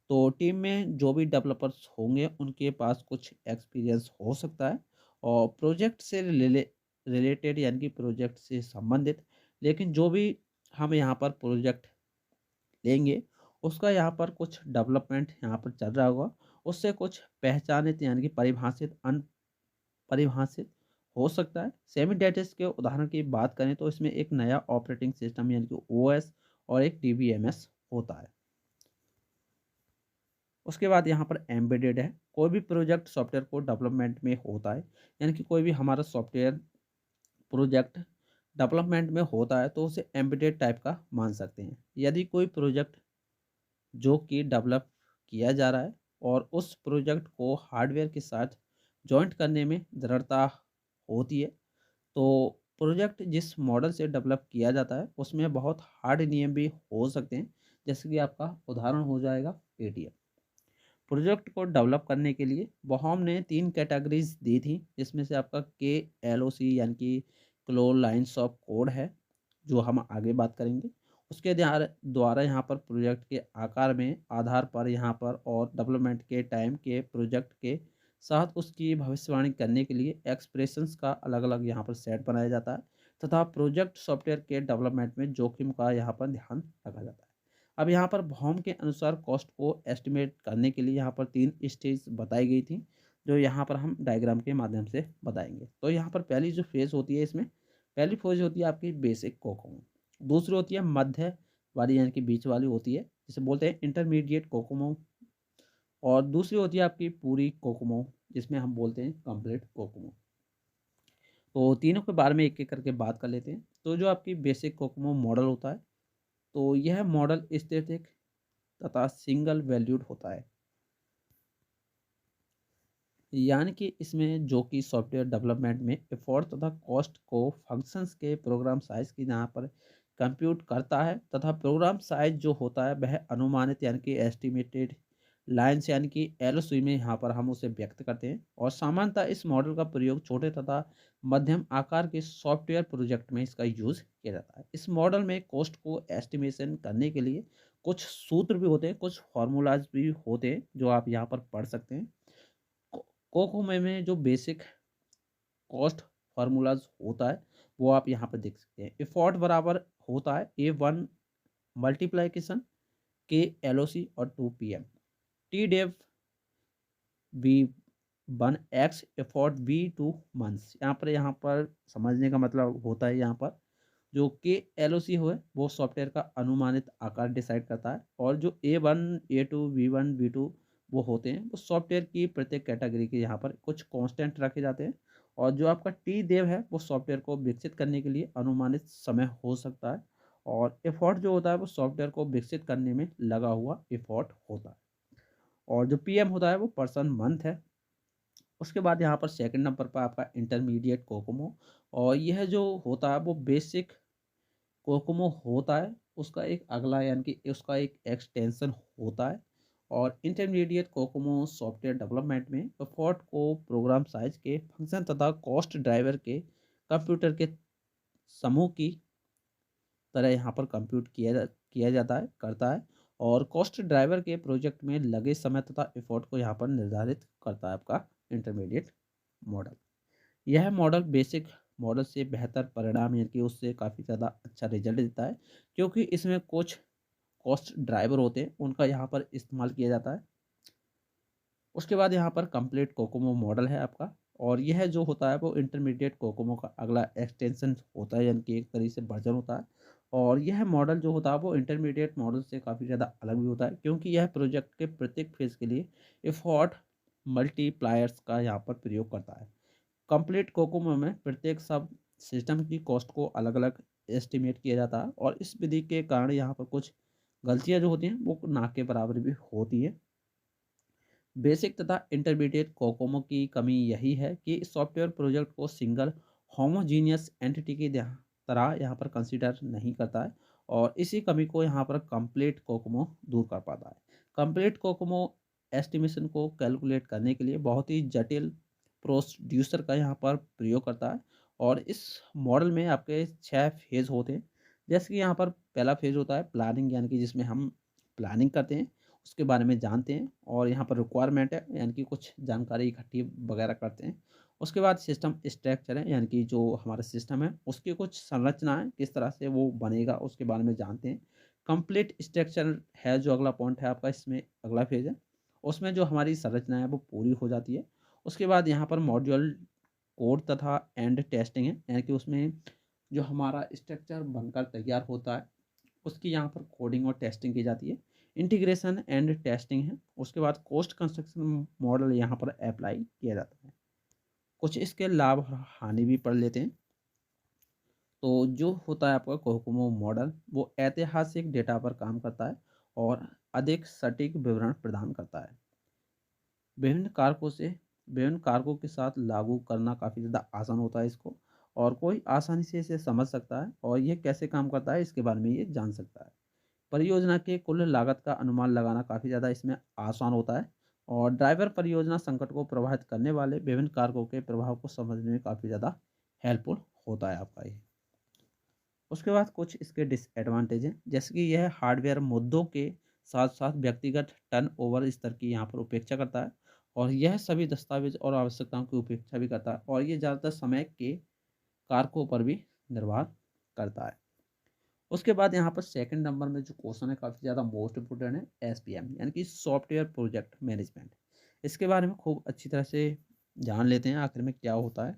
[SPEAKER 1] तो टीम में जो भी डेवलपर्स होंगे उनके पास कुछ एक्सपीरियंस हो सकता है और प्रोजेक्ट से रिलेटेड यानी कि प्रोजेक्ट से संबंधित, लेकिन जो भी हम यहाँ पर प्रोजेक्ट लेंगे उसका यहाँ पर कुछ डेवलपमेंट यहाँ पर चल रहा होगा, उससे कुछ पहचानित यानी कि परिभाषित अनपरिभाषित हो सकता है। सेमी डेटेज के उदाहरण की बात करें तो इसमें एक नया ऑपरेटिंग सिस्टम यानी कि ओएस और एक डीबीएमएस होता है।
[SPEAKER 2] उसके बाद यहाँ पर एम्बेडेड है, कोई भी प्रोजेक्ट सॉफ्टवेयर को डेवलपमेंट में होता है, यानी कि कोई भी हमारा सॉफ्टवेयर प्रोजेक्ट डेवलपमेंट में होता है तो उसे एम्बेडेड टाइप का मान सकते हैं। यदि कोई प्रोजेक्ट जो कि डेवलप किया जा रहा है और उस प्रोजेक्ट को हार्डवेयर के साथ जॉइंट करने में दृढ़ता होती है, तो प्रोजेक्ट जिस मॉडल से डेवलप किया जाता है उसमें बहुत हार्ड नियम भी हो सकते हैं, जैसे कि आपका उदाहरण हो जाएगा पेटीएम। प्रोजेक्ट को डेवलप करने के लिए बॉहम ने 3 कैटेगरीज दी थी, जिसमें से आपका KLOC यानी कि क्लो लाइन्स ऑफ कोड है, जो हम आगे बात करेंगे। उसके द्वारा यहाँ पर प्रोजेक्ट के आकार में आधार पर यहाँ पर और डेवलपमेंट के टाइम के प्रोजेक्ट के साथ उसकी भविष्यवाणी करने के लिए एक्सप्रेशंस का अलग-अलग यहाँ पर सेट बनाया जाता है, तथा प्रोजेक्ट सॉफ्टवेयर के डेवलपमेंट में जोखिम का यहाँ पर ध्यान रखा जाता है। अब यहाँ पर भौम के अनुसार कॉस्ट को एस्टिमेट करने के लिए यहाँ पर 3 स्टेज बताई गई थी, जो यहाँ पर हम डायग्राम के माध्यम से बताएँगे। तो यहाँ पर पहली जो फ़ेज़ होती है इसमें, पहली फ़ेज़ होती है आपकी बेसिक कोकोमो, दूसरी होती है मध्य वाली यानी कि बीच वाली होती है, जिसे बोलते हैं इंटरमीडिएट कोकोमो, और दूसरी होती है आपकी पूरी कोकोमो, जिसमें हम बोलते हैं कंप्लीट कोकोमो। तो तीनों के बारे में एक-एक करके बात कर लेते हैं। तो जो आपकी बेसिक कोकोमो मॉडल होता है, तो यह मॉडल स्थैतिक तथा सिंगल वैल्यूड होता है, यानी कि इसमें जो कि सॉफ्टवेयर डेवलपमेंट में एफर्ट तथा कॉस्ट को फंक्शंस के प्रोग्राम साइज की यहाँ पर कंप्यूट करता है, तथा प्रोग्राम साइज जो होता है वह अनुमानित यानी कि एस्टिमेटेड लाइन्स यानी कि एलओसी में यहाँ पर हम उसे व्यक्त करते हैं, और सामान्यतः इस मॉडल का प्रयोग छोटे तथा मध्यम आकार के सॉफ्टवेयर प्रोजेक्ट में इसका यूज किया जाता है। इस मॉडल में कॉस्ट को एस्टिमेशन करने के लिए कुछ सूत्र भी होते हैं, कुछ फॉर्मूलाज भी होते हैं, जो आप यहाँ पर पढ़ सकते हैं। को कोकोमे में जो बेसिक कॉस्ट फार्मूलाज होता है वो आप यहाँ पे देख सकते हैं। एफर्ट बराबर होता है A1 मल्टीप्लिकेशन KLOC और 2PM। T dev V1 X effort V2 months. यहाँ पर समझने का मतलब होता है, यहाँ पर जो KLOC हो है वो सॉफ्टवेयर का अनुमानित आकार डिसाइड करता है, और जो A1 A2 V1 V2 वो होते हैं वो सॉफ्टवेयर की प्रत्येक कैटेगरी के यहाँ पर कुछ कांस्टेंट रखे जाते हैं, और जो आपका टी देव है वो सॉफ्टवेयर को विकसित करने के लिए अनुमानित समय हो सकता है, और एफर्ट जो होता है वो सॉफ्टवेयर को विकसित करने में लगा हुआ एफर्ट होता है, और जो PM होता है वो पर्सन मंथ है। उसके बाद यहाँ पर सेकंड नंबर पर आपका इंटरमीडिएट कोकोमो, और यह जो होता है वो बेसिक कोकोमो होता है, उसका एक अगला यानी कि उसका एक एक्सटेंशन होता है, और इंटरमीडिएट कोकोमो सॉफ्टवेयर डेवलपमेंट में एफर्ट को प्रोग्राम साइज के फंक्शन तथा कॉस्ट ड्राइवर के कंप्यूटर के समूह की तरह यहाँ पर कंप्यूट किया जाता है करता है, और कॉस्ट ड्राइवर के प्रोजेक्ट में लगे समय तथा एफर्ट को यहाँ पर निर्धारित करता है आपका इंटरमीडिएट मॉडल। यह मॉडल बेसिक मॉडल से बेहतर परिणाम यानी कि उससे काफ़ी ज़्यादा अच्छा रिजल्ट देता है, क्योंकि इसमें कुछ कॉस्ट ड्राइवर होते हैं उनका यहाँ पर इस्तेमाल किया जाता है। उसके बाद यहाँ पर कंप्लीट कोकोमो मॉडल है आपका, और यह जो होता है वो इंटरमीडिएट कोकोमो का अगला एक्सटेंशन होता है, यानी कि एक तरीके से वर्जन होता है, और यह मॉडल जो होता है वो इंटरमीडिएट मॉडल से काफ़ी ज़्यादा अलग भी होता है, क्योंकि यह प्रोजेक्ट के प्रत्येक फेज़ के लिए एफर्ट मल्टीप्लायर्स का यहाँ पर प्रयोग करता है। कंप्लीट कोकोमो में प्रत्येक सब सिस्टम की कॉस्ट को अलग अलग एस्टिमेट किया जाता है, और इस विधि के कारण यहाँ पर कुछ गलतियाँ जो होती हैं वो ना के बराबर भी होती हैं। बेसिक तथा इंटरमीडिएट कोकोमो की कमी यही है कि सॉफ्टवेयर प्रोजेक्ट को सिंगल होमोजीनियस एंटिटी की तरह यहाँ पर कंसीडर नहीं करता है, और इसी कमी को यहाँ पर कंप्लीट कोकोमो दूर कर पाता है। कंप्लीट कोकोमो एस्टिमेशन को कैलकुलेट करने के लिए बहुत ही जटिल प्रोड्यूसर का यहाँ पर प्रयोग करता है, और इस मॉडल में आपके 6 फेज होते हैं। जैसे कि यहाँ पर पहला फेज होता है प्लानिंग, यानी कि जिसमें हम प्लानिंग करते हैं, उसके बारे में जानते हैं, और यहाँ पर रिक्वायरमेंट है यानी कि कुछ जानकारी इकट्ठी वगैरह करते हैं। उसके बाद सिस्टम स्ट्रक्चर है, यानी कि जो हमारा सिस्टम है उसकी कुछ संरचना है, किस तरह से वो बनेगा उसके बारे में जानते हैं। कंप्लीट स्ट्रक्चर है जो अगला पॉइंट है आपका, इसमें अगला फेज है, उसमें जो हमारी संरचना है वो पूरी हो जाती है। उसके बाद यहाँ पर मॉड्यूल कोड तथा एंड टेस्टिंग है, यानी कि उसमें जो हमारा स्ट्रक्चर बनकर तैयार होता है उसकी यहाँ पर कोडिंग और टेस्टिंग की जाती है। इंटीग्रेशन एंड टेस्टिंग है। उसके बाद कॉस्ट कंस्ट्रक्शन मॉडल यहाँ पर अप्लाई किया जाता है। कुछ इसके लाभ और हानि भी पढ़ लेते हैं। तो जो होता है आपका कोकोमो मॉडल, वो ऐतिहासिक डेटा पर काम करता है और अधिक सटीक विवरण प्रदान करता है। विभिन्न कारकों से विभिन्न कारकों के साथ लागू करना काफ़ी ज़्यादा आसान होता है इसको, और कोई आसानी से इसे समझ सकता है और ये कैसे काम करता है इसके बारे में ये जान सकता है। परियोजना के कुल लागत का अनुमान लगाना काफ़ी ज़्यादा इसमें आसान होता है, और ड्राइवर परियोजना संकट को प्रभावित करने वाले विभिन्न कारकों के प्रभाव को समझने में काफ़ी ज़्यादा हेल्पफुल होता है आपका ये। उसके बाद कुछ इसके डिसएडवांटेज हैं, जैसे कि यह हार्डवेयर मुद्दों के साथ साथ व्यक्तिगत टर्नओवर स्तर की यहाँ पर उपेक्षा करता है, और यह सभी दस्तावेज और आवश्यकताओं की उपेक्षा भी करता है, और ये ज़्यादातर समय के कारकों पर भी निर्भर करता है। उसके बाद यहाँ पर सेकंड नंबर में जो क्वेश्चन है काफ़ी ज़्यादा मोस्ट इम्पोर्टेंट है, एसपीएम यानी कि सॉफ्टवेयर प्रोजेक्ट मैनेजमेंट। इसके बारे में खूब अच्छी तरह से जान लेते हैं आखिर में क्या होता है।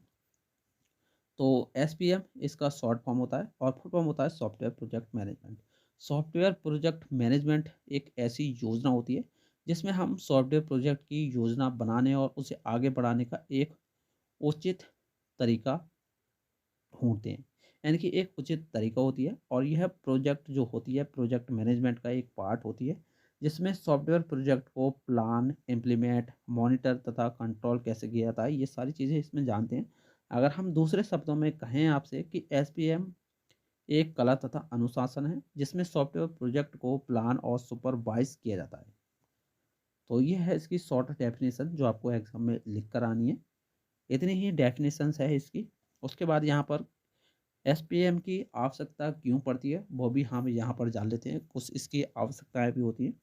[SPEAKER 2] तो एसपीएम इसका शॉर्ट फॉर्म होता है और फुल फॉर्म होता है software project management. Software project management एक ऐसी योजना होती है जिसमें हम सॉफ्टवेयर प्रोजेक्ट की योजना बनाने और उसे आगे बढ़ाने का एक उचित तरीका ढूँढते हैं। यानी कि एक उचित तरीका होती है, और यह प्रोजेक्ट जो होती है प्रोजेक्ट मैनेजमेंट का एक पार्ट होती है, जिसमें सॉफ्टवेयर प्रोजेक्ट को प्लान, इम्प्लीमेंट, मॉनिटर तथा कंट्रोल कैसे किया जाता है, ये सारी चीज़ें इसमें जानते हैं। अगर हम दूसरे शब्दों में कहें आपसे कि एसपीएम एक कला तथा अनुशासन है, जिसमें सॉफ्टवेयर प्रोजेक्ट को प्लान और सुपरवाइज किया जाता है। तो ये है इसकी शॉर्ट डेफिनेशन जो आपको एग्जाम में लिख कर आनी है। इतनी ही डेफिनेशंस है इसकी। उसके बाद यहाँ पर एसपीएम की आवश्यकता क्यों पड़ती है, वो भी हम यहाँ पर जान लेते हैं। कुछ इसकी आवश्यकताएँ भी होती हैं।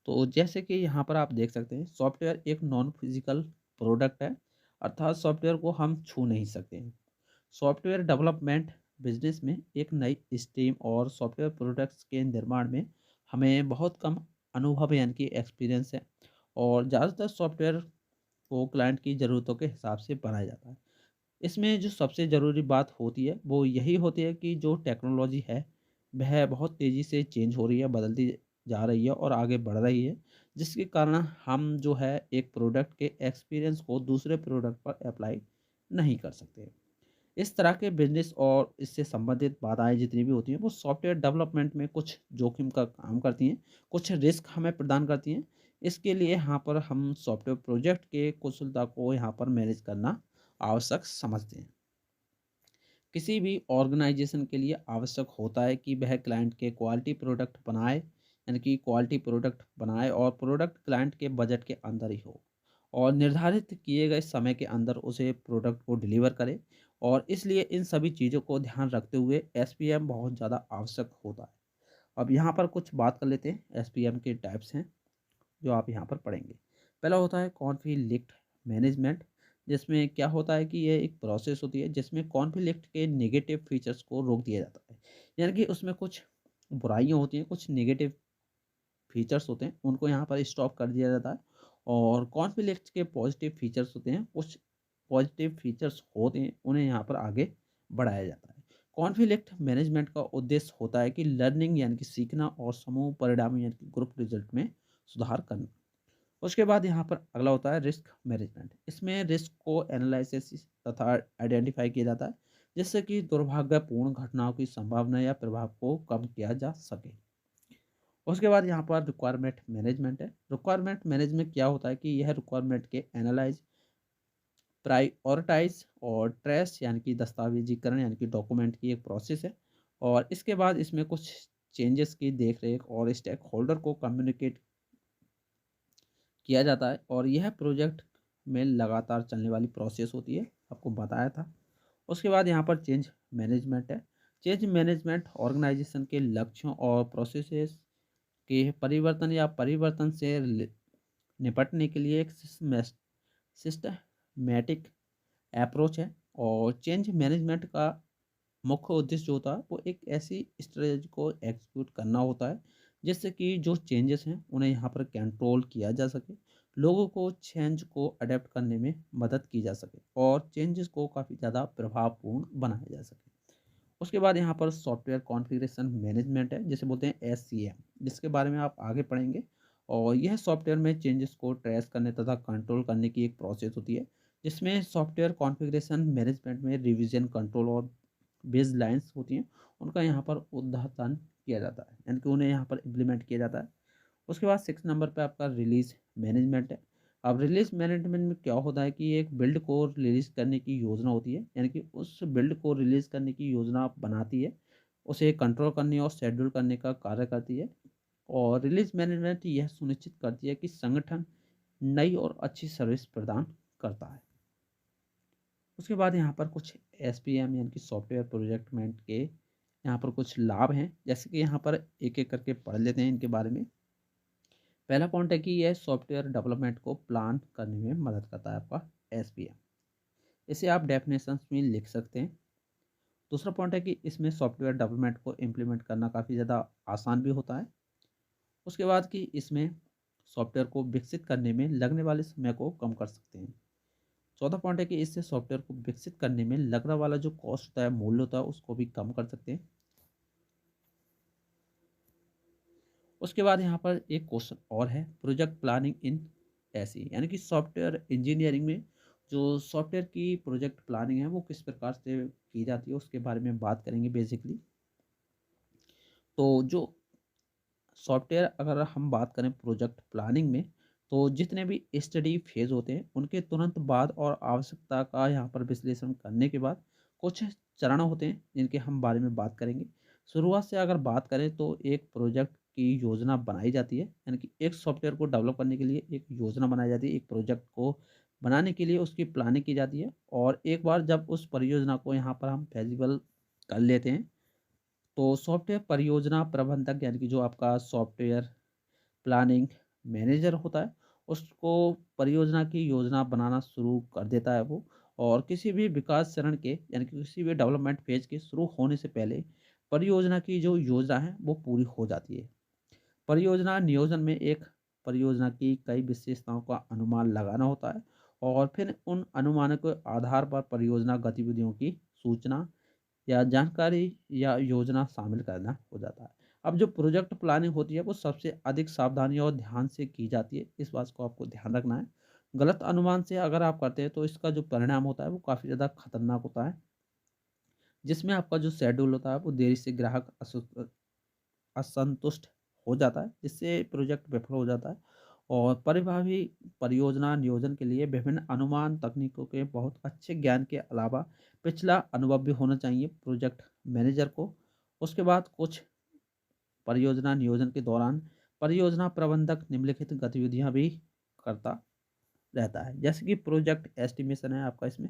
[SPEAKER 2] तो जैसे कि यहाँ पर आप देख सकते हैं, सॉफ्टवेयर एक नॉन फिजिकल प्रोडक्ट है, अर्थात सॉफ्टवेयर को हम छू नहीं सकते हैं। सॉफ्टवेयर डेवलपमेंट बिजनेस में एक नई स्ट्रीम और सॉफ्टवेयर प्रोडक्ट्स के निर्माण में हमें बहुत कम अनुभव यानी कि एक्सपीरियंस है, और ज़्यादातर सॉफ्टवेयर को क्लाइंट की ज़रूरतों के हिसाब से बनाया जाता है। इसमें जो सबसे ज़रूरी बात होती है वो यही होती है कि जो टेक्नोलॉजी है वह बहुत तेज़ी से चेंज हो रही है, बदलती जा रही है और आगे बढ़ रही है, जिसके कारण हम जो है एक प्रोडक्ट के एक्सपीरियंस को दूसरे प्रोडक्ट पर अप्लाई नहीं कर सकते। इस तरह के बिजनेस और इससे संबंधित बाधाएं जितनी भी होती हैं वो सॉफ्टवेयर डेवलपमेंट में कुछ जोखिम का काम करती हैं, कुछ रिस्क हमें प्रदान करती हैं। इसके लिए यहाँ पर हम सॉफ्टवेयर प्रोजेक्ट के कुशलता को यहाँ पर मैनेज करना आवश्यक समझते हैं। किसी भी ऑर्गेनाइजेशन के लिए आवश्यक होता है कि वह क्लाइंट के क्वालिटी प्रोडक्ट बनाए, यानी कि क्वालिटी प्रोडक्ट बनाए और प्रोडक्ट क्लाइंट के बजट के अंदर ही हो, और निर्धारित किए गए समय के अंदर उसे प्रोडक्ट को डिलीवर करे। और इसलिए इन सभी चीज़ों को ध्यान रखते हुए एसपीएम बहुत ज़्यादा आवश्यक होता है। अब यहाँ पर कुछ बात कर लेते हैं, एसपीएम के टाइप्स हैं जो आप यहाँ पर पढ़ेंगे। पहला होता है कॉन्फ्लिक्ट मैनेजमेंट, जिसमें क्या होता है कि ये एक प्रोसेस होती है जिसमें कॉन्फ्लिक्ट के नेगेटिव फीचर्स को रोक दिया जाता है। यानी कि उसमें कुछ बुराइयाँ होती हैं, कुछ नेगेटिव फीचर्स होते हैं, उनको यहाँ पर स्टॉप कर दिया जाता है, और कॉन्फ्लिक्ट के पॉजिटिव फीचर्स होते हैं, कुछ पॉजिटिव फीचर्स होते हैं, उन्हें यहाँ पर आगे बढ़ाया जाता है। कॉन्फ्लिक्ट मैनेजमेंट का उद्देश्य होता है कि लर्निंग यानी कि सीखना और समूह परिणाम यानी कि ग्रुप रिजल्ट में सुधार करना। उसके बाद यहाँ पर अगला होता है रिस्क मैनेजमेंट। इसमें रिस्क को एनालिसिस तथा आइडेंटिफाई किया जाता है, जिससे कि दुर्भाग्यपूर्ण घटनाओं की संभावना या प्रभाव को कम किया जा सके। उसके बाद यहाँ पर रिक्वायरमेंट मैनेजमेंट है। रिक्वायरमेंट मैनेजमेंट क्या होता है कि यह रिक्वायरमेंट के एनालाइज, प्रायोरिटाइज और ट्रेस यानी कि दस्तावेजीकरण यानी कि डॉक्यूमेंट की एक प्रोसेस है, और इसके बाद इसमें कुछ चेंजेस की देख रेख और स्टेक होल्डर को कम्युनिकेट किया जाता है, और यह प्रोजेक्ट में लगातार चलने वाली प्रोसेस होती है, आपको बताया था। उसके बाद यहाँ पर चेंज मैनेजमेंट है। चेंज मैनेजमेंट ऑर्गेनाइजेशन के लक्ष्यों और प्रोसेसेस के परिवर्तन या परिवर्तन से निपटने के लिए एक सिस्टमैटिक अप्रोच है, और चेंज मैनेजमेंट का मुख्य उद्देश्य जो होता है वो एक ऐसी स्ट्रेटजी को एग्जीक्यूट करना होता है जिससे कि जो चेंजेस हैं उन्हें यहाँ पर कंट्रोल किया जा सके, लोगों को चेंज को अडेप्ट करने में मदद की जा सके, और चेंजेस को काफ़ी ज़्यादा प्रभावपूर्ण बनाया जा सके। उसके बाद यहाँ पर सॉफ्टवेयर कॉन्फ़िगरेशन मैनेजमेंट है, जिसे बोलते हैं एससीएम, जिसके बारे में आप आगे पढ़ेंगे। और यह सॉफ्टवेयर में चेंजेस को ट्रेस करने तथा कंट्रोल करने की एक प्रोसेस होती है, जिसमें सॉफ्टवेयर कॉन्फ़िगरेशन मैनेजमेंट में रिवीजन, कंट्रोल और बेसलाइन्स होती हैं, उनका यहाँ पर उद्घाटन किया जाता है, यानी कि उन्हें यहाँ पर इम्प्लीमेंट किया जाता है। उसके बाद 6 नंबर पे आपका रिलीज़ मैनेजमेंट है। अब रिलीज़ मैनेजमेंट में क्या होता है कि एक बिल्ड को रिलीज़ करने की योजना होती है, यानी कि उस बिल्ड को रिलीज़ करने की योजना बनाती है, उसे कंट्रोल करने और शेड्यूल करने का कार्य करती है। और रिलीज़ मैनेजमेंट यह सुनिश्चित करती है कि संगठन नई और अच्छी सर्विस प्रदान करता है। उसके बाद यहाँ पर कुछ एसपीएम यानी कि सॉफ्टवेयर प्रोजेक्ट मैनेजमेंट के यहाँ पर कुछ लाभ हैं, जैसे कि यहाँ पर एक-एक करके पढ़ लेते हैं इनके बारे में। पहला पॉइंट है कि यह सॉफ्टवेयर डेवलपमेंट को प्लान करने में मदद करता है आपका एसपीएम। इसे आप डेफिनेशंस में लिख सकते हैं। दूसरा पॉइंट है कि इसमें सॉफ्टवेयर डेवलपमेंट को इम्प्लीमेंट करना काफ़ी ज़्यादा आसान भी होता है। उसके बाद कि इसमें सॉफ्टवेयर को विकसित करने में लगने वाले समय को कम कर सकते हैं। चौथा पॉइंट है कि इससे सॉफ्टवेयर को विकसित करने में लगने वाला जो कॉस्ट होता है, मूल्य होता है, उसको भी कम कर सकते हैं। उसके बाद यहाँ पर एक क्वेश्चन और है, प्रोजेक्ट प्लानिंग इन ऐसी, यानी कि सॉफ्टवेयर इंजीनियरिंग में जो सॉफ्टवेयर की प्रोजेक्ट प्लानिंग है वो किस प्रकार से की जाती है, उसके बारे में बात करेंगे बेसिकली। तो जो सॉफ्टवेयर, अगर हम बात करें प्रोजेक्ट प्लानिंग में, तो जितने भी स्टडी फेज होते हैं उनके तुरंत बाद और आवश्यकता का यहाँ पर विश्लेषण करने के बाद कुछ चरण होते हैं जिनके हम बारे में बात करेंगे। शुरुआत से अगर बात करें तो एक प्रोजेक्ट की योजना बनाई जाती है, यानी कि एक सॉफ्टवेयर को डेवलप करने के लिए एक योजना बनाई जाती है, एक प्रोजेक्ट को बनाने के लिए उसकी प्लानिंग की जाती है। और एक बार जब उस परियोजना को यहाँ पर हम फेजिबल कर लेते हैं, तो सॉफ्टवेयर परियोजना प्रबंधक, यानी कि जो आपका सॉफ्टवेयर प्लानिंग मैनेजर होता है, उसको परियोजना की योजना बनाना शुरू कर देता है वो। और किसी भी विकास चरण के, यानी कि किसी भी डेवलपमेंट फेज के शुरू होने से पहले परियोजना की जो योजना है वो पूरी हो जाती है। परियोजना नियोजन में एक परियोजना की कई विशेषताओं का अनुमान लगाना होता है, और फिर उन अनुमानों के आधार पर परियोजना गतिविधियों की सूचना या जानकारी या योजना शामिल करना हो जाता है। अब जो प्रोजेक्ट प्लानिंग होती है वो सबसे अधिक सावधानी और ध्यान से की जाती है, इस बात को आपको ध्यान रखना है। गलत अनुमान से अगर आप करते हैं तो इसका जो परिणाम होता है वो काफ़ी ज़्यादा खतरनाक होता है, जिसमें आपका जो शेड्यूल होता है वो देरी से ग्राहक असंतुष्ट हो जाता है, जिससे प्रोजेक्ट विफल हो जाता है। और परिभावी परियोजना नियोजन के लिए विभिन्न अनुमान तकनीकों के बहुत अच्छे ज्ञान के अलावा पिछला अनुभव भी होना चाहिए प्रोजेक्ट मैनेजर को। उसके बाद कुछ परियोजना नियोजन के दौरान परियोजना प्रबंधक निम्नलिखित गतिविधियां भी करता रहता है, जैसे कि प्रोजेक्ट एस्टिमेशन है आपका। इसमें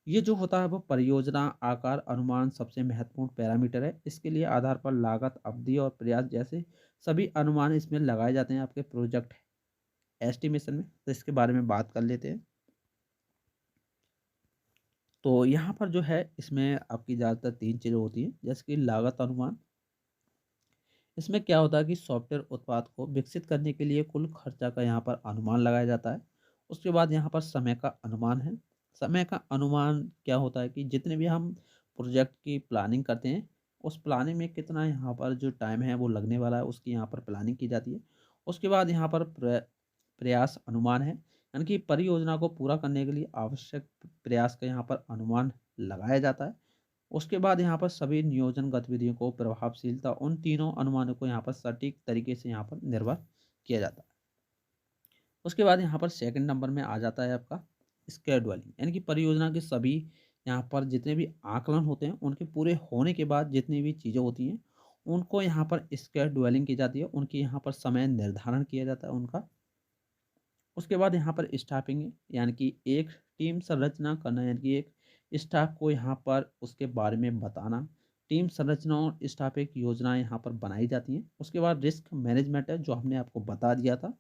[SPEAKER 2] ये जो होता है वो परियोजना आकार अनुमान सबसे महत्वपूर्ण पैरामीटर है। इसके लिए आधार पर लागत, अवधि और प्रयास जैसे सभी अनुमान इसमें लगाए जाते हैं आपके प्रोजेक्ट एस्टिमेशन में। तो इसके बारे में बात कर लेते हैं। तो यहाँ पर जो है इसमें आपकी ज़्यादातर 3 चीज़ें होती हैं, जैसे कि लागत अनुमान। इसमें क्या होता है कि सॉफ्टवेयर उत्पाद को विकसित करने के लिए कुल खर्चा का यहाँ पर अनुमान लगाया जाता है। उसके बाद यहाँ पर समय का अनुमान है। समय का अनुमान क्या होता है कि जितने भी हम प्रोजेक्ट की प्लानिंग करते हैं, उस प्लानिंग में कितना यहाँ पर जो टाइम है वो लगने वाला है, उसकी यहाँ पर प्लानिंग की जाती है। उसके बाद यहाँ पर प्रयास अनुमान है, यानी कि परियोजना को पूरा करने के लिए आवश्यक प्रयास का यहाँ पर अनुमान लगाया जाता है। उसके बाद यहाँ पर सभी नियोजन गतिविधियों को प्रभावशीलता, उन तीनों अनुमानों को यहाँ पर सटीक तरीके से यहाँ पर निर्भर किया जाता है। उसके बाद यहाँ पर सेकंड नंबर में आ जाता है आपका स्केड्यूलिंग, यानी कि परियोजना के सभी यहाँ पर जितने भी आकलन होते हैं उनके पूरे होने के बाद जितनी भी चीज़ें होती हैं उनको यहाँ पर स्केड्यूलिंग की जाती है, उनकी यहाँ पर समय निर्धारण किया जाता है उनका। उसके बाद यहाँ पर स्टाफिंग है, यानी कि एक टीम संरचना करना, यानी कि एक स्टाफ को यहाँ पर उसके बारे में बताना। टीम संरचना और स्टाफ एक योजनाएं यहाँ पर बनाई जाती हैं। उसके बाद रिस्क मैनेजमेंट है, जो हमने आपको बता दिया था।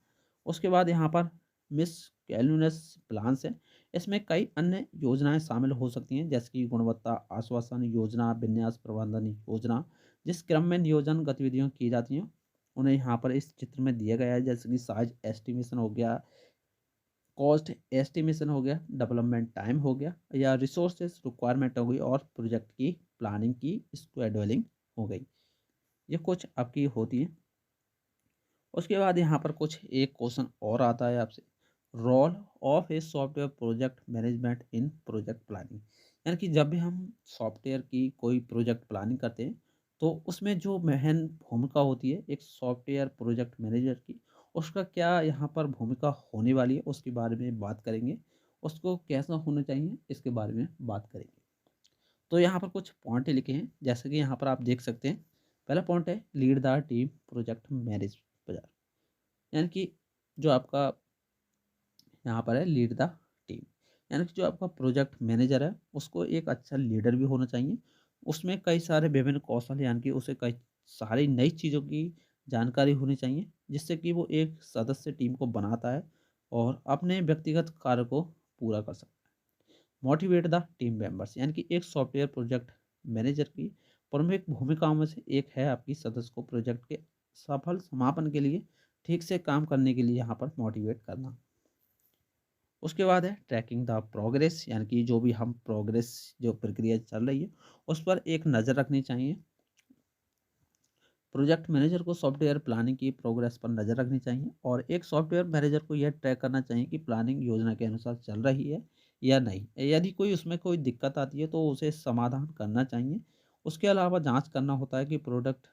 [SPEAKER 2] उसके बाद यहाँ पर मिस कैलुनस प्लान्स है। इसमें कई अन्य योजनाएं शामिल हो सकती हैं, जैसे कि गुणवत्ता आश्वासन योजना, विन्यास प्रबंधन योजना। जिस क्रम में नियोजन गतिविधियाँ की जाती हैं उन्हें यहाँ पर इस चित्र में दिया गया है, जैसे कि साइज एस्टिमेशन हो गया, कॉस्ट एस्टिमेशन हो गया, डेवलपमेंट टाइम हो गया, या रिसोर्सेज रिक्वायरमेंट हो गई, और प्रोजेक्ट की प्लानिंग की स्केड्यूलिंग हो गई। ये कुछ आपकी होती है। उसके बाद यहाँ पर कुछ एक क्वेश्चन और आता है आपसे, role of a software project management in project planning. यानी कि जब भी हम सॉफ्टवेयर की कोई प्रोजेक्ट प्लानिंग करते हैं तो उसमें जो महन भूमिका होती है एक सॉफ्टवेयर प्रोजेक्ट मैनेजर की, उसका क्या यहाँ पर भूमिका होने वाली है उसके बारे में बात करेंगे। उसको कैसा होना चाहिए इसके बारे में बात करेंगे। तो यहाँ पर कुछ पॉइंट लिखे हैं, जैसे कि यहाँ पर आप देख सकते हैं। पहला पॉइंट है lead the team project manage, यानी कि जो आपका यहाँ पर है लीड द टीम, यानी कि जो आपका प्रोजेक्ट मैनेजर है उसको एक अच्छा लीडर भी होना चाहिए। उसमें कई सारे विभिन्न कौशल, यानी कि उसे कई सारी नई चीज़ों की जानकारी होनी चाहिए, जिससे कि वो एक सदस्य टीम को बनाता है और अपने व्यक्तिगत कार्य को पूरा कर सकता है। मोटिवेट द टीम मेंबर्स, यानी कि एक सॉफ्टवेयर प्रोजेक्ट मैनेजर की प्रमुख भूमिकाओं में से एक है आपकी सदस्य को प्रोजेक्ट के सफल समापन के लिए ठीक से काम करने के लिए यहाँ पर मोटिवेट करना। उसके बाद है ट्रैकिंग द प्रोग्रेस, यानी कि जो भी हम प्रोग्रेस, जो प्रक्रिया चल रही है उस पर एक नज़र रखनी चाहिए। प्रोजेक्ट मैनेजर को सॉफ्टवेयर प्लानिंग की प्रोग्रेस पर नज़र रखनी चाहिए और एक सॉफ्टवेयर मैनेजर को यह ट्रैक करना चाहिए कि प्लानिंग योजना के अनुसार चल रही है या नहीं। यदि कोई उसमें कोई दिक्कत आती है तो उसे समाधान करना चाहिए। उसके अलावा जांच करना होता है कि प्रोडक्ट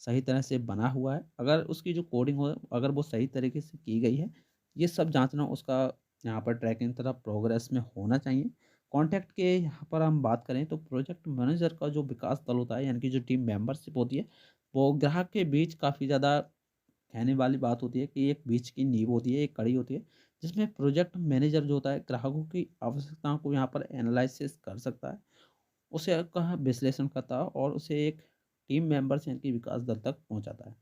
[SPEAKER 2] सही तरह से बना हुआ है, अगर उसकी जो कोडिंग हो अगर वो सही तरीके से की गई है, ये सब जांचना उसका यहाँ पर ट्रैकिंग तरह प्रोग्रेस में होना चाहिए। कॉन्टैक्ट के यहाँ पर हम बात करें तो प्रोजेक्ट मैनेजर का जो विकास दल होता है, यानी कि जो टीम मेंबरशिप होती है, वो ग्राहक के बीच काफ़ी ज़्यादा कहने वाली बात होती है कि एक बीच की नींव होती है, एक कड़ी होती है, जिसमें प्रोजेक्ट मैनेजर जो होता है ग्राहकों की आवश्यकताओं को यहाँ पर एनालिसिस कर सकता है, उसे का विश्लेषण करता है और उसे एक टीम मेंबर्स यानी कि विकास दल तक पहुँचाता है।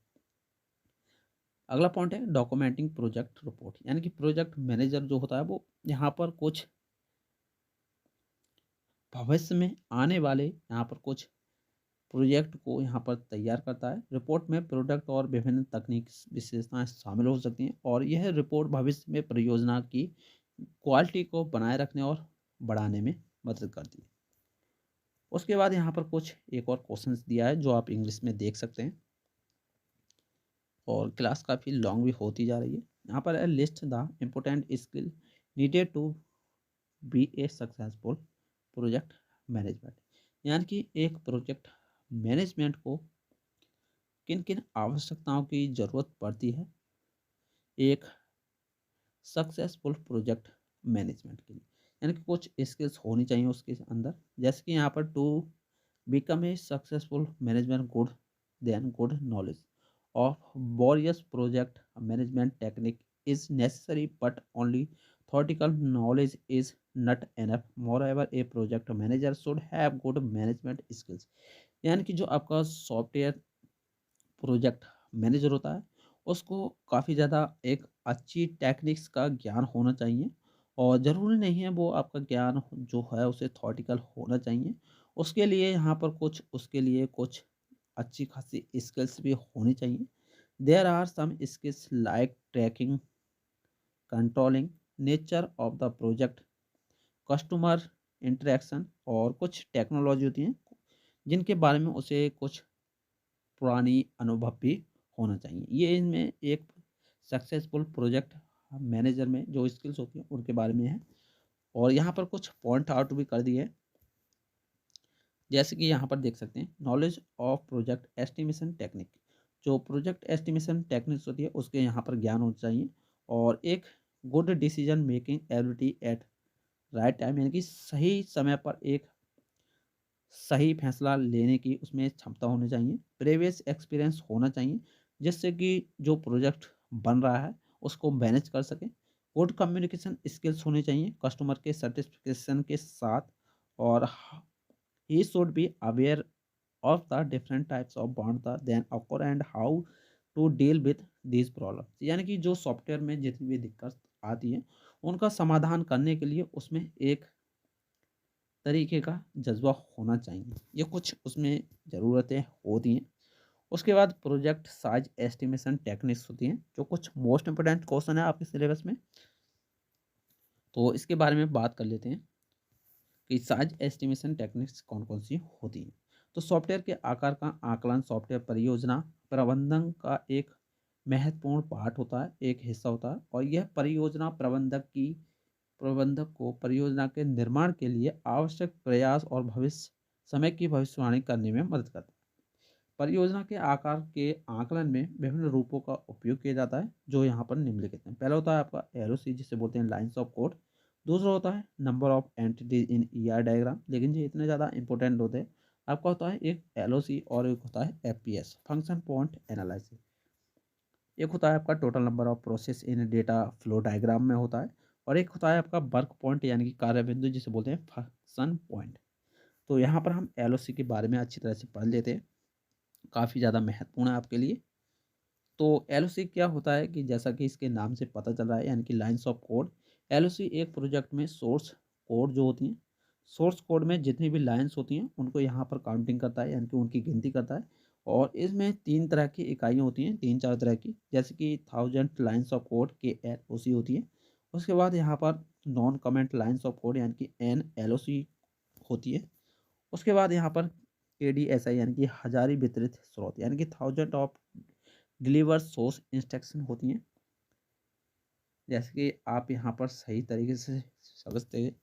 [SPEAKER 2] अगला पॉइंट है डॉक्यूमेंटिंग प्रोजेक्ट रिपोर्ट, यानी कि प्रोजेक्ट मैनेजर जो होता है वो यहाँ पर कुछ भविष्य में आने वाले यहाँ पर कुछ प्रोजेक्ट को यहाँ पर तैयार करता है। रिपोर्ट में प्रोडक्ट और विभिन्न तकनीक विशेषताएं शामिल हो सकती हैं और यह रिपोर्ट भविष्य में परियोजना की क्वालिटी को बनाए रखने और बढ़ाने में मदद करती है। उसके बाद यहाँ पर कुछ एक और क्वेश्चंस दिया है जो आप इंग्लिश में देख सकते हैं और क्लास काफ़ी लॉन्ग भी होती जा रही है। यहाँ पर है list the important skill needed to be a successful project management, यानी कि एक प्रोजेक्ट मैनेजमेंट को किन किन आवश्यकताओं की ज़रूरत पड़ती है एक सक्सेसफुल प्रोजेक्ट मैनेजमेंट के लिए। यानी कि कुछ स्किल्स होनी चाहिए उसके अंदर, जैसे कि यहाँ पर to become a successful management good then good knowledge of various project management technique is necessary, but only theoretical knowledge is not enough. Moreover, a project manager should have good management skills, यानी कि जो आपका software project manager होता है उसको काफ़ी ज़्यादा एक अच्छी टेक्निक्स का ज्ञान होना चाहिए और ज़रूरी नहीं है वो आपका ज्ञान जो है उसे थॉटिकल होना चाहिए। उसके लिए यहाँ पर कुछ उसके लिए कुछ अच्छी खासी स्किल्स भी होनी चाहिए। There are some skills like tracking, controlling nature of the project, customer interaction और कुछ टेक्नोलॉजी होती हैं जिनके बारे में उसे कुछ पुरानी अनुभव भी होना चाहिए। ये इनमें एक सक्सेसफुल प्रोजेक्ट मैनेजर में जो स्किल्स होती हैं उनके बारे में है और यहाँ पर कुछ पॉइंट आउट भी कर दिए हैं, जैसे कि यहाँ पर देख सकते हैं knowledge of project estimation technique. जो प्रोजेक्ट एस्टिमेशन टेक्निक्स होती है उसके यहाँ पर ज्ञान होना चाहिए और एक good decision making ability at right time, यानी कि सही समय पर एक सही फैसला लेने की उसमें क्षमता होनी चाहिए। प्रीवियस एक्सपीरियंस होना चाहिए जिससे कि जो प्रोजेक्ट बन रहा है उसको मैनेज कर सकें। गुड कम्युनिकेशन स्किल्स होनी चाहिए कस्टमर के सेटिस्फेक्शन के साथ और he should be aware of the different types of bonds then occur and how to deal with these problems, यानी कि जो सॉफ्टवेयर में जितनी भी दिक्कत आती है उनका समाधान करने के लिए उसमें एक तरीके का जज्बा होना चाहिए। ये कुछ उसमें ज़रूरतें होती हैं। उसके बाद प्रोजेक्ट साइज एस्टिमेशन टेक्निक्स होती हैं जो कुछ मोस्ट इंपोर्टेंट क्वेश्चन है आपके सिलेबस में, तो इसके बारे में बात कर लेते हैं कि साइज एस्टिमेशन टेक्निक्स कौन-कौन सी होती हैं। तो सॉफ्टवेयर के आकार का आकलन सॉफ्टवेयर परियोजना प्रबंधन का एक महत्वपूर्ण पार्ट होता है, एक हिस्सा होता है और यह परियोजना प्रबंधक को परियोजना के निर्माण के लिए आवश्यक प्रयास और भविष्य समय की भविष्यवाणी करने में मदद करता है। परियोजना के आकार के आकलन में विभिन्न रूपों का उपयोग किया जाता है, जो यहाँ पर निम्नलिखित हैं। पहला होता है आपका एलओसी, जिसे बोलते हैं लाइन्स ऑफ कोड। दूसरा होता है number of entities in ER diagram, लेकिन ये इतने ज़्यादा इंपॉर्टेंट होते हैं। आपका होता है एक एलओसी और एक होता है एफपीएस, फंक्शन पॉइंट एनालिसिस। एक होता है आपका total number of process in data flow diagram में होता है, और एक होता है आपका वर्क पॉइंट यानी कि कार्य बिंदु, जिसे बोलते हैं फंक्शन पॉइंट। तो यहाँ पर हम एलओसी के बारे में अच्छी तरह से पढ़ लेते हैं, काफ़ी ज़्यादा महत्वपूर्ण है आपके लिए। तो एलओसी क्या होता है कि जैसा कि इसके नाम से पता चल रहा है, यानी कि लाइन्स ऑफ कोड। एलओसी एक प्रोजेक्ट में सोर्स कोड जो होती हैं, सोर्स कोड में जितनी भी लाइन्स होती हैं उनको यहाँ पर काउंटिंग करता है, यानी कि उनकी गिनती करता है। और इसमें 3 तरह की इकाइयाँ होती हैं, 3-4 तरह की, जैसे कि 1000 लाइन्स ऑफ कोड के एलओसी होती है। उसके बाद यहाँ पर non comment lines of code यानी कि एनएलओसी होती है। उसके बाद यहाँ पर एडीएसआई यानी कि हजारी वितरित स्रोत यानी कि 1000 ऑफ डिलीवर सोर्स इंस्ट्रक्शन होती हैं। जैसे कि आप यहाँ पर सही तरीके से समझते हैं,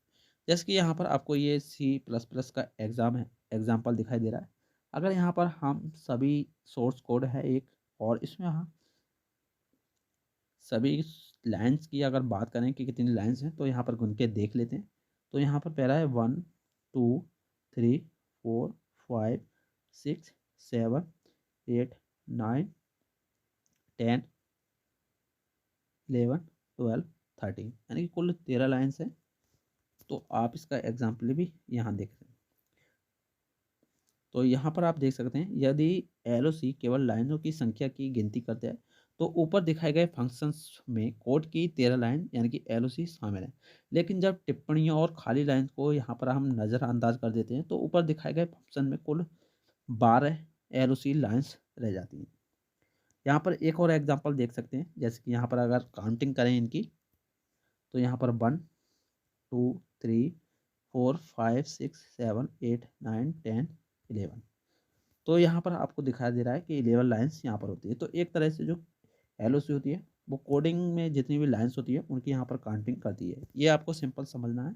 [SPEAKER 2] जैसे कि यहाँ पर आपको ये सी प्लस प्लस का एग्जाम्पल दिखाई दे रहा है। अगर यहाँ पर हम सभी सोर्स कोड है एक, और इसमें हम सभी लाइन्स की अगर बात करें कि कितनी लाइन्स हैं, तो यहाँ पर गिन के देख लेते हैं। तो यहाँ पर पहला है 1 2 3 4 5 6 7 8 9 10 11 12 13, यानी कि कुल 13 लाइन्स हैं। तो आप इसका एग्जाम्पल भी यहाँ देख रहे हैं। तो यहाँ पर आप देख सकते हैं, यदि एलओसी केवल लाइनों की संख्या की गिनती करते हैं, तो ऊपर दिखाए गए फंक्शंस में कोड की 13 लाइन यानी कि एलओसी शामिल है। लेकिन जब टिप्पणियों और खाली लाइन को यहाँ पर हम नज़रअंदाज कर देते हैं, तो ऊपर दिखाए गए फंक्शन में कुल 12 एलओसी लाइन्स रह जाती हैं। यहाँ पर एक और एग्जाम्पल देख सकते हैं, जैसे कि यहाँ पर अगर काउंटिंग करें इनकी, तो यहाँ पर 1 2 3 4 5 6 7 8 9 10 11। तो यहाँ पर आपको दिखाई दे रहा है कि 11 लाइन्स यहाँ पर होती है। तो एक तरह से जो एलओसी होती है, वो कोडिंग में जितनी भी लाइन्स होती है उनकी यहाँ पर काउंटिंग करती है। ये आपको सिंपल समझना है।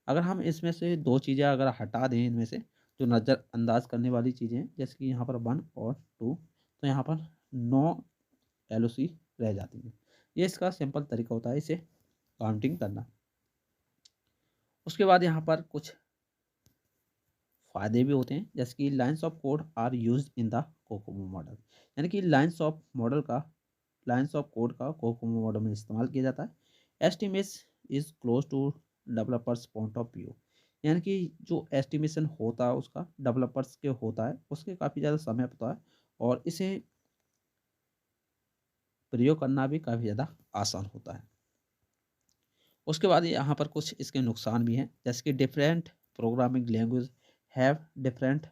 [SPEAKER 2] अगर हम इसमें से 2 चीज़ें अगर हटा दें इनमें से, जो नज़रअंदाज करने वाली चीज़ें हैं, जैसे कि यहाँ पर 1 और 2, तो यहाँ पर 9 एलओसी रह जाती हैं। ये इसका सिंपल तरीका होता है इसे काउंटिंग करना। उसके बाद यहाँ पर कुछ फ़ायदे भी होते हैं, जैसे कि lines of code are used in the COCOMO model, यानी कि लाइन्स ऑफ कोड का कोकोमो मॉडल में इस्तेमाल किया जाता है। Estimates is close to developers point of view, यानी कि जो एस्टिमेशन होता है उसका डेवलपर्स के होता है, उसके काफ़ी ज़्यादा समय होता है, और इसे प्रयोग करना भी काफ़ी ज़्यादा आसान होता है। उसके बाद यहाँ पर कुछ इसके नुकसान भी हैं, जैसे कि different programming language have different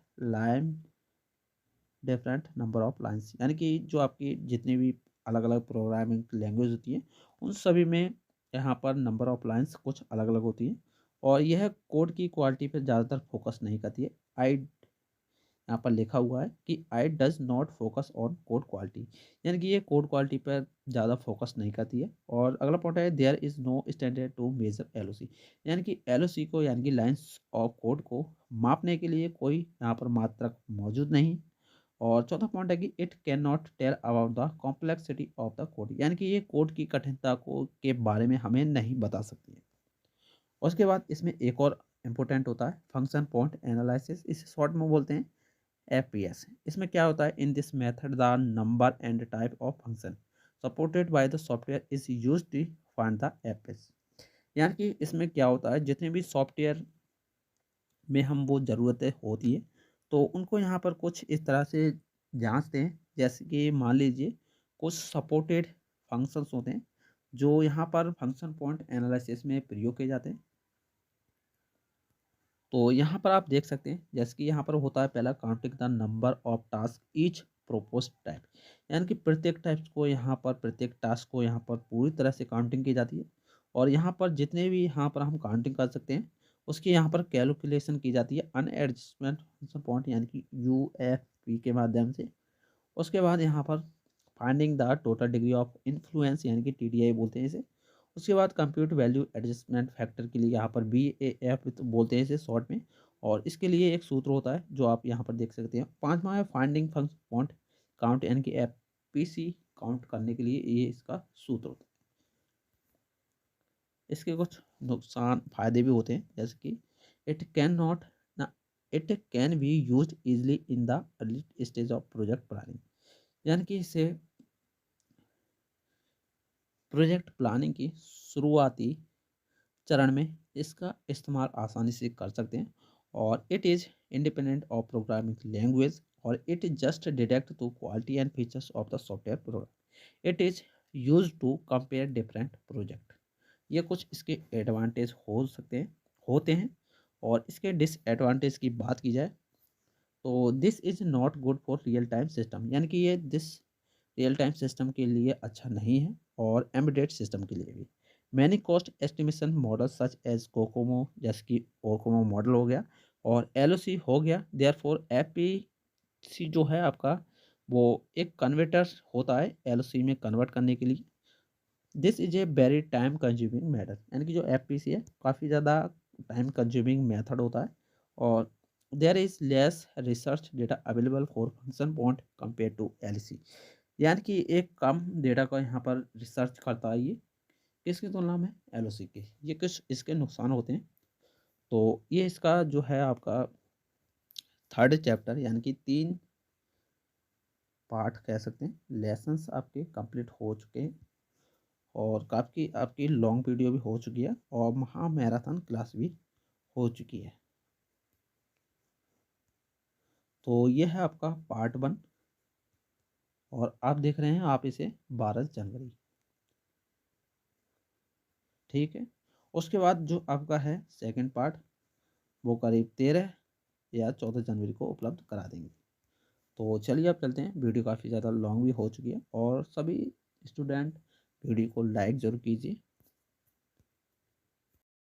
[SPEAKER 2] number of lines, यानी कि जो आपकी जितनी भी अलग अलग प्रोग्रामिंग लैंग्वेज होती है, उन सभी में यहाँ पर नंबर ऑफ लाइन्स कुछ अलग अलग होती हैं, और यह कोड की क्वालिटी पर ज़्यादातर फोकस नहीं करती है। आई यहाँ पर लिखा हुआ है कि I does not focus on code quality, यानी कि ये कोड क्वालिटी पर ज़्यादा फोकस नहीं करती है। और अगला पॉइंट है there is no standard to measure LOC, यानी कि एलओसी को यानी कि लाइन्स ऑफ कोड को मापने के लिए कोई यहाँ पर मात्रक मौजूद नहीं। और चौथा पॉइंट है कि it can not tell about the complexity of the code, यानी कि ये कोड की कठिनता को के बारे में हमें नहीं बता सकती है। उसके बाद इसमें एक और इम्पोर्टेंट होता है फंक्शन पॉइंट एनालिसिस, इसे शॉर्ट में बोलते हैं एफपीएस। इसमें क्या होता है, in this method the number and type of function supported by the software is used to find the FPS, यानी कि इसमें क्या होता है, जितने भी सॉफ्टवेयर में हम वो ज़रूरतें होती है, तो उनको यहाँ पर कुछ इस तरह से जांचते हैं, जैसे कि मान लीजिए कुछ सपोर्टेड फंक्शंस होते हैं जो यहाँ पर फंक्शन पॉइंट एनालिसिस में प्रयोग किए जाते हैं। तो यहाँ पर आप देख सकते हैं, जैसे कि यहाँ पर होता है पहला counting the number of task each propose type, यानी कि प्रत्येक टास्क को यहाँ पर पूरी तरह से काउंटिंग की जाती है। और यहाँ पर जितने भी यहाँ पर हम काउंटिंग कर सकते हैं, उसकी यहाँ पर कैलकुलेशन की जाती है अनएडजस्टमेंट फंक्शन पॉइंट यानी कि यूएफपी के माध्यम से। उसके बाद यहाँ पर finding the total degree of influence यानी कि टीडीआई बोलते हैं इसे। उसके बाद कंप्यूट वैल्यू एडजस्टमेंट फैक्टर के लिए यहाँ पर बीएएफ बोलते हैं इसे शॉर्ट में, और इसके लिए एक सूत्र होता है जो आप यहाँ पर देख सकते हैं। पांचवा है फाइंडिंग फंक्शन पॉइंट काउंट यानी कि एफपीसी काउंट करने के लिए ये इसका सूत्र होता है। इसके कुछ नुकसान फायदे भी होते हैं, जैसे कि इट कैन नॉट ना it can be use easily in the early stage of project planning, यानी कि इसे प्रोजेक्ट प्लानिंग की शुरुआती चरण में इसका इस्तेमाल आसानी से कर सकते हैं। और it is independent of programming language, और it just detect to quality and features of the software program. It is use to compare different project. ये कुछ इसके एडवांटेज हो सकते हैं, होते हैं। और इसके डिसएडवांटेज की बात की जाए तो this is not good for real time system, यानी कि ये दिस रियल टाइम सिस्टम के लिए अच्छा नहीं है, और एम्बेडेड सिस्टम के लिए भी। Many cost estimation model such as COCOMO, जैसे कि कोकोमो मॉडल हो गया और एलओसी हो गया, देयरफॉर एपीसी जो है आपका वो एक कन्वर्टर होता है एलओसी में कन्वर्ट करने के लिए। This is a very time consuming matter, यानी कि जो एफपीसी है काफ़ी ज़्यादा टाइम कंज्यूमिंग मेथड होता है। और there is less research data available for function point compare to LOC, यानी कि एक कम डेटा का यहाँ पर रिसर्च करता है ये किसकी तुलना में, एलओसी के। ये कुछ इसके नुकसान होते हैं। तो ये इसका जो है आपका थर्ड चैप्टर, यानी कि 3 पार्ट कह सकते हैं, लेसन्स आपके कंप्लीट हो चुके हैं, और काफ़ी आपकी लॉन्ग वीडियो भी हो चुकी है, और महा मैराथन क्लास भी हो चुकी है। तो ये है आपका पार्ट 1, और आप देख रहे हैं आप इसे 12 जनवरी, ठीक है। उसके बाद जो आपका है सेकंड पार्ट, वो करीब 13 या 14 जनवरी को उपलब्ध करा देंगे। तो चलिए अब चलते हैं, वीडियो काफ़ी ज़्यादा लॉन्ग भी हो चुकी है, और सभी स्टूडेंट वीडियो को लाइक ज़रूर कीजिए